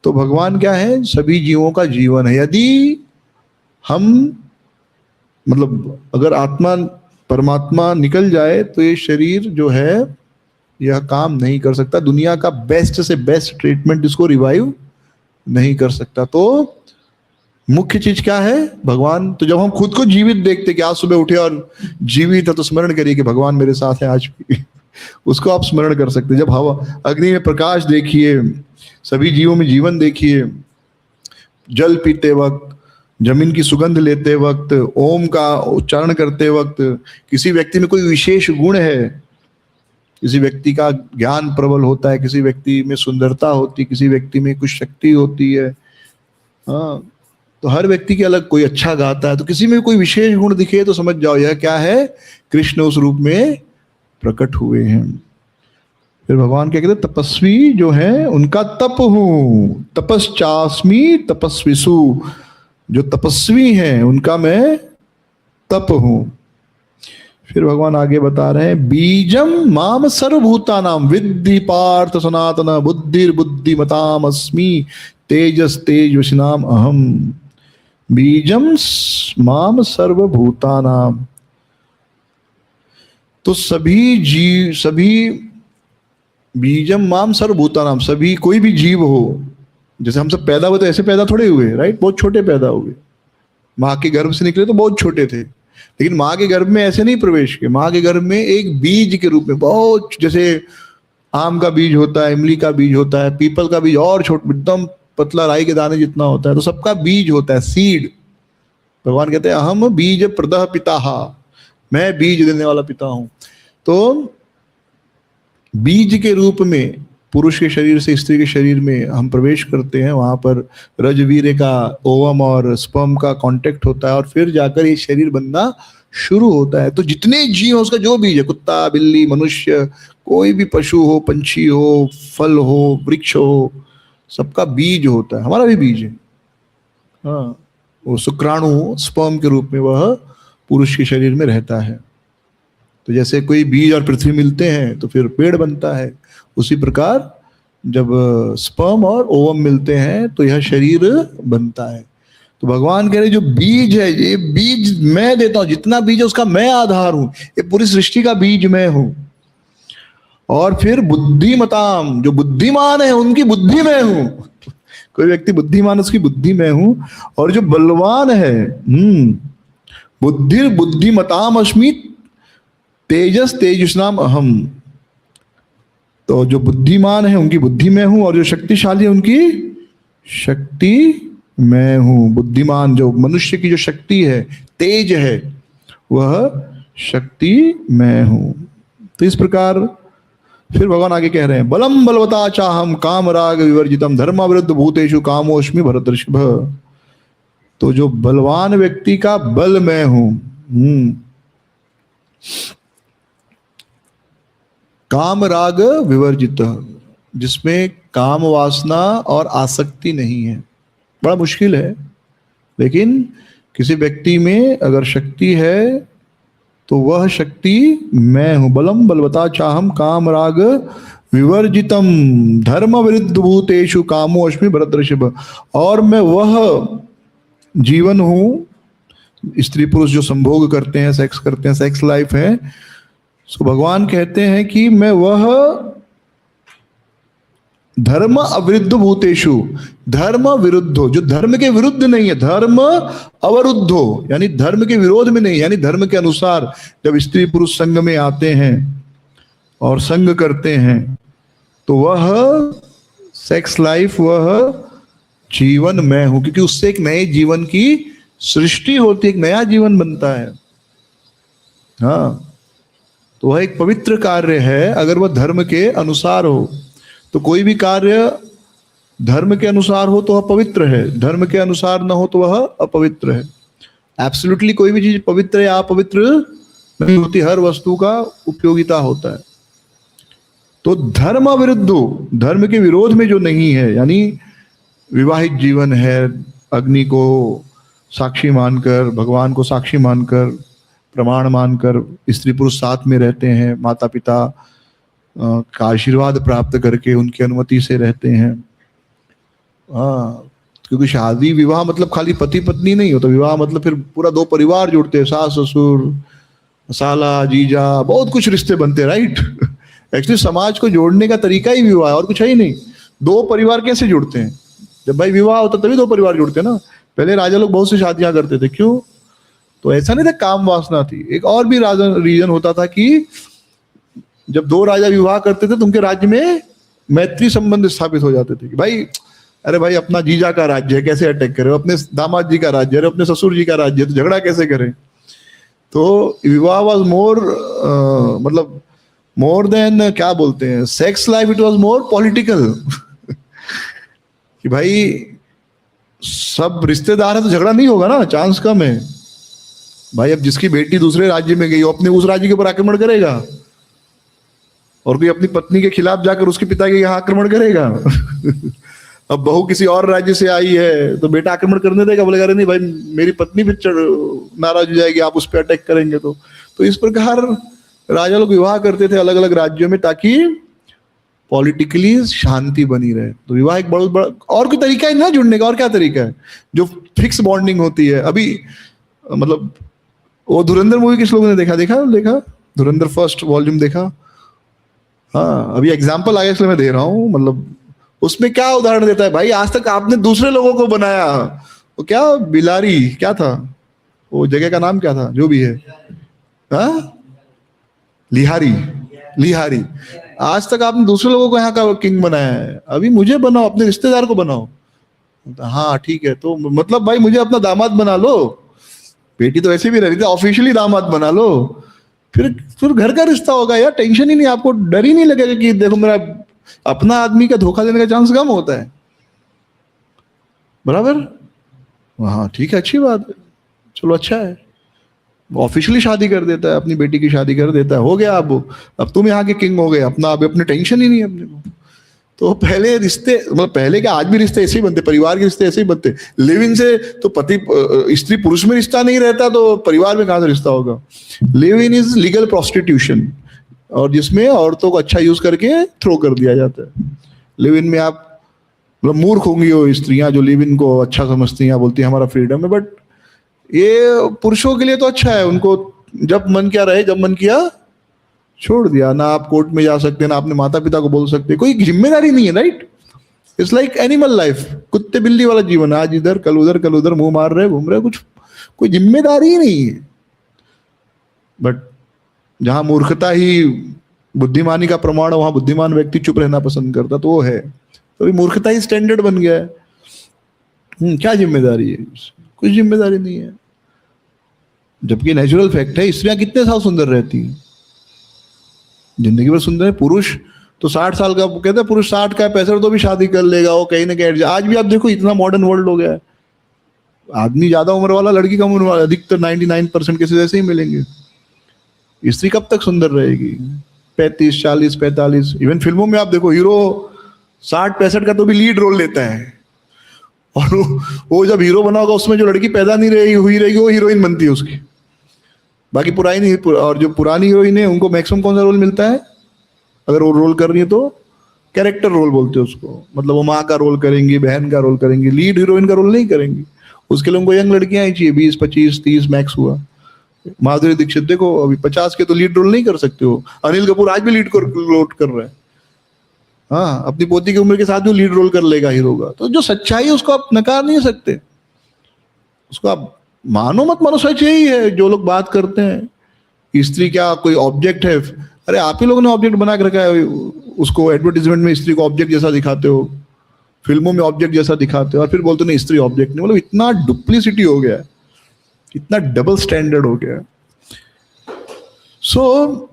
तो भगवान क्या है, सभी जीवों का जीवन है। यदि हम मतलब अगर आत्मा परमात्मा निकल जाए तो ये शरीर जो है यह काम नहीं कर सकता, दुनिया का बेस्ट से बेस्ट ट्रीटमेंट इसको रिवाइव नहीं कर सकता। तो मुख्य चीज क्या है, भगवान। तो जब हम खुद को जीवित देखते कि आज सुबह उठे और जीवित है, तो स्मरण करिए कि भगवान मेरे साथ है आज भी उसको आप स्मरण कर सकते हैं। जब हवा अग्नि में प्रकाश देखिए, सभी जीवों में जीवन देखिए, जल पीते वक्त, जमीन की सुगंध लेते वक्त, ओम का उच्चारण करते वक्त, किसी व्यक्ति में कोई विशेष गुण है, किसी व्यक्ति का ज्ञान प्रबल होता है, किसी व्यक्ति में सुंदरता होती है, किसी व्यक्ति में कुछ शक्ति होती है, हाँ, तो हर व्यक्ति के अलग, कोई अच्छा गाता है, तो किसी में कोई विशेष गुण दिखे तो समझ जाओ यह क्या है, कृष्ण उस रूप में प्रकट हुए हैं। फिर भगवान क्या कहते हैं, तपस्वी जो है उनका तप हूं, तपश्चास्मि तपस्विसु, जो तपस्वी हैं उनका मैं तप हूं। फिर भगवान आगे बता रहे हैं, बीजम माम सर्वभूतानाम विद्धि पार्थ सनातन बुद्धिर्बुद्धिमताम अस्मि तेजस तेजस्विनाम अहम। बीजम माम सर्वभूतानाम, तो सभी बीजम माम सर्वभूतानाम, सभी कोई भी जीव हो, जैसे हम सब पैदा हुए तो ऐसे पैदा थोड़े हुए, राइट, बहुत छोटे पैदा हुए, माँ के गर्भ से निकले तो बहुत छोटे थे, लेकिन माँ के गर्भ में ऐसे नहीं प्रवेश किए, माँ के गर्भ में एक बीज के रूप में, बहुत जैसे आम का बीज होता है, इमली का बीज होता है, पीपल का बीज और छोटा, एकदम पतला, राई के दाने जितना होता है, तो सबका बीज होता है, सीड। भगवान कहते हैं अहम बीज प्रदः पिता, मैं बीज देने वाला पिता हूं। तो बीज के रूप में पुरुष के शरीर से स्त्री के शरीर में हम प्रवेश करते हैं, वहां पर रजवीर्य का, ओवम और स्पर्म का कांटेक्ट होता है, और फिर जाकर ये शरीर बनना शुरू होता है। तो जितने जीव उसका जो बीज है, कुत्ता, बिल्ली, मनुष्य, कोई भी पशु हो, पंछी हो, फल हो, वृक्ष हो, सबका बीज होता है, हमारा भी बीज है, हाँ, वो शुक्राणु स्पर्म के रूप में वह पुरुष के शरीर में रहता है। तो जैसे कोई बीज और पृथ्वी मिलते हैं तो फिर पेड़ बनता है, उसी प्रकार जब स्पर्म और ओवम मिलते हैं तो यह शरीर बनता है। तो भगवान कह रहे जो बीज है, ये बीज मैं देता हूं, जितना बीज है उसका मैं आधार हूं, ये पूरी सृष्टि का बीज मैं हूं। और फिर बुद्धिमताम, जो बुद्धिमान है उनकी बुद्धि मैं हूं, कोई व्यक्ति बुद्धिमान उसकी बुद्धि मैं हूं। और जो बलवान है, बुद्धि बुद्धिमताम अस्मि तेजस तेजस्नाम अहम, तो जो बुद्धिमान है उनकी बुद्धि में हूं, और जो शक्तिशाली है उनकी शक्ति मैं हूं। बुद्धिमान जो मनुष्य की जो शक्ति है, तेज है, वह शक्ति मैं हूं। तो इस प्रकार फिर भगवान आगे कह रहे हैं, बलम बलवता चाहम काम राग विवर्जितम धर्म विरुद्ध भूतेषु कामोस्मि भरतर्षभ। तो जो बलवान व्यक्ति का बल मैं हूं, काम राग विवर्जित, जिसमें काम वासना और आसक्ति नहीं है। बड़ा मुश्किल है, लेकिन किसी व्यक्ति में अगर शक्ति है तो वह शक्ति मैं हूं। बलम बलवता चाहम काम राग विवर्जितम धर्म विरुद्ध भूतेषु कामो अस्मि भरतर्षभ। और मैं वह जीवन हूं, स्त्री पुरुष जो संभोग करते हैं, सेक्स करते हैं, सेक्स लाइफ है, सो भगवान कहते हैं कि मैं वह धर्म अविरुद्ध भूतेषु, धर्म विरुद्ध हो, जो धर्म के विरुद्ध नहीं है, धर्म अवरुद्ध हो, यानी धर्म के विरोध में नहीं, यानी धर्म के अनुसार जब स्त्री पुरुष संग में आते हैं और संग करते हैं तो वह सेक्स लाइफ, वह जीवन मैं हूं, क्योंकि उससे एक नए जीवन की सृष्टि होती है, एक नया जीवन बनता है। हाँ, तो वह एक पवित्र कार्य है अगर वह धर्म के अनुसार हो। तो कोई भी कार्य धर्म के अनुसार हो तो वह पवित्र है, धर्म के अनुसार न हो तो वह अपवित्र है। एब्सोल्युटली कोई भी चीज पवित्र या अपवित्र नहीं होती, हर वस्तु का उपयोगिता होता है। तो धर्म विरुद्ध, धर्म के विरोध में जो नहीं है, यानी विवाहित जीवन है, अग्नि को साक्षी मानकर, भगवान को साक्षी मानकर, प्रमाण मानकर स्त्री पुरुष साथ में रहते हैं, माता पिता का आशीर्वाद प्राप्त करके उनकी अनुमति से रहते हैं। हाँ, क्योंकि शादी विवाह मतलब खाली पति पत्नी नहीं होता, विवाह मतलब फिर पूरा दो परिवार जुड़ते हैं, सास ससुर, साला जीजा, बहुत कुछ रिश्ते बनते हैं, राइट। एक्चुअली समाज को जोड़ने का तरीका ही विवाह है, और कुछ है ही नहीं। दो परिवार कैसे जुड़ते हैं? जब भाई विवाह होता तभी दो परिवार जुड़ते हैं ना। पहले राजा लोग बहुत सी शादियां करते थे, क्यों? तो ऐसा नहीं था काम वासना थी, एक और भी रीजन होता था कि जब दो राजा विवाह करते थे तो उनके राज्य में मैत्री संबंध स्थापित हो जाते थे कि भाई, अरे भाई अपना जीजा का राज्य है, कैसे अटैक करे, अपने दामाद जी का राज्य है, अपने ससुर जी का राज्य है, तो झगड़ा कैसे करें। तो विवाह वॉज मोर मतलब मोर देन क्या बोलते हैं sex life, it was more political. कि भाई सब रिश्तेदार है तो झगड़ा नहीं होगा ना, चांस कम है। भाई अब जिसकी बेटी दूसरे राज्य में गई, वो अपने उस राज्य के ऊपर आक्रमण करेगा, और कोई अपनी पत्नी के खिलाफ जाकर उसके पिता के यहाँ आक्रमण करेगा। अब बहू किसी और राज्य से आई है तो बेटा आक्रमण करने देगा? बोलेगा अरे नहीं भाई, मेरी पत्नी भी नाराज हो जाएगी, आप उस पर अटैक करेंगे। तो इस प्रकार राजा लोग विवाह करते थे अलग अलग राज्यों में, ताकि पॉलिटिकली शांति बनी रहे। तो विवाह एक बहुत बड़ा, और कोई तरीका है ना जुड़ने का, और क्या तरीका है? जो फिक्स बॉन्डिंग होती है। अभी मतलब वो धुरंधर मूवी किस लोगों ने देखा धुरंधर फर्स्ट वॉल्यूम देखा? हाँ, अभी एग्जाम्पल आया इसलिए मैं दे रहा हूँ। मतलब उसमें क्या उदाहरण देता है भाई, आज तक आपने दूसरे लोगों को बनाया, वो क्या बिलारी क्या था, वो जगह का नाम क्या था, जो भी है, हाँ लिहारी। आज तक आपने दूसरे लोगों को यहाँ का किंग बनाया है, अभी मुझे बनाओ, अपने रिश्तेदार को बनाओ। हाँ ठीक है, तो मतलब भाई मुझे अपना दामाद बना लो, बेटी तो ऐसे भी रह रही थी, ऑफिशियली दामाद बना लो, फिर घर का रिश्ता होगा यार, टेंशन ही नहीं, आपको डर ही नहीं लगेगा कि देखो मेरा अपना आदमी का धोखा देने का चांस कम होता है, बराबर। हाँ ठीक है, अच्छी बात है, चलो अच्छा है। ऑफिशियली शादी कर देता है, अपनी बेटी की शादी कर देता है, हो गया। अब तुम यहाँ के किंग हो गए, अपना अब अपने टेंशन ही नहीं है अपने को। तो पहले रिश्ते, मतलब पहले क्या, आज भी रिश्ते ऐसे ही बनते, परिवार के रिश्ते ऐसे ही बनते। लिव इन से तो पति स्त्री पुरुष में रिश्ता नहीं रहता, तो परिवार में कहां से रिश्ता होगा? Live in is legal prostitution, और जिसमें औरतों को अच्छा यूज करके थ्रो कर दिया जाता है। लिव इन में आप मतलब मूर्ख होंगी वो स्त्रियां जो लिव इन को अच्छा समझती हैं, बोलती हैं हमारा फ्रीडम है, बट ये पुरुषों के लिए तो अच्छा है, उनको जब मन क्या रहे, जब मन किया छोड़ दिया। ना आप कोर्ट में जा सकते, ना अपने माता पिता को बोल सकते, कोई जिम्मेदारी नहीं है, right. It's like animal life, कुत्ते बिल्ली वाला जीवन, आज इधर कल उधर मुंह मार रहे घूम रहे, कुछ कोई जिम्मेदारी ही नहीं है। बट जहां मूर्खता ही बुद्धिमानी का प्रमाण है, वहां बुद्धिमान व्यक्ति चुप रहना पसंद करता, तो वो है। तो मूर्खता ही स्टैंडर्ड बन गया है। क्या जिम्मेदारी है? कुछ जिम्मेदारी नहीं है। जबकि नेचुरल फैक्ट है, स्त्रियां कितने साल सुंदर रहती हैं, जिंदगी भर सुंदर है। पुरुष तो 60 साल का, कहते हैं पुरुष 60 का है 65 तो भी शादी कर लेगा, वो कहीं ना कहीं। आज भी आप देखो इतना मॉडर्न वर्ल्ड हो गया है, आदमी ज्यादा उम्र वाला, लड़की कम उम्र वाला, अधिकतर 99% केसेस ऐसे ही मिलेंगे। स्त्री कब तक सुंदर रहेगी? 35 40 45। इवन फिल्मों में आप देखो, हीरो 60 65 का तो भी लीड रोल लेता है, और वो जब हीरो बना होगा उसमें जो लड़की पैदा नहीं रहेगी वो हीरोइन बनती है उसकी। बाकी पुरानी, और जो पुरानी हीरोइन है उनको मैक्सिमम कौन सा रोल मिलता है? अगर वो रोल कर रही है तो कैरेक्टर रोल बोलते हैं उसको, मतलब वो माँ का रोल करेंगी, बहन का रोल करेंगी, लीड हीरोइन का रोल नहीं करेंगी। उसके लिए उनको यंग लड़कियां ही चाहिए, 20 25 30 मैक्स हुआ। माधुरी दीक्षित देखो, अभी 50 के तो लीड रोल नहीं कर सकते हो। अनिल कपूर आज भी लीड रोल कर रहा है, हाँ, अपनी पोती की उम्र के साथ भी लीड रोल कर लेगा हीरो का। तो जो सच्चाई है उसको आप नकार नहीं सकते, उसको आप मानो मत मानो, सच यही है। जो लोग बात करते हैं स्त्री क्या कोई ऑब्जेक्ट है, अरे आप ही लोगों ने ऑब्जेक्ट बना के रखा है उसको। एडवर्टीजमेंट में स्त्री को ऑब्जेक्ट जैसा दिखाते हो, फिल्मों में ऑब्जेक्ट जैसा दिखाते हो, और फिर बोलते नहीं स्त्री ऑब्जेक्ट नहीं। मतलब इतना डुप्लीसिटी हो गया है, इतना डबल स्टैंडर्ड हो गया है। सो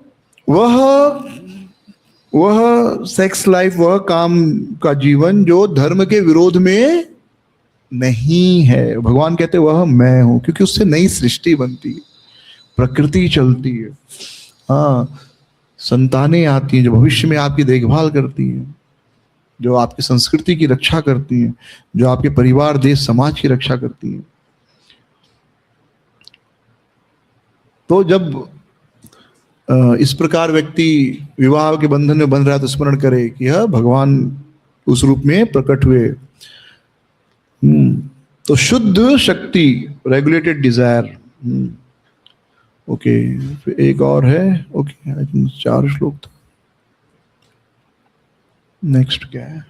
वह सेक्स लाइफ, वह काम का जीवन जो धर्म के विरोध में नहीं है। भगवान कहते वह मैं हूं, क्योंकि उससे नई सृष्टि बनती है, प्रकृति चलती है, हाँ, संतानें आती हैं जो भविष्य में आपकी देखभाल करती हैं, जो आपकी संस्कृति की रक्षा करती हैं, जो आपके परिवार देश समाज की रक्षा करती हैं। तो जब इस प्रकार व्यक्ति विवाह के बंधन में बंध रहा है तो स्मरण करे कि यह भगवान उस रूप में प्रकट हुए। तो शुद्ध शक्ति, रेगुलेटेड डिजायर। ओके, एक और है। ओके, आई थिंक 4 श्लोक था। नेक्स्ट क्या है?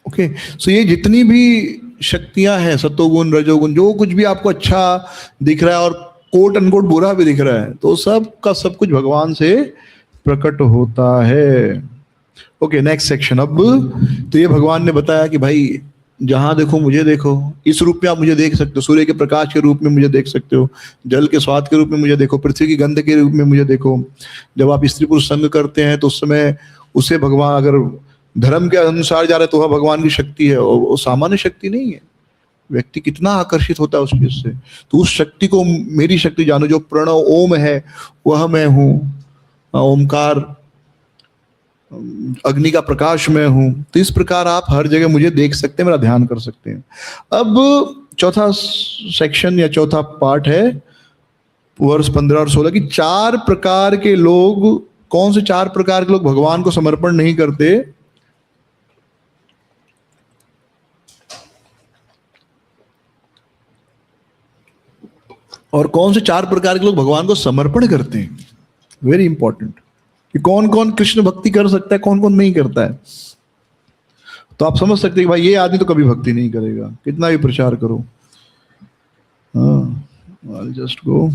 ओके, सो ये जितनी भी शक्तियां हैं, सतोगुण रजोगुण, जो कुछ भी आपको अच्छा दिख रहा है और कोट अनकोट बुरा भी दिख रहा है, तो सब का सब कुछ भगवान से प्रकट होता है। Okay, next section. अब तो ये भगवान ने बताया कि भाई जहां देखो मुझे देखो, इस रूप में आप मुझे देख सकते हो, सूर्य के प्रकाश के रूप में मुझे देख सकते हो, जल के स्वाद के रूप में मुझे देखो, पृथ्वी की गंध के रूप में मुझे देखो। जब आप स्त्री पुरुष संग करते हैं तो उस समय उसे भगवान, अगर धर्म के अनुसार जा रहे तो वह भगवान की शक्ति है, और वो सामान्य शक्ति नहीं है। व्यक्ति कितना आकर्षित होता है उस चीज से। तो उस शक्ति को मेरी शक्ति जानो, जो प्रणव ओम है वह मैं हूं, ओमकार अग्नि का प्रकाश में हूं। तो इस प्रकार आप हर जगह मुझे देख सकते हैं, मेरा ध्यान कर सकते हैं। अब चौथा सेक्शन या चौथा पार्ट है वर्ष 15 और 16 की। 4 प्रकार के लोग, कौन से 4 प्रकार के लोग भगवान को समर्पण नहीं करते, और कौन से 4 प्रकार के लोग भगवान को समर्पण करते हैं। वेरी इंपॉर्टेंट, कि कौन कौन कृष्ण भक्ति कर सकता है, कौन कौन नहीं करता है। तो आप समझ सकते हैं कि भाई ये आदमी तो कभी भक्ति नहीं करेगा, कितना भी प्रचार करो। हाँ, I'll just go.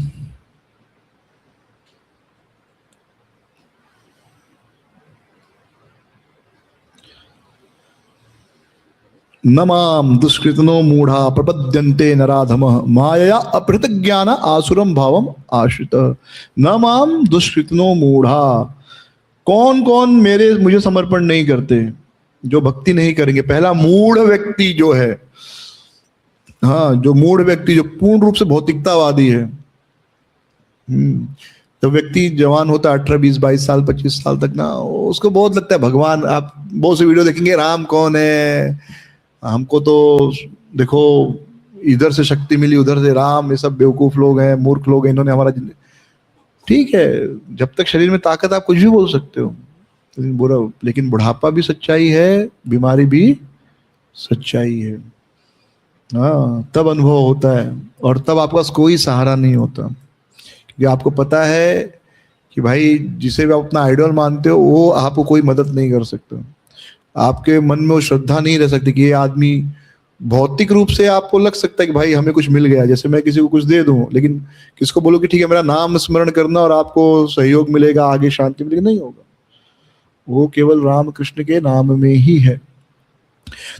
न माम दुष्कृतनो मूढ़ा प्रपद्यन्ते नराधमः मायया अपहृत ज्ञान आसुरम भावम आश्रित। न माम दुष्कृतनो मूढ़ा, कौन कौन मुझे समर्पण नहीं करते, जो भक्ति नहीं करेंगे। पहला, मूढ़ व्यक्ति जो है, हाँ, जो मूढ़ व्यक्ति, जो पूर्ण रूप से भौतिकतावादी है। तो व्यक्ति जवान होता है 18, 20, 22 साल, 25 साल तक ना, उसको बहुत लगता है भगवान, आप बहुत से वीडियो देखेंगे, राम कौन है, हमको तो देखो इधर से शक्ति मिली, उधर से राम, ये सब बेवकूफ लोग हैं, मूर्ख लोग हैं, इन्होंने हमारा। ठीक है, जब तक शरीर में ताकत, आप कुछ भी बोल सकते हो, लेकिन बुढ़ापा भी सच्चाई है, बीमारी भी सच्चाई है। हाँ, तब अनुभव होता है, और तब आपके पास कोई सहारा नहीं होता, क्योंकि आपको पता है कि भाई जिसे भी आप अपना आइडल मानते हो वो आपको कोई मदद नहीं कर सकता। आपके मन में वो श्रद्धा नहीं रह सकती कि ये आदमी, भौतिक रूप से आपको लग सकता है कि भाई हमें कुछ मिल गया, जैसे मैं किसी को कुछ दे दूं, लेकिन किसको बोलो कि ठीक है मेरा नाम स्मरण करना और आपको सहयोग मिलेगा, आगे शांति मिलेगी, नहीं होगा। वो केवल राम कृष्ण के नाम में ही है।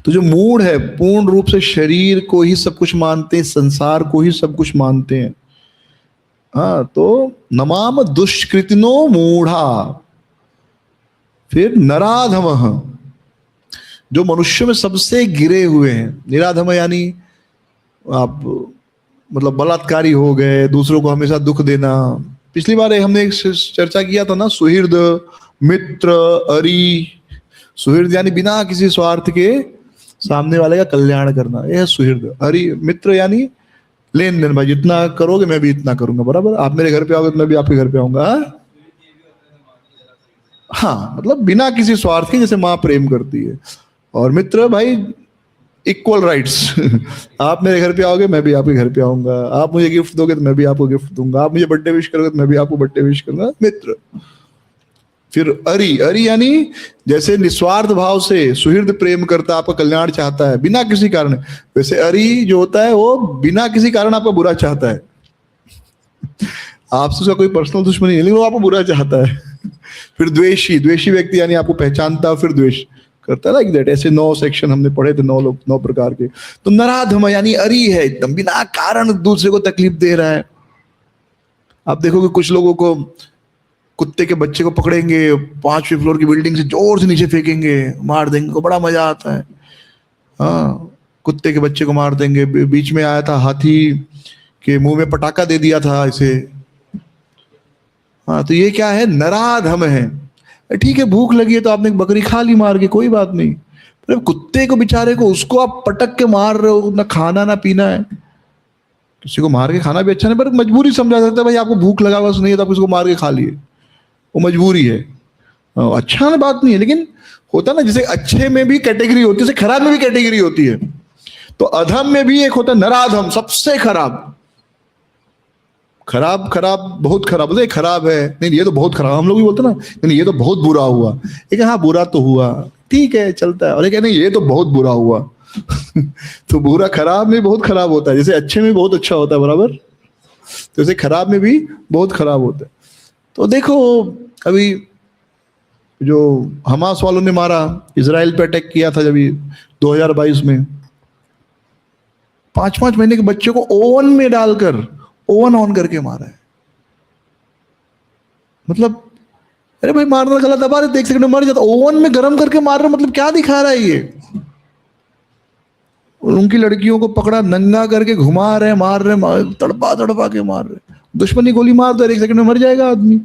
तो जो मूढ़ है, पूर्ण रूप से शरीर को ही सब कुछ मानते हैं, संसार को ही सब कुछ मानते हैं। हाँ, तो नमाम दुष्कृतिनो मूढ़ा। फिर नराधमः, जो मनुष्य में सबसे गिरे हुए हैं। निराधम यानी आप मतलब बलात्कारी हो गए, दूसरों को हमेशा दुख देना। पिछली बार हमने एक चर्चा किया था ना, सुहृद, मित्र, अरि। सुहृद यानी बिना किसी स्वार्थ के सामने वाले का कल्याण करना, यह सुहृद। अरि, मित्र यानी लेन देन, भाई जितना करोगे मैं भी इतना करूंगा, बराबर। आप मेरे घर पे आओगे तो मैं भी आपके घर पे आऊंगा। हाँ, मतलब बिना किसी स्वार्थ के, जैसे माँ प्रेम करती है। और मित्र, भाई इक्वल राइट्स। आप मेरे घर पे आओगे मैं भी आपके घर पे आऊंगा, आप मुझे गिफ्ट दोगे तो मैं भी आपको गिफ्ट दूंगा, आप मुझे बर्थडे विश करोगे तो मैं भी आपको बर्थडे विश करूंगा, मित्र। फिर अरि, अरि यानी जैसे निस्वार्थ भाव से सुहृद प्रेम करता, आपका कल्याण चाहता है बिना किसी कारण। वैसे अरि जो होता है वो बिना किसी कारण आपका बुरा चाहता है। आपसे उसका कोई पर्सनल दुश्मनी नहीं, लेकिन वो आपको बुरा चाहता है। फिर द्वेषी, द्वेषी व्यक्ति यानी आपको पहचानता फिर द्वेष करता, लाइक दैट। ऐसे 9 सेक्शन हमने पढ़े थे, 9 लोग, 9 प्रकार के। तो नराधम यानी अरि है, एकदम बिना कारण दूसरे को तकलीफ दे रहा है। आप देखोगे कुछ लोगों को कुत्ते के बच्चे को पकड़ेंगे, 5वीं फ्लोर की बिल्डिंग से जोर से नीचे फेंकेंगे, मार देंगे, को बड़ा मजा आता है। हाँ, कुत्ते के बच्चे को मार देंगे। बीच में आया था, हाथी के मुंह में पटाखा दे दिया था इसे, हाँ, तो ये क्या है, नराधम है। ठीक है, भूख लगी है तो आपने एक बकरी खा ली मार के, कोई बात नहीं। पर कुत्ते को बेचारे को, उसको आप पटक के मार रहे हो, ना खाना ना पीना है। किसी को मार के खाना भी अच्छा नहीं, पर मजबूरी समझा सकता है, भाई आपको भूख लगा बस नहीं है तो आप इसको मार के खा लिए, वो मजबूरी है। अच्छा ना बात नहीं है, लेकिन होता ना, जैसे अच्छे में भी कैटेगरी होती है, जैसे खराब में भी कैटेगरी होती है। तो अधम में भी एक होता है नराधम, सबसे खराब। खराब खराब बहुत खराब बोलते, खराब है नहीं, ये तो बहुत खराब, हम लोग भी बोलते ना, नहीं ये तो बहुत बुरा हुआ। एक हाँ बुरा तो हुआ, ठीक है चलता है, और एक नहीं ये तो बहुत बुरा हुआ। तो बुरा खराब में बहुत खराब होता है, जैसे अच्छे में बहुत अच्छा होता है बराबर, तो जैसे खराब में भी बहुत खराब होता है। तो देखो अभी जो हमास वालों ने मारा, इजराइल पे अटैक किया था जब 2022 में, 5-5 महीने के बच्चे को ओवन में डालकर, ओवन ऑन करके मारा है। मतलब अरे भाई मारना गलत, दबा रहे, देख सेकंड में मर जाता, ओवन में गर्म करके मार रहा, मतलब क्या दिखा रहा है ये। उनकी लड़कियों को पकड़ा, नंगा करके घुमा रहे, मार रहे, तड़पा तड़पा के मार रहे। दुश्मनी गोली मार दो, 1 सेकंड में मर जाएगा आदमी।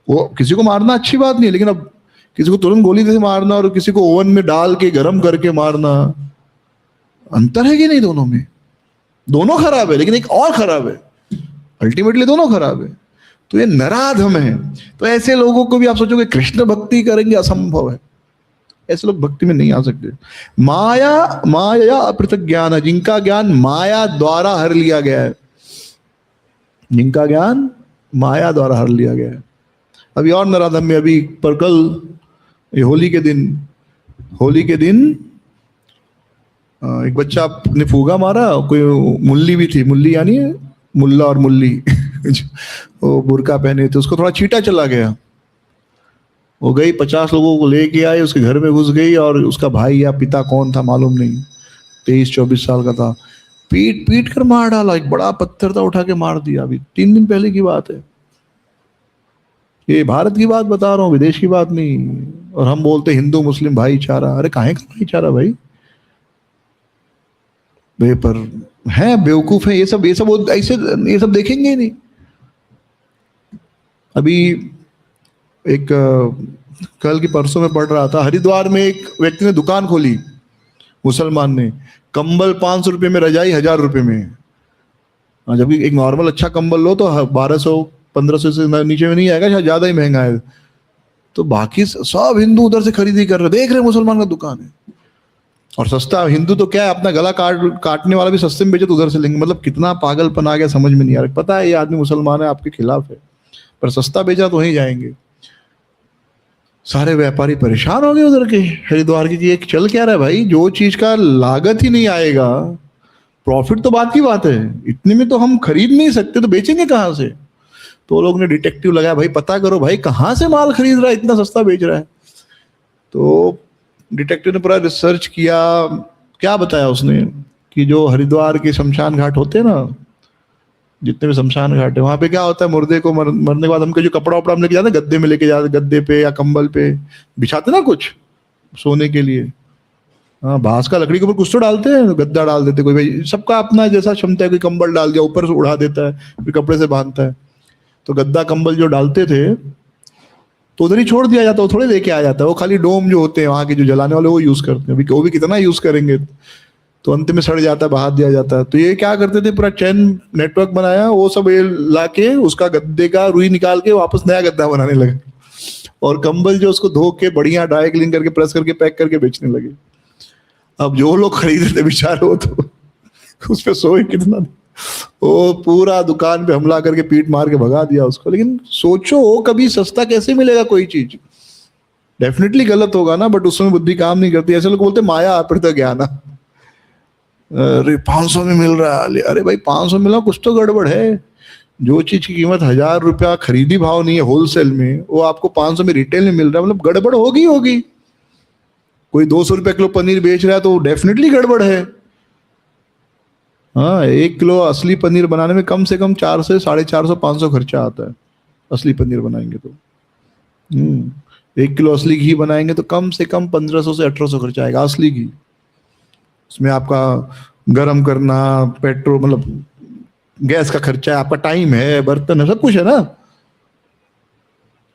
वो किसी को मारना अच्छी बात नहीं है, लेकिन अब किसी को तुरंत गोली से मारना और किसी को ओवन में डाल के गर्म करके मारना, अंतर है कि नहीं दोनों में? दोनों खराब है, लेकिन एक और खराब है, अल्टीमेटली दोनों खराब है। तो ये नराधम है। तो ऐसे लोगों को भी आप सोचोगे कृष्ण भक्ति करेंगे, असंभव है, ऐसे लोग भक्ति में नहीं आ सकते। माया, माया अपृथक ज्ञान है, जिनका ज्ञान माया द्वारा हर लिया गया है, जिनका ज्ञान माया द्वारा हर लिया गया है। अभी और नराधम में, अभी पर कल होली के दिन, होली के दिन एक बच्चा ने फूगा मारा, कोई मुल्ली भी थी, मुल्ली यानी मुल्ला और मुल्ली वो बुर्का पहने थे, उसको थोड़ा छींटा चला गया, वो गई 50 लोगों को लेके आई, उसके घर में घुस गई, और उसका भाई या पिता कौन था मालूम नहीं, 23-24 साल का था, पीट पीट कर मार डाला, एक बड़ा पत्थर था उठा के मार दिया। अभी 3 दिन पहले की बात है, ये भारत की बात बता रहा हूँ, विदेश की बात नहीं। और हम बोलते हिंदू मुस्लिम भाईचारा, अरे काहे का भाईचारा भाई, वे पर है बेवकूफ है, ये सब ऐसे ये सब देखेंगे ही नहीं। अभी एक कल की परसों में पढ़ रहा था, हरिद्वार में एक व्यक्ति ने दुकान खोली, मुसलमान ने, कंबल 500 रुपये में, रजाई 1000 रुपये में। जबकि एक नॉर्मल अच्छा कंबल लो तो 1200-1500 से नीचे में नहीं आएगा, शायद ज्यादा ही महंगा है। तो बाकी सब हिंदू उधर से खरीदी कर रहे, देख रहे मुसलमान का दुकान है और सस्ता। हिंदू तो क्या है, अपना गला काटने वाला भी सस्ते में बेचे तो उधर से लेंगे। मतलब कितना पागलपन आ गया, समझ में नहीं आ रहा। पता है ये आदमी मुसलमान है, आपके खिलाफ है, पर सस्ता बेचा तो वहीं जाएंगे। सारे व्यापारी परेशान हो गए उधर के हरिद्वार की, एक चल क्या रहा है भाई, जो चीज का लागत ही नहीं आएगा, प्रॉफिट तो बात की बात है, इतने में तो हम खरीद नहीं सकते, तो बेचेंगे कहाँ से। तो लोग ने डिटेक्टिव लगाया, भाई पता करो भाई कहाँ से माल खरीद रहा है, इतना सस्ता बेच रहा है। तो डिटेक्टिव ने पूरा रिसर्च किया, क्या बताया उसने कि जो हरिद्वार के शमशान घाट होते हैं ना, जितने भी शमशान घाट है, वहां पे क्या होता है, मुर्दे को मरने के बाद हमको जो कपड़ा वपड़ा हम लेके जाते हैं, गद्दे में लेके जाते, गद्दे पे या कंबल पे बिछाते ना कुछ सोने के लिए, हाँ बांस का लकड़ी के ऊपर कुछ तो डालते हैं, गद्दा डाल देते, कोई भाई सबका अपना जैसा क्षमता है, कोई कंबल डाल दिया ऊपर से उड़ा देता है, फिर कपड़े से बांधता है। तो गद्दा कंबल जो डालते थे तो उधर ही छोड़ दिया जाता, वो थोड़े लेके आ जाता है, वो खाली डोम जो होते हैं वहां के जो जलाने वाले वो यूज करते हैं। वो भी कितना यूज करेंगे, तो अंत में सड़ जाता है, बहा दिया जाता है। तो ये क्या करते थे, पूरा चैन नेटवर्क बनाया, वो सब ये लाके उसका गद्दे का रुई निकाल के वापस नया गद्दा बनाने लगे, और कंबल जो उसको धो के बढ़िया ड्राई क्लीन करके प्रेस करके पैक करके बेचने लगे। अब जो लोग खरीदे थे बेचारे, वो तो उस पर सोए कितना, वो पूरा दुकान पे हमला करके पीट मार के भगा दिया उसको। लेकिन सोचो कभी सस्ता कैसे मिलेगा कोई चीज, डेफिनेटली गलत होगा ना, बट उसमें बुद्धि काम नहीं करती। ऐसे लोग बोलते माया अपृथक ज्ञान, अरे 500 में मिल रहा है, अरे भाई 500 मिला, कुछ तो गड़बड़ है। जो चीज की कीमत 1000 रुपया खरीदी भाव नहीं है होलसेल में, वो आपको 500 में रिटेल में मिल रहा है, मतलब गड़बड़ होगी। कोई 200 रुपया किलो पनीर बेच रहा है तो डेफिनेटली गड़बड़ है। हाँ, 1 किलो असली पनीर बनाने में कम से कम 400 से 450-500 खर्चा आता है, असली पनीर बनाएंगे तो। 1 किलो असली घी बनाएंगे तो कम से कम 1500 से 1800 खर्चा आएगा, असली घी। उसमें आपका गरम करना, पेट्रोल, मतलब गैस का खर्चा है, आपका टाइम है, बर्तन है, सब कुछ है ना।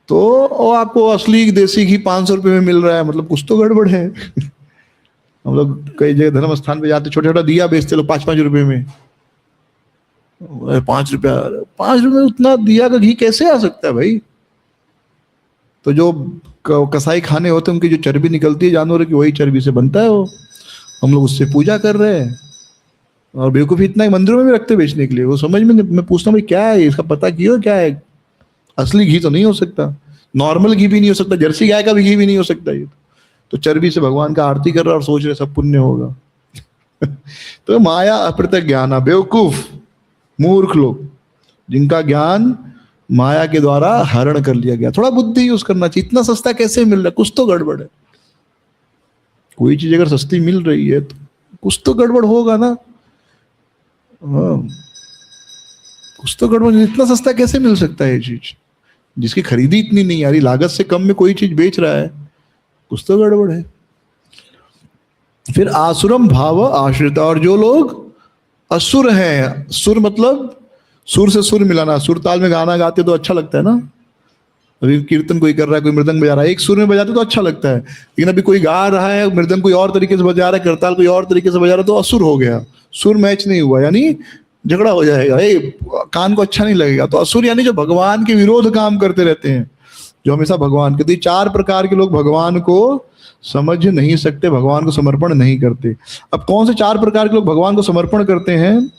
तो वो आपको असली देसी घी 500 रुपये में मिल रहा है, मतलब कुछ तो गड़बड़ है। हम लोग कई जगह धर्म स्थान पे जाते, छोटा छोटा दिया बेचते लोग 5-5 रुपए में। 5 रुपया, 5 रुपये में उतना दिया का घी कैसे आ सकता है भाई? तो जो कसाई खाने होते हैं उनकी जो चर्बी निकलती है जानवरों की, वही चर्बी से बनता है वो। हम लोग उससे पूजा कर रहे हैं, और बेवकूफी इतना ही मंदिरों में भी रखते बेचने के लिए। वो समझ में नहीं, मैं पूछता हूँ भाई क्या है इसका, पता किया क्या है? असली घी तो नहीं हो सकता, नॉर्मल घी भी नहीं हो सकता, जर्सी गाय का भी घी भी नहीं हो सकता ये। तो चर्बी से भगवान का आरती कर रहा और सोच रहे सब पुण्य होगा। तो माया अप्रत्यक्ष ज्ञान, बेवकूफ मूर्ख लोग जिनका ज्ञान माया के द्वारा हरण कर लिया गया। थोड़ा बुद्धि यूज करना चाहिए। इतना सस्ता कैसे मिल रहा है? कुछ तो गड़बड़ है। कोई चीज अगर सस्ती मिल रही है तो कुछ तो गड़बड़ होगा ना। कुछ तो गड़बड़, इतना सस्ता कैसे मिल सकता है ये चीज? जिसकी खरीदी इतनी नहीं आ रही, लागत से कम में कोई चीज बेच रहा है, कुछ तो गड़बड़ है। फिर आसुरम भाव आश्रित, और जो लोग असुर हैं, सुर मतलब सुर से सुर मिलाना। सुर ताल में गाना गाते तो अच्छा लगता है ना। अभी कीर्तन कोई कर रहा है, कोई मृदंग बजा रहा है, एक सुर में बजाते तो अच्छा लगता है। लेकिन अभी कोई गा रहा है, मृदंग कोई और तरीके से बजा रहा है, करताल कोई और तरीके से बजा रहा है, तो असुर हो गया। सुर मैच नहीं हुआ, यानी झगड़ा हो जाएगा, कान को अच्छा नहीं लगेगा। तो असुर यानी जो भगवान के विरोध काम करते रहते हैं, जो हमेशा भगवान के। तो 4 प्रकार के लोग भगवान को समझ नहीं सकते, भगवान को समर्पण नहीं करते। अब कौन से 4 प्रकार के लोग भगवान को समर्पण करते हैं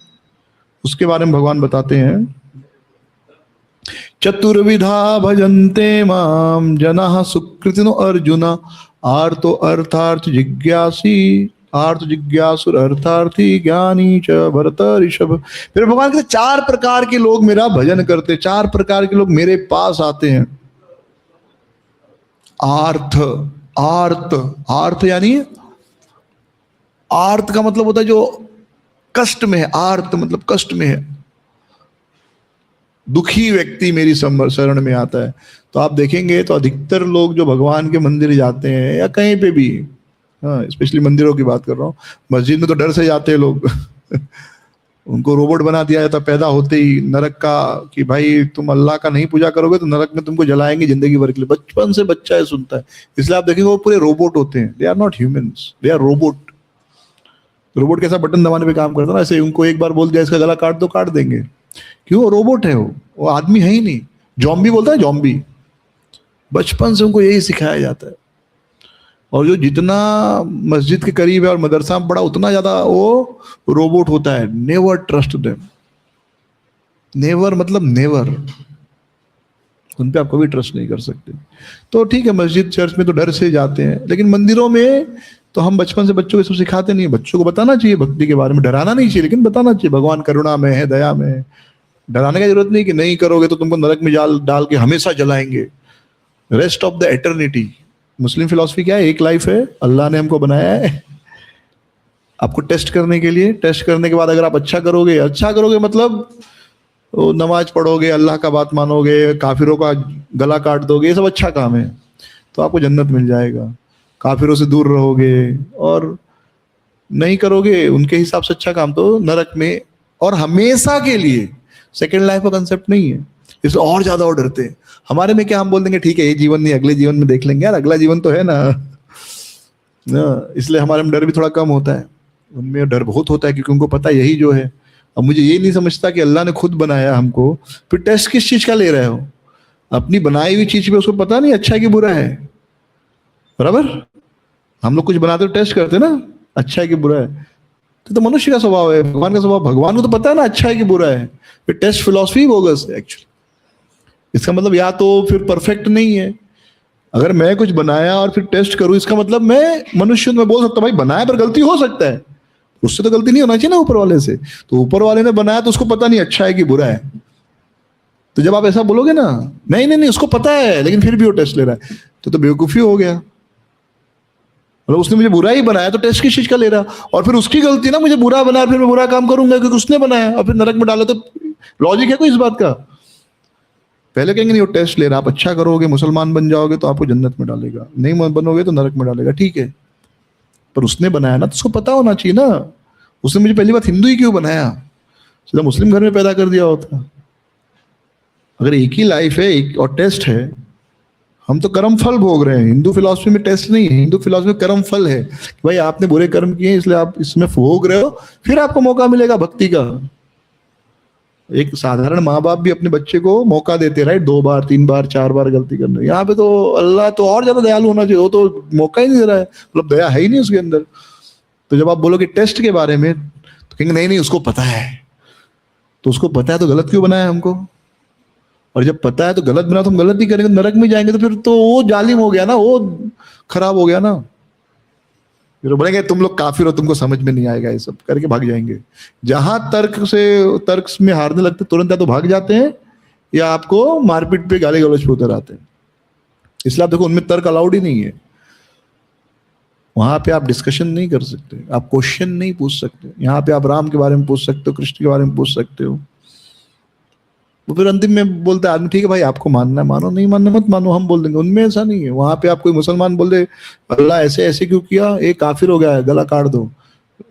उसके बारे में भगवान बताते हैं। चतुर्विधा भजन्ते माम जनाः सुकृतिनो अर्जुन, आर्तो अर्थार्थ जिज्ञासी, आर्थ जिज्ञासुर अर्थार्थी, ज्ञानी च भरत ऋषभ। फिर भगवान कहते 4 प्रकार के लोग मेरा भजन करते, 4 प्रकार के लोग मेरे पास आते हैं। आर्थ, आर्त, आर्थ यानी आर्त का मतलब होता है जो कष्ट में है। आर्त मतलब कष्ट में है, दुखी व्यक्ति मेरी शरण में आता है। तो आप देखेंगे तो अधिकतर लोग जो भगवान के मंदिर जाते हैं या कहीं पे भी, हाँ स्पेशली मंदिरों की बात कर रहा हूँ, मस्जिद में तो डर से जाते हैं लोग। उनको रोबोट बना दिया जाता पैदा होते ही नरक का, कि भाई तुम अल्लाह का नहीं पूजा करोगे तो नरक में तुमको जलाएंगे जिंदगी भर के लिए। बचपन से बच्चा है सुनता है। इसलिए आप देखेंगे वो पूरे रोबोट होते हैं। They are not humans, they are robot. Robot कैसा बटन दबाने पे काम करता है ना, ऐसे उनको एक बार बोल दिया इसका गला काट दो, काट देंगे। क्यों? वो रोबोट है, वो आदमी है ही नहीं। जॉम्बी बोलता है, जॉम्बी। बचपन से उनको यही सिखाया जाता है। और जो जितना मस्जिद के करीब है और मदरसा में पढ़ा, उतना ज्यादा वो रोबोट होता है। Never trust them. नेवर मतलब नेवर, उन पे आप कभी ट्रस्ट नहीं कर सकते। तो ठीक है, मस्जिद चर्च में तो डर से जाते हैं, लेकिन मंदिरों में तो हम बचपन से बच्चों को सब सिखाते नहीं। बच्चों को बताना चाहिए भक्ति के बारे में, डराना नहीं चाहिए, लेकिन बताना चाहिए भगवान करुणा में है, दया में है। डराने की जरूरत नहीं कि नहीं करोगे तो तुमको नरक में डाल के हमेशा जलाएंगे, rest of the eternity. Muslim philosophy क्या है? एक लाइफ है, अल्लाह ने हमको बनाया है आपको टेस्ट करने के लिए। टेस्ट करने के बाद अगर आप अच्छा करोगे मतलब वो नमाज पढ़ोगे, अल्लाह का बात मानोगे, काफिरों का गला काट दोगे, ये सब अच्छा काम है, तो आपको जन्नत मिल जाएगा। काफिरों से दूर रहोगे और नहीं करोगे उनके हिसाब से अच्छा काम, तो नरक में और हमेशा के लिए। सेकेंड लाइफ का कंसेप्ट नहीं है, इसलिए और ज्यादा और डरते हैं। हमारे में क्या, हम बोल देंगे ठीक है ये जीवन नहीं, अगले जीवन में देख लेंगे। यार अगला जीवन तो है ना, इसलिए हमारे में डर भी थोड़ा कम होता है। उनमें डर बहुत होता है क्योंकि उनको पता यही जो है। अब मुझे ये नहीं समझता कि अल्लाह ने खुद बनाया हमको, फिर टेस्ट किस चीज का ले रहे हो? अपनी बनाई हुई चीज पे उसको पता नहीं अच्छा है कि बुरा है, बराबर? हम लोग कुछ बनाते तो टेस्ट करते ना, अच्छा है कि बुरा है। तो मनुष्य का स्वभाव है, भगवान का स्वभाव, भगवान को तो पता है ना अच्छा है कि बुरा है। फिर टेस्ट फिलॉसफी बोगस है एक्चुअली। इसका मतलब या तो फिर परफेक्ट नहीं है। अगर मैं कुछ बनाया और फिर टेस्ट करूं, इसका मतलब मैं मनुष्य में बोल सकता हूं भाई बनाया पर गलती हो सकता है, उससे तो गलती नहीं होना चाहिए ना ऊपर वाले से। तो ऊपर वाले ने बनाया तो उसको पता नहीं अच्छा है कि बुरा है। तो जब आप ऐसा बोलोगे ना, नहीं नहीं नहीं उसको पता है लेकिन फिर भी वो टेस्ट ले रहा है, तो बेवकूफी हो गया। मतलब उसने मुझे बुरा ही बनाया तो टेस्ट किस चीज का ले रहा? और फिर उसकी गलती ना, मुझे बुरा बनाया फिर मैं बुरा काम करूंगा क्योंकि उसने बनाया, और फिर नरक में डाला। तो लॉजिक है कोई इस बात का? पहले कहेंगे नहीं वो टेस्ट ले रहा, आप अच्छा करोगे मुसलमान बन जाओगे तो आपको जन्नत में डालेगा, नहीं बनोगे तो नरक में डालेगा। ठीक है, पर उसने बनाया ना, तो उसको पता होना चाहिए ना। उसने मुझे पहली बात हिंदू ही क्यों बनाया, सीधा मुस्लिम घर में पैदा कर दिया होता। अगर एक ही लाइफ है एक और टेस्ट है, हम तो कर्म फल भोग रहे हैं। हिंदू फिलॉसफी में टेस्ट नहीं है, हिंदू फिलॉसफी में कर्म फल है कि भाई आपने बुरे कर्म किए इसलिए आप इसमें भोग रहे हो, फिर आपको मौका मिलेगा भक्ति का। एक साधारण माँ बाप भी अपने बच्चे को मौका देते हैं, राइट, 2 बार 3 बार 4 बार गलती करने। यहाँ पे तो अल्लाह तो और ज्यादा दयालु होना चाहिए, वो तो मौका ही नहीं दे रहा है, मतलब दया है ही नहीं उसके अंदर। तो जब आप बोलोगे टेस्ट के बारे में तो कहेंगे नहीं नहीं उसको पता है। तो उसको पता है तो गलत क्यों बनाया हमको? और जब पता है तो गलत बना तो हम गलत ही करेंगे, नरक में जाएंगे। तो फिर तो वो जालिम हो गया ना, वो खराब हो गया ना। फिर बोलेंगे तुम लोग काफिर हो, तुमको समझ में नहीं आएगा, ये सब करके भाग जाएंगे। जहां तर्क में हारने लगते तुरंत या तो भाग जाते हैं या आपको मारपीट पे गाली गलौज पे उतर आते हैं। इसलिए आप देखो उनमें तर्क अलाउड ही नहीं है। वहां पे आप डिस्कशन नहीं कर सकते, आप क्वेश्चन नहीं पूछ सकते। यहाँ पे आप राम के बारे में पूछ सकते हो, कृष्ण के बारे में पूछ सकते हो। वो फिर अंतिम में बोलता है आदमी ठीक है भाई आपको मानना है मानो, नहीं मानना मत मानो, हम बोल देंगे। उनमें ऐसा नहीं है। वहां पे आप कोई मुसलमान बोल दे अल्लाह ऐसे ऐसे क्यों किया, ये काफिर हो गया है, गला काट दो।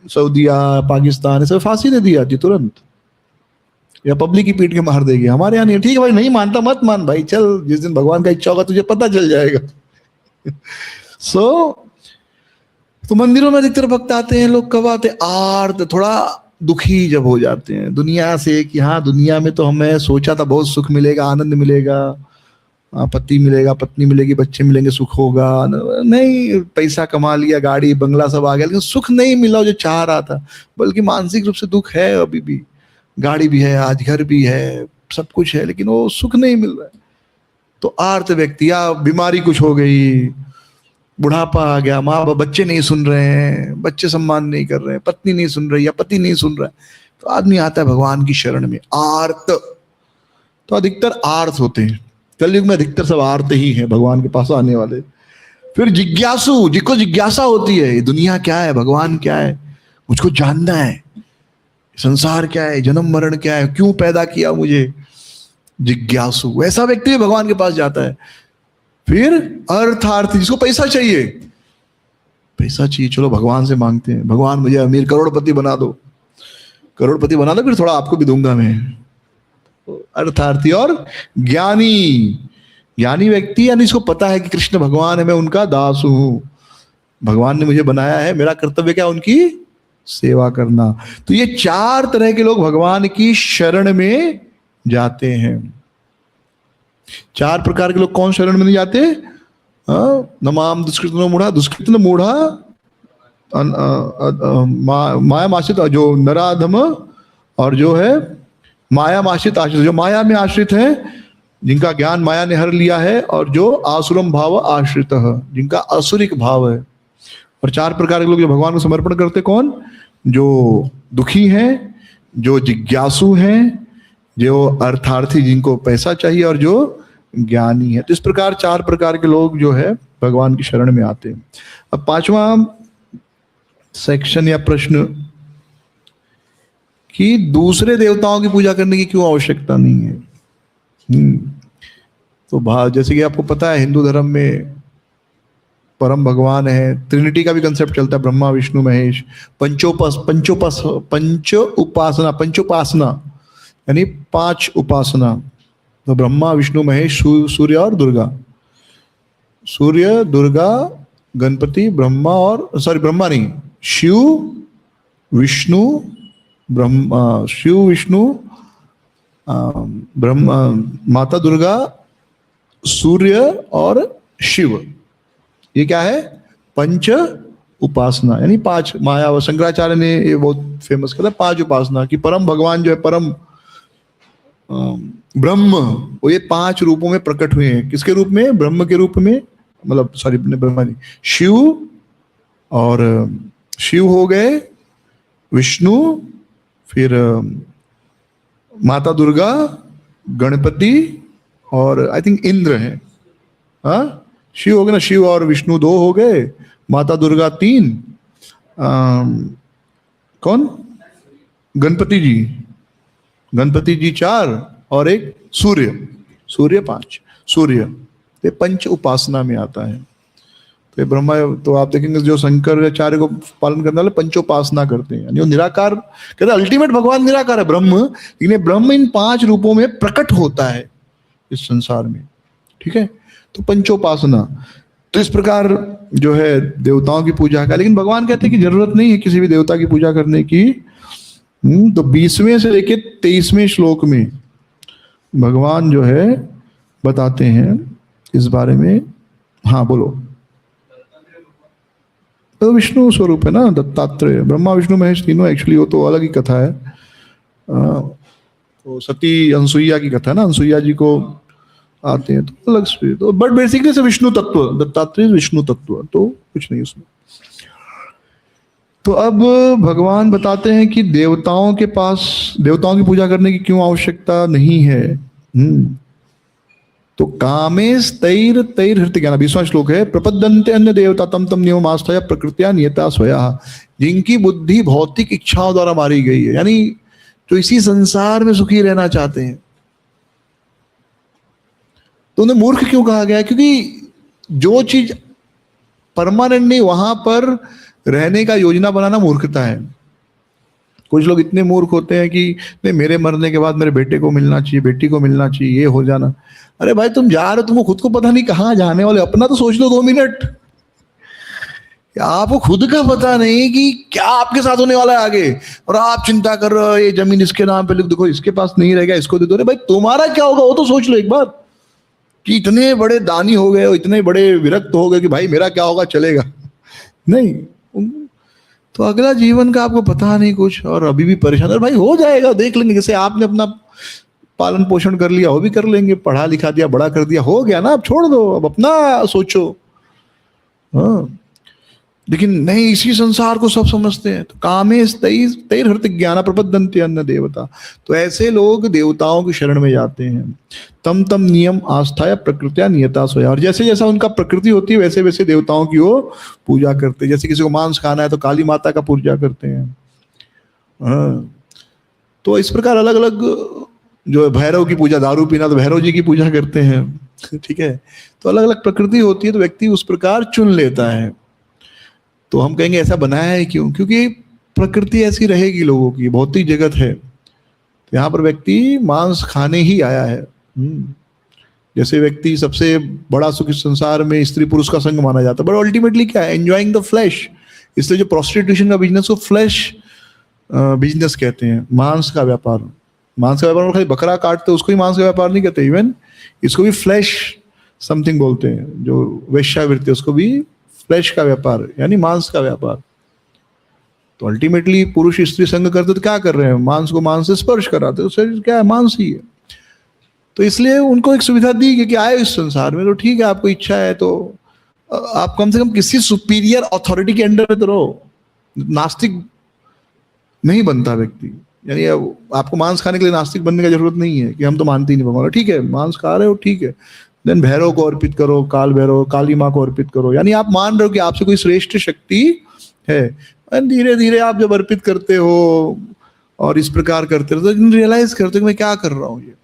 सऊदीया पाकिस्तान ऐसे फांसी दे दी जाती तुरंत, या पब्लिक ही पीट के मार देगी। हमारे यहाँ नहीं, ठीक है भाई नहीं मानता मत मान भाई, चल जिस दिन भगवान का इच्छा होगा तुझे पता चल जाएगा। तो मंदिरों में अधिकतर भक्त आते हैं। लोग कब आते हैं? आर्त, थोड़ा दुखी जब हो जाते हैं दुनिया से कि हाँ दुनिया में तो हमें सोचा था बहुत सुख मिलेगा, आनंद मिलेगा, पति मिलेगा, पत्नी मिलेगी, बच्चे मिलेंगे, सुख होगा। नहीं, पैसा कमा लिया, गाड़ी बंगला सब आ गया, लेकिन सुख नहीं मिला जो चाह रहा था, बल्कि मानसिक रूप से दुख है अभी भी। गाड़ी भी है, आज घर भी है, सब कुछ है, लेकिन वो सुख नहीं मिल रहा है। तो आर्त व्यक्ति, या बीमारी कुछ हो गई, बुढ़ापा आ गया, माँ बाप बच्चे नहीं सुन रहे हैं, बच्चे सम्मान नहीं कर रहे हैं, पत्नी नहीं सुन रही या पति नहीं सुन रहा है, तो आदमी आता है भगवान की शरण में, आर्त। तो अधिकतर आर्त होते हैं कलयुग में, अधिकतर सब आर्त ही हैं भगवान के पास आने वाले। फिर जिज्ञासु, जिसको जिज्ञासा होती है ये दुनिया क्या है, भगवान क्या है, मुझको जानना है, संसार क्या है, जन्म मरण क्या है, क्यों पैदा किया मुझे, जिज्ञासु, वैसा व्यक्ति भगवान के पास जाता है। फिर अर्थार्थी, जिसको पैसा चाहिए, पैसा चाहिए, चलो भगवान से मांगते हैं, भगवान मुझे अमीर करोड़पति बना दो, करोड़पति बना दो, फिर थोड़ा आपको भी दूंगा मैं। अर्थार्थी। और ज्ञानी, ज्ञानी व्यक्ति यानी इसको पता है कि कृष्ण भगवान है, मैं उनका दास हूं, भगवान ने मुझे बनाया है, मेरा कर्तव्य क्या, उनकी सेवा करना। तो ये 4 तरह के लोग भगवान की शरण में जाते हैं। 4 प्रकार के लोग कौन शरण में नहीं जाते? नमाम दुष्कृतनो मूढ़ा, दुष्कृतन मूढ़ा, माया आश्रित, जो नराधम, और जो है माया आश्रित, जो माया में आश्रित है, जिनका ज्ञान माया ने हर लिया है, और जो आसुरम भाव आश्रित, जिनका असुरिक भाव है। और 4 प्रकार के लोग जो भगवान को समर्पण करते, कौन? जो दुखी हैं, जो जिज्ञासु हैं, जो अर्थार्थी जिनको पैसा चाहिए, और जो ज्ञानी है। तो इस प्रकार 4 प्रकार के लोग जो है भगवान की शरण में आते हैं। अब 5वां सेक्शन या प्रश्न कि दूसरे देवताओं की पूजा करने की क्यों आवश्यकता नहीं है। तो जैसे कि आपको पता है हिंदू धर्म में परम भगवान है, ट्रिनिटी का भी कंसेप्ट चलता है, ब्रह्मा विष्णु महेश, पंचोपासना यानी 5 उपासना। तो ब्रह्मा विष्णु महेश, सूर्य और दुर्गा, सूर्य दुर्गा गणपति ब्रह्मा, और ब्रह्मा नहीं, शिव विष्णु ब्रह्मा, शिव विष्णु ब्रह्मा, माता दुर्गा, सूर्य और शिव। ये क्या है? पंच उपासना, यानी 5 माया। व शंकराचार्य ने ये बहुत फेमस किया 5 उपासना की परम भगवान जो है, परम ब्रह्म, वो ये 5 रूपों में प्रकट हुए हैं। किसके रूप में? ब्रह्म के रूप में, मतलब सॉरी ब्रह्मा नहीं, शिव, और शिव हो गए, विष्णु, फिर माता दुर्गा, गणपति, और आई थिंक इंद्र है। हाँ, शिव हो गए ना, शिव और विष्णु 2 हो गए, माता दुर्गा 3, कौन? गणपति जी 4, और एक सूर्य 5। सूर्य ये पंच उपासना में आता है। तो ब्रह्मा, तो आप देखेंगे जो शंकराचार्य को पालन करने वाले पंचोपासना करते हैं, यानी वो निराकार, कहते हैं अल्टीमेट भगवान निराकार है ब्रह्म, लेकिन ब्रह्म इन 5 रूपों में प्रकट होता है इस संसार में। ठीक है, तो पंचोपासना। तो इस प्रकार जो है देवताओं की पूजा का, लेकिन भगवान कहते हैं कि जरूरत नहीं है किसी भी देवता की पूजा करने की। तो 20वें से लेके 23वें श्लोक में भगवान जो है बताते हैं इस बारे में। हाँ बोलो। तो विष्णु स्वरूप है ना दत्तात्रेय, ब्रह्मा विष्णु महेश तीनों, एक्चुअली वो तो अलग ही कथा है। तो सती अनसुईया की कथा है ना, अनसुईया जी को आते हैं तो अलग से, तो बट बेसिकली से विष्णु तत्व, दत्तात्रेय विष्णु तत्व, तो कुछ नहीं उसमें। तो अब भगवान बताते हैं कि देवताओं के पास देवताओं की पूजा करने की क्यों आवश्यकता नहीं है। तो कामेश तैर तैर हृत ज्ञान, 20वां श्लोक है, प्रपद्यन्ते अन्य देवता तम तम नियम आस्थया प्रकृतिया नियता स्वया, जिनकी बुद्धि भौतिक इच्छाओं द्वारा मारी गई है, यानी जो इसी संसार में सुखी रहना चाहते हैं। तो उन्हें मूर्ख क्यों कहा गया? क्योंकि जो चीज परमानेंट नहीं, वहां पर रहने का योजना बनाना मूर्खता है। कुछ लोग इतने मूर्ख होते हैं कि नहीं, मेरे मरने के बाद मेरे बेटे को मिलना चाहिए, बेटी को मिलना चाहिए, ये हो जाना। अरे भाई तुम जा रहे हो, तुमको खुद को पता नहीं कहाँ जाने वाले, अपना तो सोच लो 2 मिनट। आपको खुद का पता नहीं कि क्या आपके साथ होने वाला है आगे, और आप चिंता कर रहे हो ये जमीन इसके नाम पे लिख दो, इसके पास नहीं रहेगा, इसको दे दो। अरे भाई तुम्हारा क्या होगा वो तो सोच लो एक बार, कि इतने बड़े दानी हो गए हो, इतने बड़े विरक्त हो गए कि भाई मेरा क्या होगा चलेगा नहीं। तो अगला जीवन का आपको पता नहीं कुछ, और अभी भी परेशान। अरे भाई हो जाएगा, देख लेंगे। जैसे आपने अपना पालन पोषण कर लिया, वो भी कर लेंगे, पढ़ा लिखा दिया, बड़ा कर दिया, हो गया ना, अब छोड़ दो, अब अपना सोचो। हाँ, लेकिन नहीं, इसी संसार को सब समझते हैं। तो कामेश तैर हृत ज्ञान प्रपद्यन्ते अन्य देवता, तो ऐसे लोग देवताओं की शरण में जाते हैं। तम तम नियम आस्थाया प्रकृतिया नियता स्वया, और जैसे जैसा उनका प्रकृति होती है वैसे वैसे देवताओं की वो पूजा करते हैं। जैसे किसी को मांस खाना है तो काली माता का पूजा करते हैं। हाँ, तो इस प्रकार अलग अलग, जो है भैरव की पूजा, दारू पीना तो भैरव जी की पूजा करते हैं। ठीक है, तो अलग अलग प्रकृति होती है, तो व्यक्ति उस प्रकार चुन लेता है। तो हम कहेंगे ऐसा बनाया है क्यों? क्योंकि प्रकृति ऐसी रहेगी लोगों की, भौतिक जगत है, तो यहाँ पर व्यक्ति मांस खाने ही आया है। जैसे व्यक्ति सबसे बड़ा सुख इस संसार में स्त्री पुरुष का संग माना जाता है, बट अल्टीमेटली क्या है? Enjoying the flash. इसलिए जो प्रोस्टिट्यूशन का बिजनेस को फ्लैश बिजनेस कहते हैं, मांस का व्यापार। मांस का व्यापार में खाली बकरा काटते उसको ही मांस का व्यापार नहीं कहते, इवन इसको भी फ्लैश समथिंग बोलते हैं। जो वेश्यावृत्ति, उसको भी फ्लैश का व्यापार, यानी मांस का व्यापार। तो अल्टीमेटली पुरुष स्त्री संग करते तो क्या कर रहे हैं? मांस को मांस से स्पर्श कराते, तो शरीर क्या है? मांस ही है। तो इसलिए उनको एक सुविधा दी कि आए इस संसार में, तो ठीक है, आपको इच्छा है तो आप कम से कम किसी सुपीरियर अथॉरिटी के अंडर में तो रहो। नास्तिक नहीं बनता व्यक्ति, यानी आपको मांस खाने के लिए नास्तिक बनने की जरूरत नहीं है कि हम तो मानते ही नहीं भगवान। ठीक है, मांस खा रहे हो, ठीक है, देन भैरव को अर्पित करो, काल भैरव, काली माँ को अर्पित करो, यानी आप मान रहे हो कि आपसे कोई श्रेष्ठ शक्ति है। धीरे धीरे आप जब अर्पित करते हो और इस प्रकार करते हो तो रियलाइज करते हो कि मैं क्या कर रहा हूँ ये।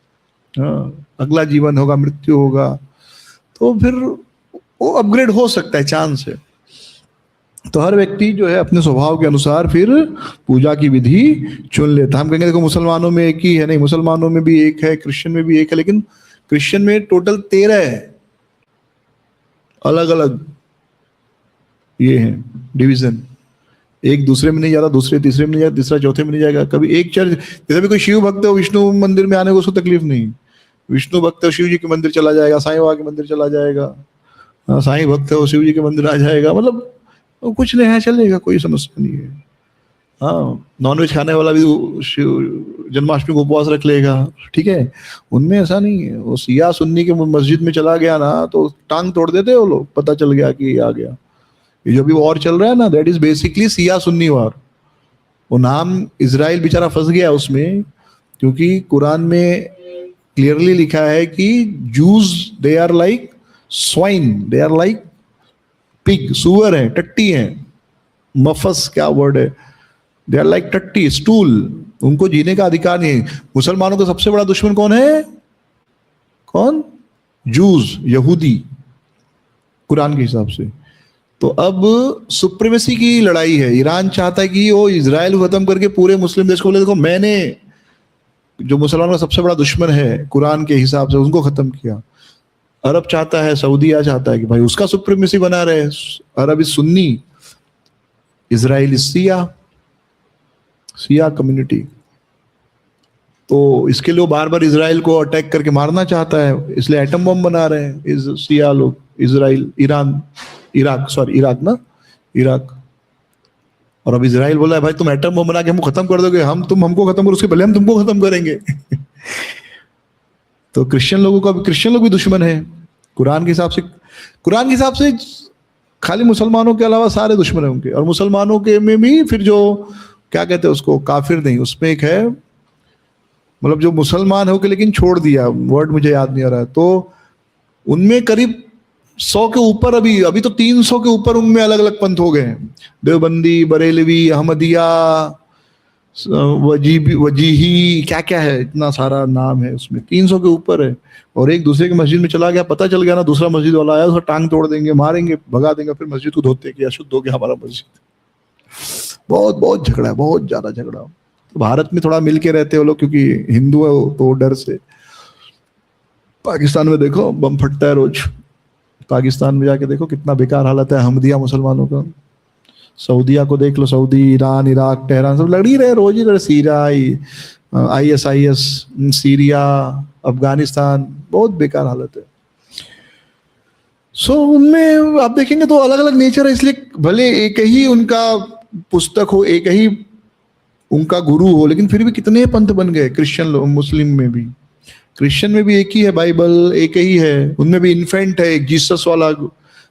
हाँ, अगला जीवन होगा, मृत्यु होगा, तो फिर वो अपग्रेड हो सकता है, चांस है। तो हर व्यक्ति जो है अपने स्वभाव के अनुसार फिर पूजा की विधि चुन लेता है। हम कहेंगे देखो मुसलमानों में एक ही है, नहीं, मुसलमानों में भी एक है, क्रिश्चियन में भी एक है, लेकिन क्रिश्चियन में टोटल 13 है अलग अलग ये है डिवीजन। एक दूसरे में नहीं जाता, दूसरे तीसरे में नहीं जाता, तीसरा चौथे में नहीं जाएगा। कभी एक चर्च, जैसे भी कोई शिव भक्त है विष्णु मंदिर में आने को उसको तकलीफ नहीं, विष्णु भक्त है शिव जी के मंदिर चला जाएगा, साईं बाबा के मंदिर चला जाएगा, साईं भक्त है वो शिव जी के मंदिर आ जाएगा, मतलब कुछ नहीं है, चलेगा, कोई समस्या नहीं है। हाँ, नॉनवेज खाने वाला भी जन्माष्टमी को उपवास रख लेगा, ठीक है, उनमें ऐसा नहीं है। वो सिया सुन्नी के मस्जिद में चला गया ना तो टांग तोड़ देते वो लोग, पता चल गया कि आ गया। ये जो भी वॉर चल रहा है ना, that is basically Siya Sunni war. वो नाम इजराइल बेचारा फंस गया उसमें, क्योंकि कुरान में क्लियरली लिखा है कि Jews they are like swine, they are like pig, सुअर है, टट्टी है, मफस क्या वर्ड है, दे आर लाइक टट्टी, स्टूल, उनको जीने का अधिकार नहीं है। मुसलमानों का सबसे बड़ा दुश्मन कौन है? कौन? जूज, यहूदी, कुरान के हिसाब से। तो अब सुप्रीमेसी की लड़ाई है। ईरान चाहता है कि वो इजराइल को खत्म करके पूरे मुस्लिम देश को बोले देखो मैंने जो मुसलमानों का सबसे बड़ा दुश्मन है कुरान के हिसाब से उनको खत्म किया। अरब चाहता है, सऊदीया चाहता है कि भाई उसका सुप्रीमेसी बना रहे। Arab is Sunni, Israel is Shia, Shia community. तो इसके लिए वो बार बार इजराइल को अटैक करके मारना चाहता है, इसलिए एटम बम बना रहे हैं इस शिया लोग, Israel, Iran, Iraq, sorry Iraq ना, इराक। और अब इजराइल बोला है भाई तुम एटम बम बना के हमको खत्म कर दोगे, तुम हमको खत्म करो, उसके पहले हम तुमको खत्म करेंगे। तो क्रिश्चियन लोगों का, क्रिश्चियन लोग भी दुश्मन है कुरान के हिसाब से। कुरान के हिसाब से खाली मुसलमानों के अलावा सारे दुश्मन है उनके। और मुसलमानों के में भी फिर जो क्या कहते हैं उसको, काफिर नहीं, उसमें एक है मतलब जो मुसलमान हो के लेकिन छोड़ दिया, वर्ड मुझे याद नहीं आ रहा है, तो उनमें करीब 100 के ऊपर, अभी तो 300 के ऊपर उनमें अलग अलग पंथ हो गए हैं। देवबंदी, बरेलवी, अहमदिया, वजीही, क्या क्या है, इतना सारा नाम है उसमें, 300 के ऊपर है। और एक दूसरे की मस्जिद में चला गया, पता चल गया ना, दूसरा मस्जिद वाला आया, उसका टांग तोड़ देंगे, मारेंगे, भगा देंगे, फिर मस्जिद को धोते कि अशुद्ध हो गया हमारा मस्जिद। बहुत बहुत झगड़ा है, बहुत ज्यादा झगड़ा। तो भारत में थोड़ा मिल के रहते हो लोग, क्योंकि हिंदू है तो डर से। पाकिस्तान में देखो बम फटता है रोज, पाकिस्तान में जाके देखो कितना बेकार हालत है अहमदिया मुसलमानों का। सऊदीया को देख लो, सऊदी, ईरान, इराक, तेहरान, सब लड़ ही रहे, रोज ही लड़, सीरिया, ISIS, सीरिया, अफगानिस्तान, बहुत बेकार हालत है। सो उनमें आप देखेंगे तो अलग अलग नेचर है, इसलिए भले एक ही उनका पुस्तक हो, एक ही उनका गुरु हो, लेकिन फिर भी कितने पंथ बन गए। क्रिश्चियन लोग, मुस्लिम में भी, क्रिश्चियन में भी एक ही है बाइबल, एक ही है, उनमें भी इन्फेंट है, एक जीसस वाला,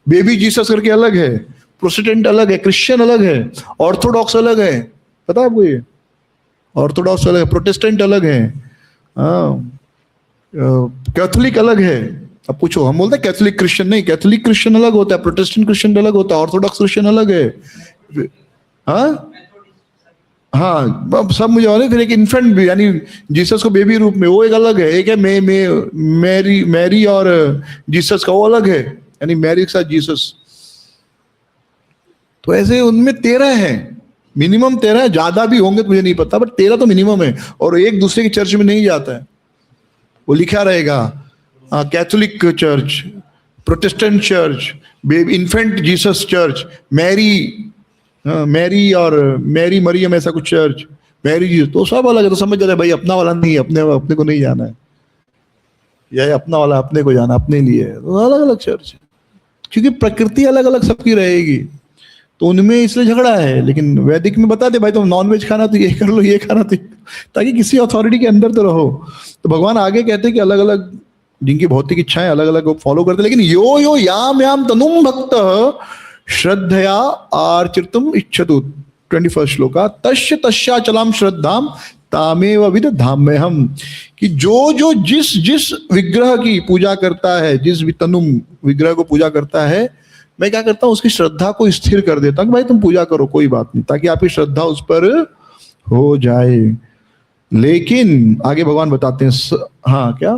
बेबी जीसस करके अलग है, प्रोटेस्टेंट अलग है, क्रिश्चियन अलग है, ऑर्थोडॉक्स अलग है, पता है आपको ये? ऑर्थोडॉक्स अलग है, प्रोटेस्टेंट अलग है, कैथोलिक अलग है। अब पूछो, हम बोलते हैं कैथोलिक क्रिश्चियन, नहीं, कैथोलिक क्रिश्चियन अलग होता है, प्रोटेस्टेंट क्रिश्चियन अलग होता है, ऑर्थोडॉक्स क्रिश्चियन अलग है। हाँ हाँ, सब मुझे और फिर एक इन्फेंट भी, यानी जीसस को बेबी रूप में, वो एक अलग है। एक है मैरी और जीसस का, वो अलग है, यानी मैरी के साथ जीसस। तो ऐसे उनमें 13 है, मिनिमम 13, ज्यादा भी होंगे तो मुझे नहीं पता, बट 13 तो मिनिमम है। और एक दूसरे की चर्च में नहीं जाता है, वो लिखा रहेगा Catholic church, Protestant church, infant Jesus church, Mary और मैरी मरियम ऐसा कुछ चर्च, मैरी जी, तो सब अलग है। तो समझ जाता है भाई अपना वाला नहीं, अपने को नहीं जाना है, या अपना वाला अपने को जाना, अपने लिए है। तो अलग अलग चर्च है, क्योंकि प्रकृति अलग अलग सबकी रहेगी, तो उनमें इसलिए झगड़ा है। लेकिन वैदिक में बता दे भाई तुम नॉनवेज खाना तो ये कर लो, ये खाना तो, ताकि किसी अथॉरिटी के अंदर तो रहो। तो भगवान आगे कहते हैं कि अलग अलग जिनकी भौतिक इच्छाएं अलग अलग फॉलो करते, लेकिन यो यो याम याम तनुम भक्त श्रद्धया आर्चितुम इच्छतु, 21 श्लोका, तस्य तस्याचलाम श्रद्धाम तामेव विद धाम्य हम, कि जो जो जिस जिस विग्रह की पूजा करता है, जिस तनुम विग्रह को पूजा करता है, मैं क्या करता हूं उसकी श्रद्धा को स्थिर कर देता हूं कि भाई तुम पूजा करो, कोई बात नहीं, ताकि आपकी श्रद्धा उस पर हो जाए। लेकिन आगे भगवान बताते हैं, हाँ क्या,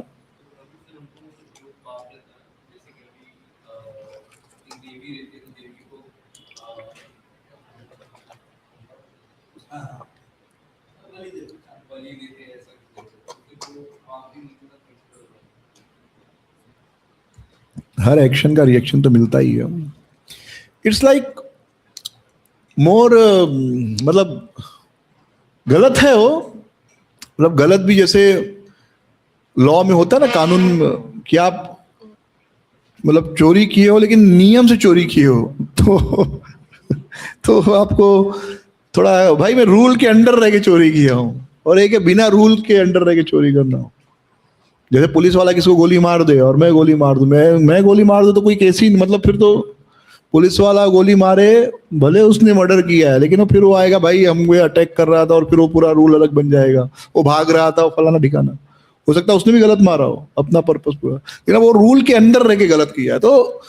हर एक्शन का रिएक्शन तो मिलता ही है। इट्स लाइक मोर, मतलब गलत है वो, मतलब गलत भी जैसे लॉ में होता है ना, कानून, कि आप मतलब चोरी किए हो लेकिन नियम से चोरी किए हो, तो आपको थोड़ा, भाई मैं रूल के अंडर रह के चोरी किया हूं, और एक है बिना रूल के अंडर रह के चोरी करना हो। जैसे पुलिस वाला किसी को गोली मार दे और मैं गोली मार दूं, मैं गोली मार दूं तो कोई केस ही, मतलब फिर तो पुलिस वाला गोली मारे, भले उसने मर्डर किया है, लेकिन फिर वो आएगा भाई हमको अटैक कर रहा था, और फिर वो पूरा रूल अलग बन जाएगा, वो भाग रहा था, वो फलाना ठिकाना, हो सकता है उसने भी गलत मारा हो, अपना पर्पस पूरा, लेकिन वो रूल के अंदर रह के गलत किया है, तो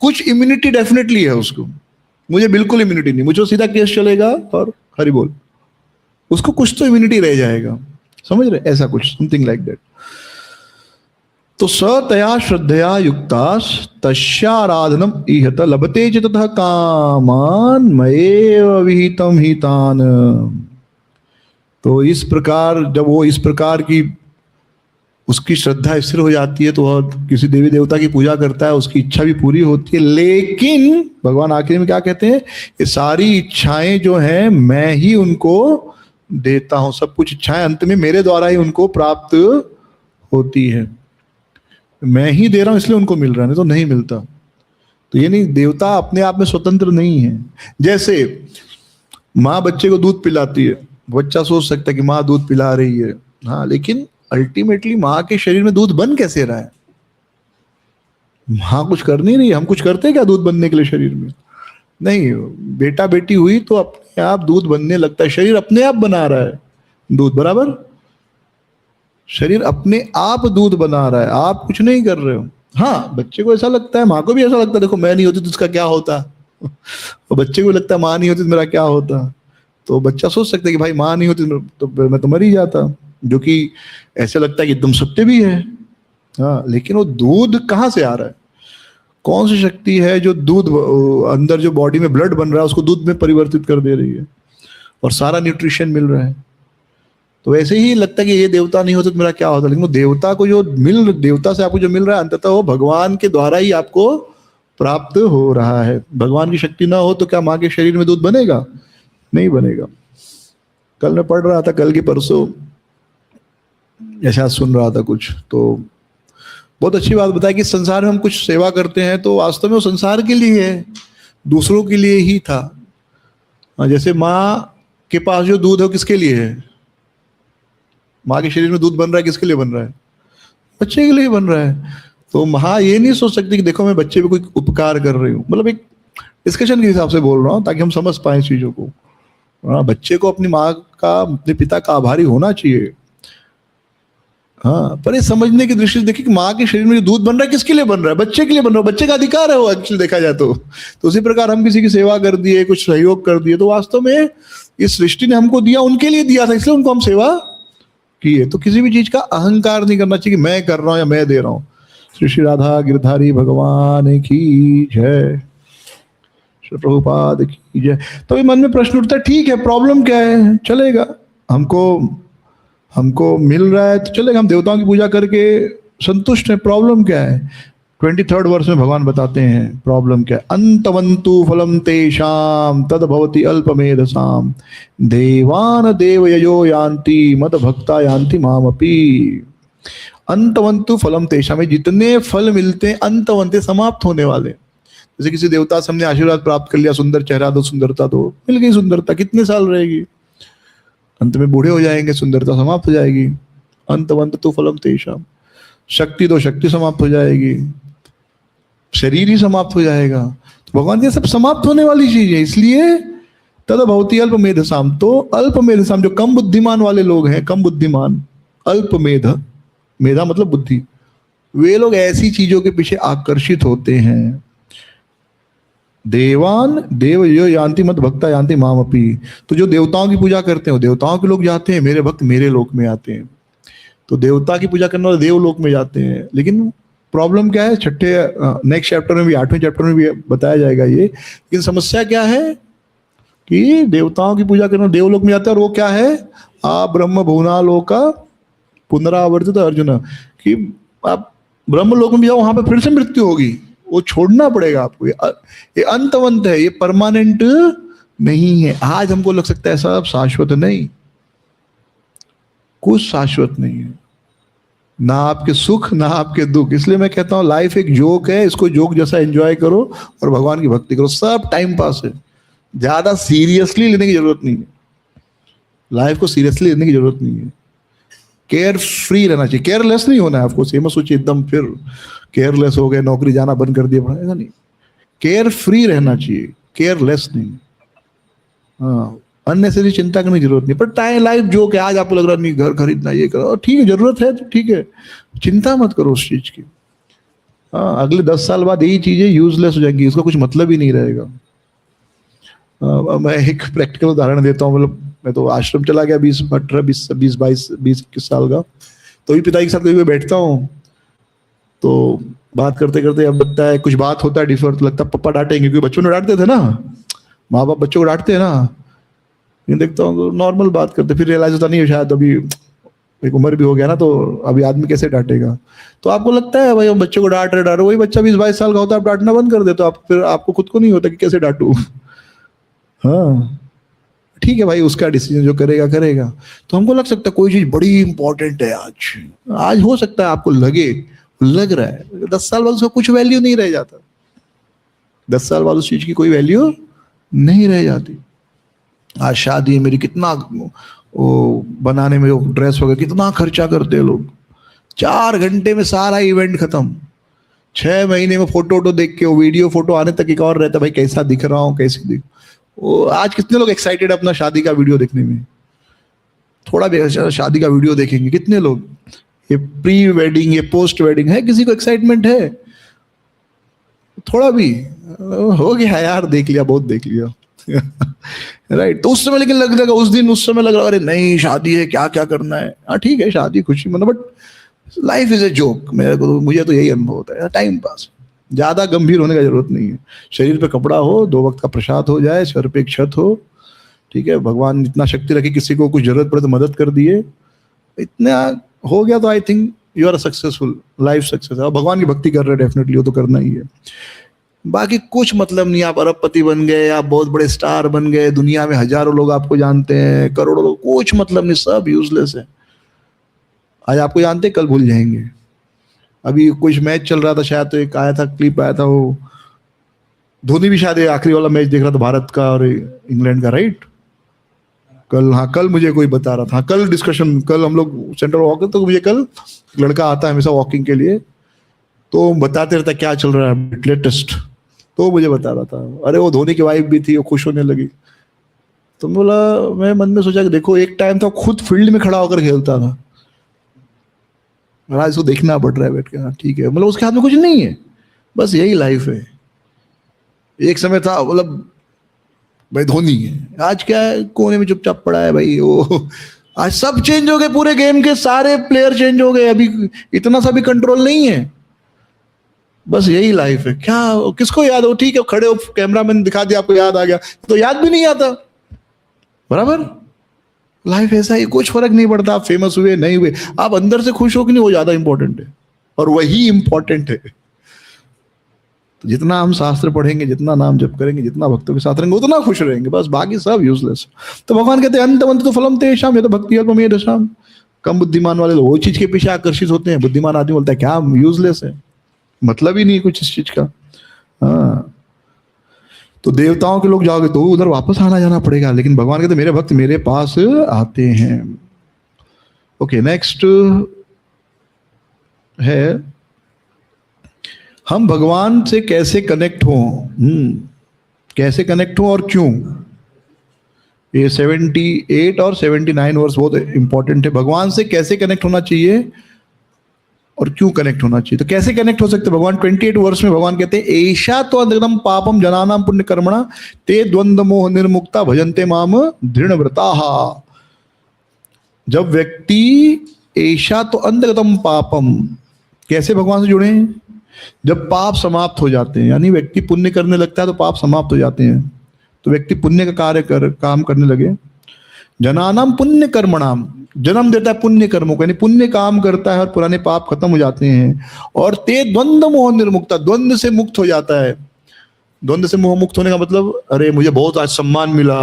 कुछ इम्यूनिटी डेफिनेटली है उसको। मुझे बिल्कुल इम्यूनिटी नहीं, मुझे सीधा केस चलेगा और हरी बोल, उसको कुछ तो इम्यूनिटी रह जाएगा, समझ रहे, ऐसा कुछ समथिंग लाइक दैट। तो सतया श्रद्धया युक्तास तस्याराधनम इहत लभते च ततः कामान मयेव विहितम हितान। तो इस प्रकार, जब वो इस प्रकार की उसकी श्रद्धा स्थिर हो जाती है, तो वह किसी देवी देवता की पूजा करता है, उसकी इच्छा भी पूरी होती है। लेकिन भगवान आखिरी में क्या कहते हैं, ये सारी इच्छाएं जो हैं मैं ही उनको देता हूं, सब कुछ इच्छाएं अंत में मेरे द्वारा ही उनको प्राप्त होती है, मैं ही दे रहा हूं इसलिए उनको मिल रहा है, नहीं तो नहीं मिलता। तो ये नहीं, देवता अपने आप में स्वतंत्र नहीं है। जैसे माँ बच्चे को दूध पिलाती है, बच्चा सोच सकता है कि माँ दूध पिला रही है, हाँ, लेकिन अल्टीमेटली माँ के शरीर में दूध बन कैसे रहा है? माँ कुछ कर नहीं रही, हम कुछ करते हैं क्या दूध बनने के लिए शरीर में? नहीं, बेटा बेटी हुई तो अपने आप दूध बनने लगता है, शरीर अपने आप बना रहा है दूध, बराबर, शरीर अपने आप दूध बना रहा है, आप कुछ नहीं कर रहे हो। हाँ, बच्चे को ऐसा लगता है, माँ को भी ऐसा लगता है, देखो मैं नहीं होती तो उसका क्या होता, और बच्चे को लगता है माँ नहीं होती तो मेरा क्या होता। तो बच्चा सोच सकता है कि भाई माँ नहीं होती तो मैं तो मर ही जाता, जो कि ऐसे लगता है कि एकदम सत्य भी है। हाँ, लेकिन वो दूध कहाँ से आ रहा है? कौन सी शक्ति है जो दूध अंदर जो बॉडी में ब्लड बन रहा है उसको दूध में परिवर्तित कर दे रही है, और सारा न्यूट्रिशन मिल रहा है। तो ऐसे ही लगता है कि ये देवता नहीं होता तो मेरा क्या होता, लेकिन वो देवता को जो देवता से आपको जो मिल रहा है अंततः वो भगवान के द्वारा ही आपको प्राप्त हो रहा है। भगवान की शक्ति ना हो तो क्या माँ के शरीर में दूध बनेगा? नहीं बनेगा। कल मैं पढ़ रहा था, कल की परसों ऐसा सुन रहा था कुछ, तो बहुत अच्छी बात बताई कि संसार में हम कुछ सेवा करते हैं तो वास्तव में वो संसार के लिए है, दूसरों के लिए ही था। जैसे माँ के पास जो दूध है वो किसके लिए है? माँ के शरीर में दूध बन रहा है, किसके लिए बन रहा है? बच्चे के लिए बन रहा है। तो माँ ये नहीं सोच सकती कि देखो मैं बच्चे पे कोई उपकार कर रही हूँ, मतलब एक डिस्कशन के हिसाब से बोल रहा हूँ ताकि हम समझ पाए चीजों को। हाँ, बच्चे को अपनी माँ का, अपने पिता का आभारी होना चाहिए। हाँ, पर ये समझने की दृष्टि से देखिए कि माँ के शरीर में जो दूध बन रहा है किसके लिए बन रहा है? बच्चे के लिए बन रहा है, बच्चे का अधिकार है वो, एक्चुअली देखा जाए तो उसी प्रकार हम किसी की सेवा कर दिए, कुछ सहयोग कर दिए, तो वास्तव में इस सृष्टि ने हमको दिया, उनके लिए दिया था, इसलिए उनको हम सेवा की है। तो किसी भी चीज का अहंकार नहीं करना चाहिए कि मैं कर रहा हूँ या मैं दे रहा हूँ। श्री श्री राधा गिरधारी भगवान की जय, श्री प्रभुपाद की जय। तो ये मन में प्रश्न उठता है, ठीक है प्रॉब्लम क्या है, चलेगा, हमको मिल रहा है तो चलेगा, हम देवताओं की पूजा करके संतुष्ट है, प्रॉब्लम क्या है? 23rd वर्ष में भगवान बताते हैं प्रॉब्लम क्या है। अंतवंतु फलम तेषाम तद भवति अल्पमेधसाम देवान देवयजो यान्ति मद भक्ता यान्ति मामपि। अंतवंतु फलम तेषाम, जितने फल मिलते हैं अंतवंते, समाप्त होने वाले। जैसे किसी देवता से हमने आशीर्वाद प्राप्त कर लिया, सुंदर चेहरा दो, सुंदरता दो, मिल गई सुंदरता, कितने साल रहेगी? अंत में बूढ़े हो जाएंगे, सुंदरता समाप्त हो जाएगी। अंतवंत तो फलम तेषाम, शक्ति दो, शक्ति समाप्त हो जाएगी, शरीर ही समाप्त हो जाएगा। तो भगवान ये सब समाप्त होने वाली चीज है, इसलिए तद भवति अल्पमेधसाम। तो अल्पमेधसाम जो कम बुद्धिमान वाले लोग हैं, कम बुद्धिमान, अल्पमेध, मेधा मतलब बुद्धि, वे लोग ऐसी चीजों के पीछे आकर्षित होते हैं। देवान देव यो यान्ति मत भक्ता यान्ति मामपि। तो जो देवताओं की पूजा करते हैं वो देवताओं के लोग जाते हैं, मेरे भक्त मेरे लोक में आते हैं। तो देवता की पूजा करने वाले देवलोक में जाते हैं। लेकिन प्रॉब्लम क्या है, छठे नेक्स्ट चैप्टर में भी, 8वें चैप्टर में भी बताया जाएगा ये। लेकिन समस्या क्या है कि देवताओं की पूजा करने देवलोक में जाते हैं, और वो क्या है, आ ब्रह्म भुवनालोका पुनरावर्तित अर्जुन, कि आप ब्रह्मलोक में भी जाओ, वहां पर फिर से मृत्यु होगी, वो छोड़ना पड़ेगा आपको। ये अंतवंत है, ये परमानेंट नहीं है। आज हमको लग सकता है सब शाश्वत, नहीं, कुछ शाश्वत नहीं है, ना आपके सुख ना आपके दुख। इसलिए मैं कहता हूं लाइफ एक जोक है, इसको जोक जैसा एंजॉय करो और भगवान की भक्ति करो, सब टाइम पास है, ज्यादा सीरियसली लेने की जरूरत नहीं है। लाइफ को सीरियसली लेने की जरूरत नहीं है, केयर फ्री रहना चाहिए, केयरलेस नहीं होना है आपको। सेम सोचिए एकदम फिर केयरलेस हो गए, नौकरी जाना बंद कर दिया, ऐसा नहीं, केयर फ्री रहना चाहिए, केयरलेस नहीं। हाँ, अननेसेसरी चिंता करने की जरूरत नहीं। पर टाइम लाइफ जो कि आज आपको लग रहा नहीं घर खरीदना, ये करो, ठीक है, जरूरत है तो ठीक है, चिंता मत करो उस चीज की। हाँ, अगले 10 साल बाद यही चीजें यूजलेस हो जाएंगी, इसका कुछ मतलब ही नहीं रहेगा। मैं एक प्रैक्टिकल उदाहरण देता हूँ। मतलब मैं तो आश्रम चला गया 20-21 साल का, तो भी पिताजी के साथ कभी बैठता हूँ तो बात करते करते अब लगता है कुछ बात होता है डिफर, तो लगता है पापा डांटेंगे, क्योंकि बच्चों ने डांटते थे ना, माँ बाप बच्चों को डांटते हैं ना। ये देखता हूँ नॉर्मल बात करते, फिर रियलाइज होता नहीं शायद अभी एक उम्र भी हो गया ना, तो अभी आदमी कैसे डांटेगा। तो आपको लगता है भाई हम बच्चों को डांट रहे, वही बच्चा 20-22 साल का होता है, आप डांटना बंद कर देते हो, आप फिर आपको खुद को नहीं होता कि कैसे डांटू। हाँ ठीक है भाई, उसका डिसीजन जो करेगा करेगा। तो हमको लग सकता है कोई चीज बड़ी इंपॉर्टेंट है आज, आज हो सकता है आपको लगे, लग रहा है 10 साल बाद उसका कुछ वैल्यू नहीं रह जाता, 10 साल बाद उस चीज की कोई वैल्यू नहीं रह जाती। आज शादी है मेरी, कितना वो बनाने में, वो ड्रेस वगैरह कितना खर्चा करते हैं लोग, 4 घंटे में सारा इवेंट खत्म, 6 महीने में फोटो वोटो देख के, वो वीडियो फोटो आने तक एक और रहता है भाई कैसा दिख रहा हूँ कैसे दिख। वो आज कितने लोग एक्साइटेड अपना शादी का वीडियो देखने में, थोड़ा भी शादी का वीडियो देखेंगे कितने लोग, ये प्री वेडिंग ये पोस्ट वेडिंग है, किसी को एक्साइटमेंट है थोड़ा भी? हो गया यार, देख लिया बहुत देख लिया। राइट तो उस समय लेकिन लग लगा उस दिन, उस समय लग रहा अरे नहीं शादी है क्या क्या करना है, हाँ ठीक है शादी खुशी मतलब, but life is a joke. मेरे को मुझे तो यही अनुभव होता है, टाइम पास, ज्यादा गंभीर होने की जरूरत नहीं है। शरीर पे कपड़ा हो, 2 वक्त का प्रसाद हो जाए, सर पे एक छत हो, ठीक है, भगवान इतना शक्ति रखे किसी को कुछ जरूरत पड़े तो मदद कर दिए, इतना हो गया तो I think you are successful, life success है। भगवान की भक्ति कर रहे हैं डेफिनेटली, वो तो करना ही है। बाकी कुछ मतलब नहीं, आप अरबपति बन गए, आप बहुत बड़े स्टार बन गए, दुनिया में हजारों लोग आपको जानते हैं, करोड़ों लोग, कुछ मतलब नहीं, सब यूजलेस है। आज आपको जानते हैं, कल भूल जाएंगे। अभी कुछ मैच चल रहा था शायद, तो एक आया था क्लिप आया था, वो धोनी भी शायद आखिरी वाला मैच देख रहा था भारत का और इंग्लैंड का, राइट कल, हाँ कल मुझे कोई बता रहा था, कल डिस्कशन, कल हम लोग सेंटर वॉक, तो मुझे कल लड़का आता है हमेशा वॉकिंग के लिए, तो बताते रहता क्या चल रहा है लेटेस्ट, तो मुझे बता रहा था अरे वो धोनी की वाइफ भी थी, वो खुश होने लगी। तो बोला, मैं मन में सोचा कि देखो एक टाइम था खुद फील्ड में खड़ा होकर खेलता था, आज इसको देखना पड़ रहा है बैठ के, हाँ ठीक है, मतलब उसके हाथ में कुछ नहीं है, बस यही लाइफ है। एक समय था मतलब भाई धोनी है, आज क्या है, कोने में चुपचाप पड़ा है भाई वो, आज सब चेंज हो गए, पूरे गेम के सारे प्लेयर चेंज हो गए, अभी इतना सा भी कंट्रोल नहीं है, बस यही लाइफ है। क्या किसको याद हो, ठीक है खड़े हो, कैमरा मैन दिखा दिया आपको याद आ गया, तो याद भी नहीं आता, बराबर लाइफ ऐसा ही, कुछ फर्क नहीं पड़ता आप फेमस हुए नहीं हुए, आप अंदर से खुश हो कि नहीं, वो ज्यादा इंपॉर्टेंट है, और वही इंपॉर्टेंट है। तो जितना हम शास्त्र पढ़ेंगे, जितना नाम जप करेंगे, जितना भक्तों के साथ रहेंगे, उतना खुश रहेंगे, बस बाकी सब यूजलेस। तो भगवान कहते हैं अंत तो फलम तेषाम, ये तो भक्ति अल्पमेधसाम। कम बुद्धिमान वाले लोग वो चीज के पीछे आकर्षित होते हैं, बुद्धिमान आदमी बोलता है क्या यूजलेस है, मतलब ही नहीं कुछ इस चीज का। हाँ तो देवताओं के लोग जाओगे तो उधर वापस आना जाना पड़ेगा, लेकिन भगवान कहते मेरे भक्त मेरे पास आते हैं। ओके नेक्स्ट है, हम भगवान से कैसे कनेक्ट हो, कैसे कनेक्ट हो और क्यों। ये 78 और 79 वर्स बहुत इंपॉर्टेंट है, भगवान से कैसे कनेक्ट होना चाहिए और क्यों कनेक्ट होना चाहिए। तो कैसे कनेक्ट हो सकते भगवान, 28 वर्ष में भगवान कहते हैं ऐशा तो अंधकम पापम जनानाम पुण्य कर्मणा ते द्वंद्व मोह निर्मुक्ता भजन्ते माम दृढ़व्रताः। जब व्यक्ति ऐशा तो अंधकम पापम, कैसे भगवान से जुड़े हैं, जब पाप समाप्त हो जाते हैं, यानी व्यक्ति पुण्य करने लगता है तो पाप समाप्त हो जाते हैं, तो व्यक्ति पुण्य का कार्य काम करने लगे। जनानाम पुण्य कर्मणाम, जन्म देता है पुण्य कर्मों को, यानी पुण्य काम करता है और पुराने पाप खत्म हो जाते हैं। और ते द्वंद्व मोह निर्मुक्ता, द्वंद्व से मुक्त हो जाता है। द्वंद्व से मोह मुक्त होने का मतलब, अरे मुझे बहुत आज सम्मान मिला,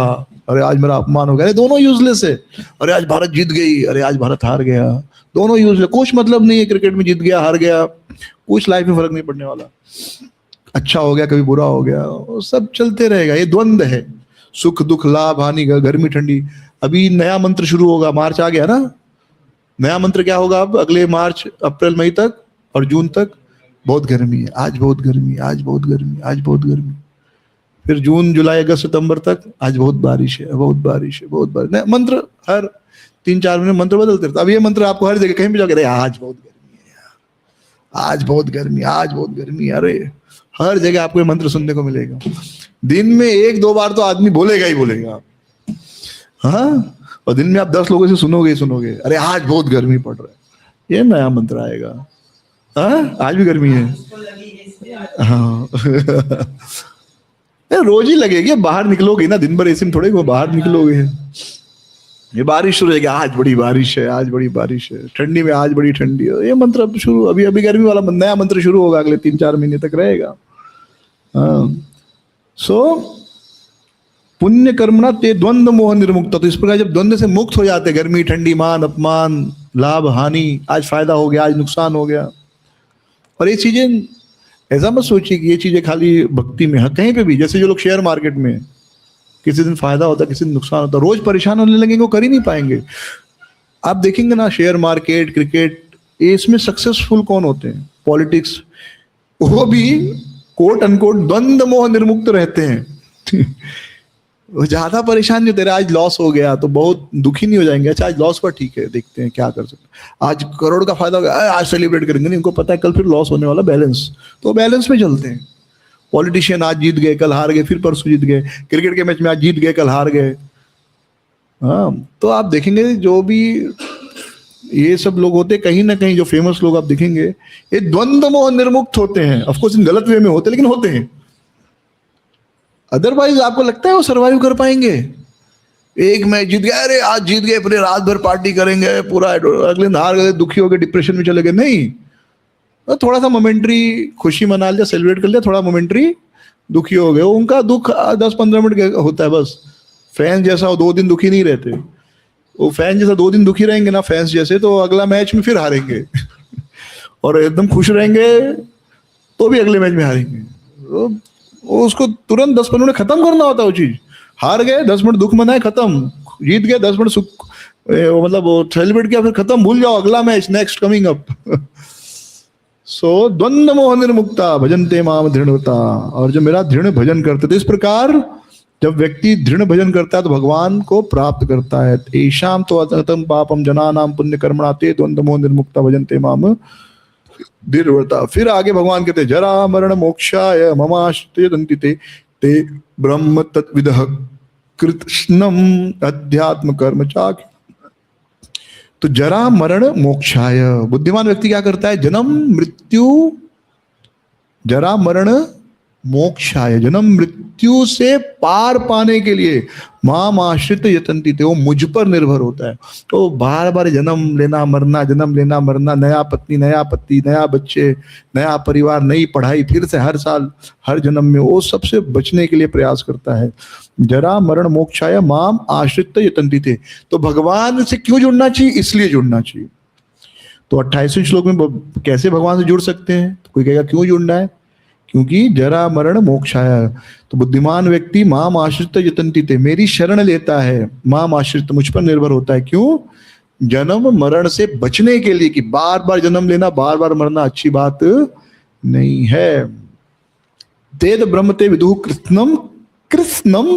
अरे आज मेरा अपमान हो गया, अरे दोनों यूजलेस है। अरे आज भारत जीत गई, अरे आज भारत हार गया, दोनों यूजलेस, कुछ मतलब नहीं है। क्रिकेट में जीत गया हार गया, कुछ लाइफ में फर्क नहीं पड़ने वाला। अच्छा हो गया कभी बुरा हो गया, सब चलते रहेगा, ये द्वंद्व है। सुख दुख लाभ हानि, गर्मी ठंडी। अभी नया मंत्र शुरू होगा, मार्च आ गया ना, नया मंत्र क्या होगा अब अगले मार्च अप्रैल मई तक और जून तक, बहुत गर्मी है, आज बहुत गर्मी, आज बहुत गर्मी, आज बहुत गर्मी। फिर जून जुलाई अगस्त सितंबर तक, आज बहुत बारिश है, बहुत बारिश है, बहुत बारिश। मंत्र हर 3-4 महीने मंत्र बदलते रहते। अब ये मंत्र आपको हर जगह कहीं भी जाकर, आज बहुत गर्मी है यार, आज बहुत गर्मी, आज बहुत गर्मी, अरे हर जगह आपको ये मंत्र सुनने को मिलेगा। दिन में 1-2 बार तो आदमी बोलेगा ही बोलेगा, हाँ, और दिन में आप 10 लोगों से सुनोगे ही सुनोगे, अरे आज बहुत गर्मी पड़ रहा है, ये नया मंत्र आएगा। हाँ आज भी गर्मी है, हाँ रोज ही लगेगी, बाहर निकलोगे ना, दिन भर ऐसे में थोड़े बाहर निकलोगे। ये बारिश शुरू हो जाएगी, आज बड़ी बारिश है, आज बड़ी बारिश है, ठंडी में आज बड़ी ठंडी है, ये मंत्र अब शुरू, अभी अभी गर्मी वाला नया मंत्र शुरू होगा, अगले 3-4 महीने तक रहेगा। हाँ, सो पुण्य कर्मणा ते द्वंद्व मोह निर्मुक्त। तो इस प्रकार जब द्वंद्व से मुक्त हो जाते, गर्मी ठंडी, मान अपमान, लाभ हानि, आज फायदा हो गया आज नुकसान हो गया, और ये चीजें ऐसा मत सोचिए कि ये चीजें खाली भक्ति में है, कहीं पे भी, जैसे जो लोग शेयर मार्केट में किसी दिन फायदा होता है किसी दिन नुकसान होता है, रोज परेशान होने लगेंगे, वो कर ही नहीं पाएंगे। आप देखेंगे ना शेयर मार्केट, क्रिकेट, ये इसमें सक्सेसफुल कौन होते हैं? पॉलिटिक्स, वो भी कोट अनकोट द्वंद्व मोह निर्मुक्त रहते हैं। वो ज्यादा परेशान नहीं, तेरा आज लॉस हो गया तो बहुत दुखी नहीं हो जाएंगे, अच्छा आज लॉस पर ठीक है, देखते हैं क्या कर सकते, आज करोड़ का फायदा हो गया आज सेलिब्रेट करेंगे, नहीं, उनको पता है कल फिर लॉस होने वाला, बैलेंस, तो बैलेंस में चलते हैं। पॉलिटिशियन आज जीत गए कल हार गए, फिर परसों जीत गए, क्रिकेट के मैच में आज जीत गए कल हार गए। हाँ, तो आप देखेंगे जो भी ये सब लोग होते हैं, कहीं ना कहीं जो फेमस लोग आप देखेंगे, ये द्वंद्व मोह निर्मुक्त होते हैं। ऑफकोर्स इन गलत वे में होते हैं, लेकिन होते हैं। अदरवाइज आपको लगता है वो सरवाइव कर पाएंगे? एक मैच जीत गया, अरे आज जीत गए, पूरे रात भर पार्टी करेंगे, पूरा अगले दिन हार गए, दुखी हो गए, डिप्रेशन में चले गए, नहीं। तो थोड़ा सा मोमेंट्री खुशी मना लिया, सेलिब्रेट कर लिया, थोड़ा मोमेंट्री दुखी हो गए, उनका दुख 10-15 मिनट होता है बस। फैंस जैसा वो 2 दिन दुखी नहीं रहते, वो फैन जैसा 2 दिन दुखी रहेंगे ना फैंस जैसे, तो अगला मैच में फिर हारेंगे। और एकदम खुश रहेंगे तो भी अगले मैच में हारेंगे। तो वो उसको तुरंत 10-15 मिनट खत्म करना होता है वो चीज। हार गए 10 मिनट दुख मनाए खत्म, जीत गए 10 मिनट सुख, मतलब वो सेलिब्रेट किया फिर खत्म, भूल जाओ, अगला मैच नेक्स्ट कमिंग अप। सो द्वंद्व मोह निर्मुक्ता भजन्ते माम दृढ़ता। और जो मेरा दृढ़ भजन करते, तो इस प्रकार जब व्यक्ति दृढ़ भजन करता है तो भगवान को प्राप्त करता है। ऐशाम तो अतम पापम जनानाम पुण्य कर्मणा ते द्वंद्व मोह निर्मुक्ता भजन्ते माम दृढ़ता। फिर आगे भगवान कहते जरा मरण मोक्षाय ममाश्रिते दन्ति ते ब्रह्म तत्विदः कृष्णम अध्यात्म कर्म चाक। तो जरा मरण मोक्षाय, बुद्धिमान व्यक्ति क्या करता है? जन्म मृत्यु, जरा मरण मोक्षाय, जन्म मृत्यु से पार पाने के लिए माम आश्रित यतन्ति थे, वो मुझ पर निर्भर होता है। तो बार बार जन्म लेना मरना, जन्म लेना मरना, नया पत्नी नया पति, नया बच्चे, नया परिवार, नई पढ़ाई, फिर से हर साल हर जन्म में, वो सबसे बचने के लिए प्रयास करता है। जरा मरण मोक्षाय माम आश्रित यतन्ति थे। तो भगवान से क्यों जुड़ना चाहिए? इसलिए जुड़ना चाहिए। तो 28वें श्लोक में कैसे भगवान से जुड़ सकते हैं? तो कोई कहेगा क्यों जुड़ना है? क्योंकि जरा मरण मोक्षाय। तो बुद्धिमान व्यक्ति माम आश्रित यतन्ति थे, मेरी शरण लेता है, माम आश्रित, मुझ पर निर्भर होता है। क्यों? जन्म मरण से बचने के लिए, कि बार बार जन्म लेना, बार बार मरना अच्छी बात नहीं है। तेद ब्रह्म ते विदुः कृष्णम कृष्णम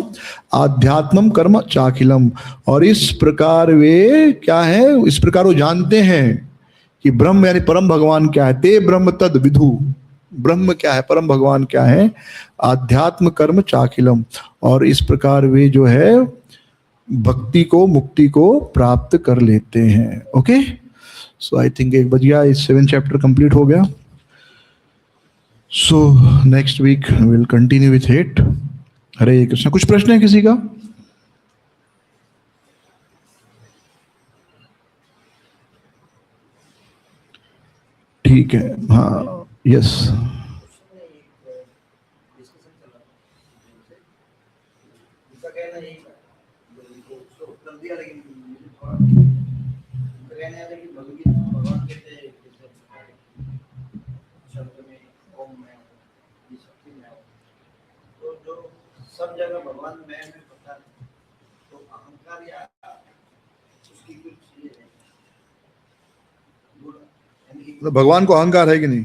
आध्यात्मम कर्म चाखिलम। और इस प्रकार वे क्या है? इस प्रकार वो जानते हैं कि ब्रह्म यानी परम भगवान क्या है। ते ब्रह्म तद विदु, ब्रह्म क्या है, परम भगवान क्या है, आध्यात्म कर्म चाखिलम। और इस प्रकार वे जो है भक्ति को, मुक्ति को प्राप्त कर लेते हैं। ओके, सो आई थिंक 1 बज गया, इस 7 चैप्टर कंप्लीट हो गया। So next week will continue with 8। Hare Krishna. कुछ प्रश्न है किसी का? ठीक है, हाँ, यस। सब जगह भगवान मैं पता है, तो अहंकार या उसकी कुछ भगवान को अहंकार है कि नहीं?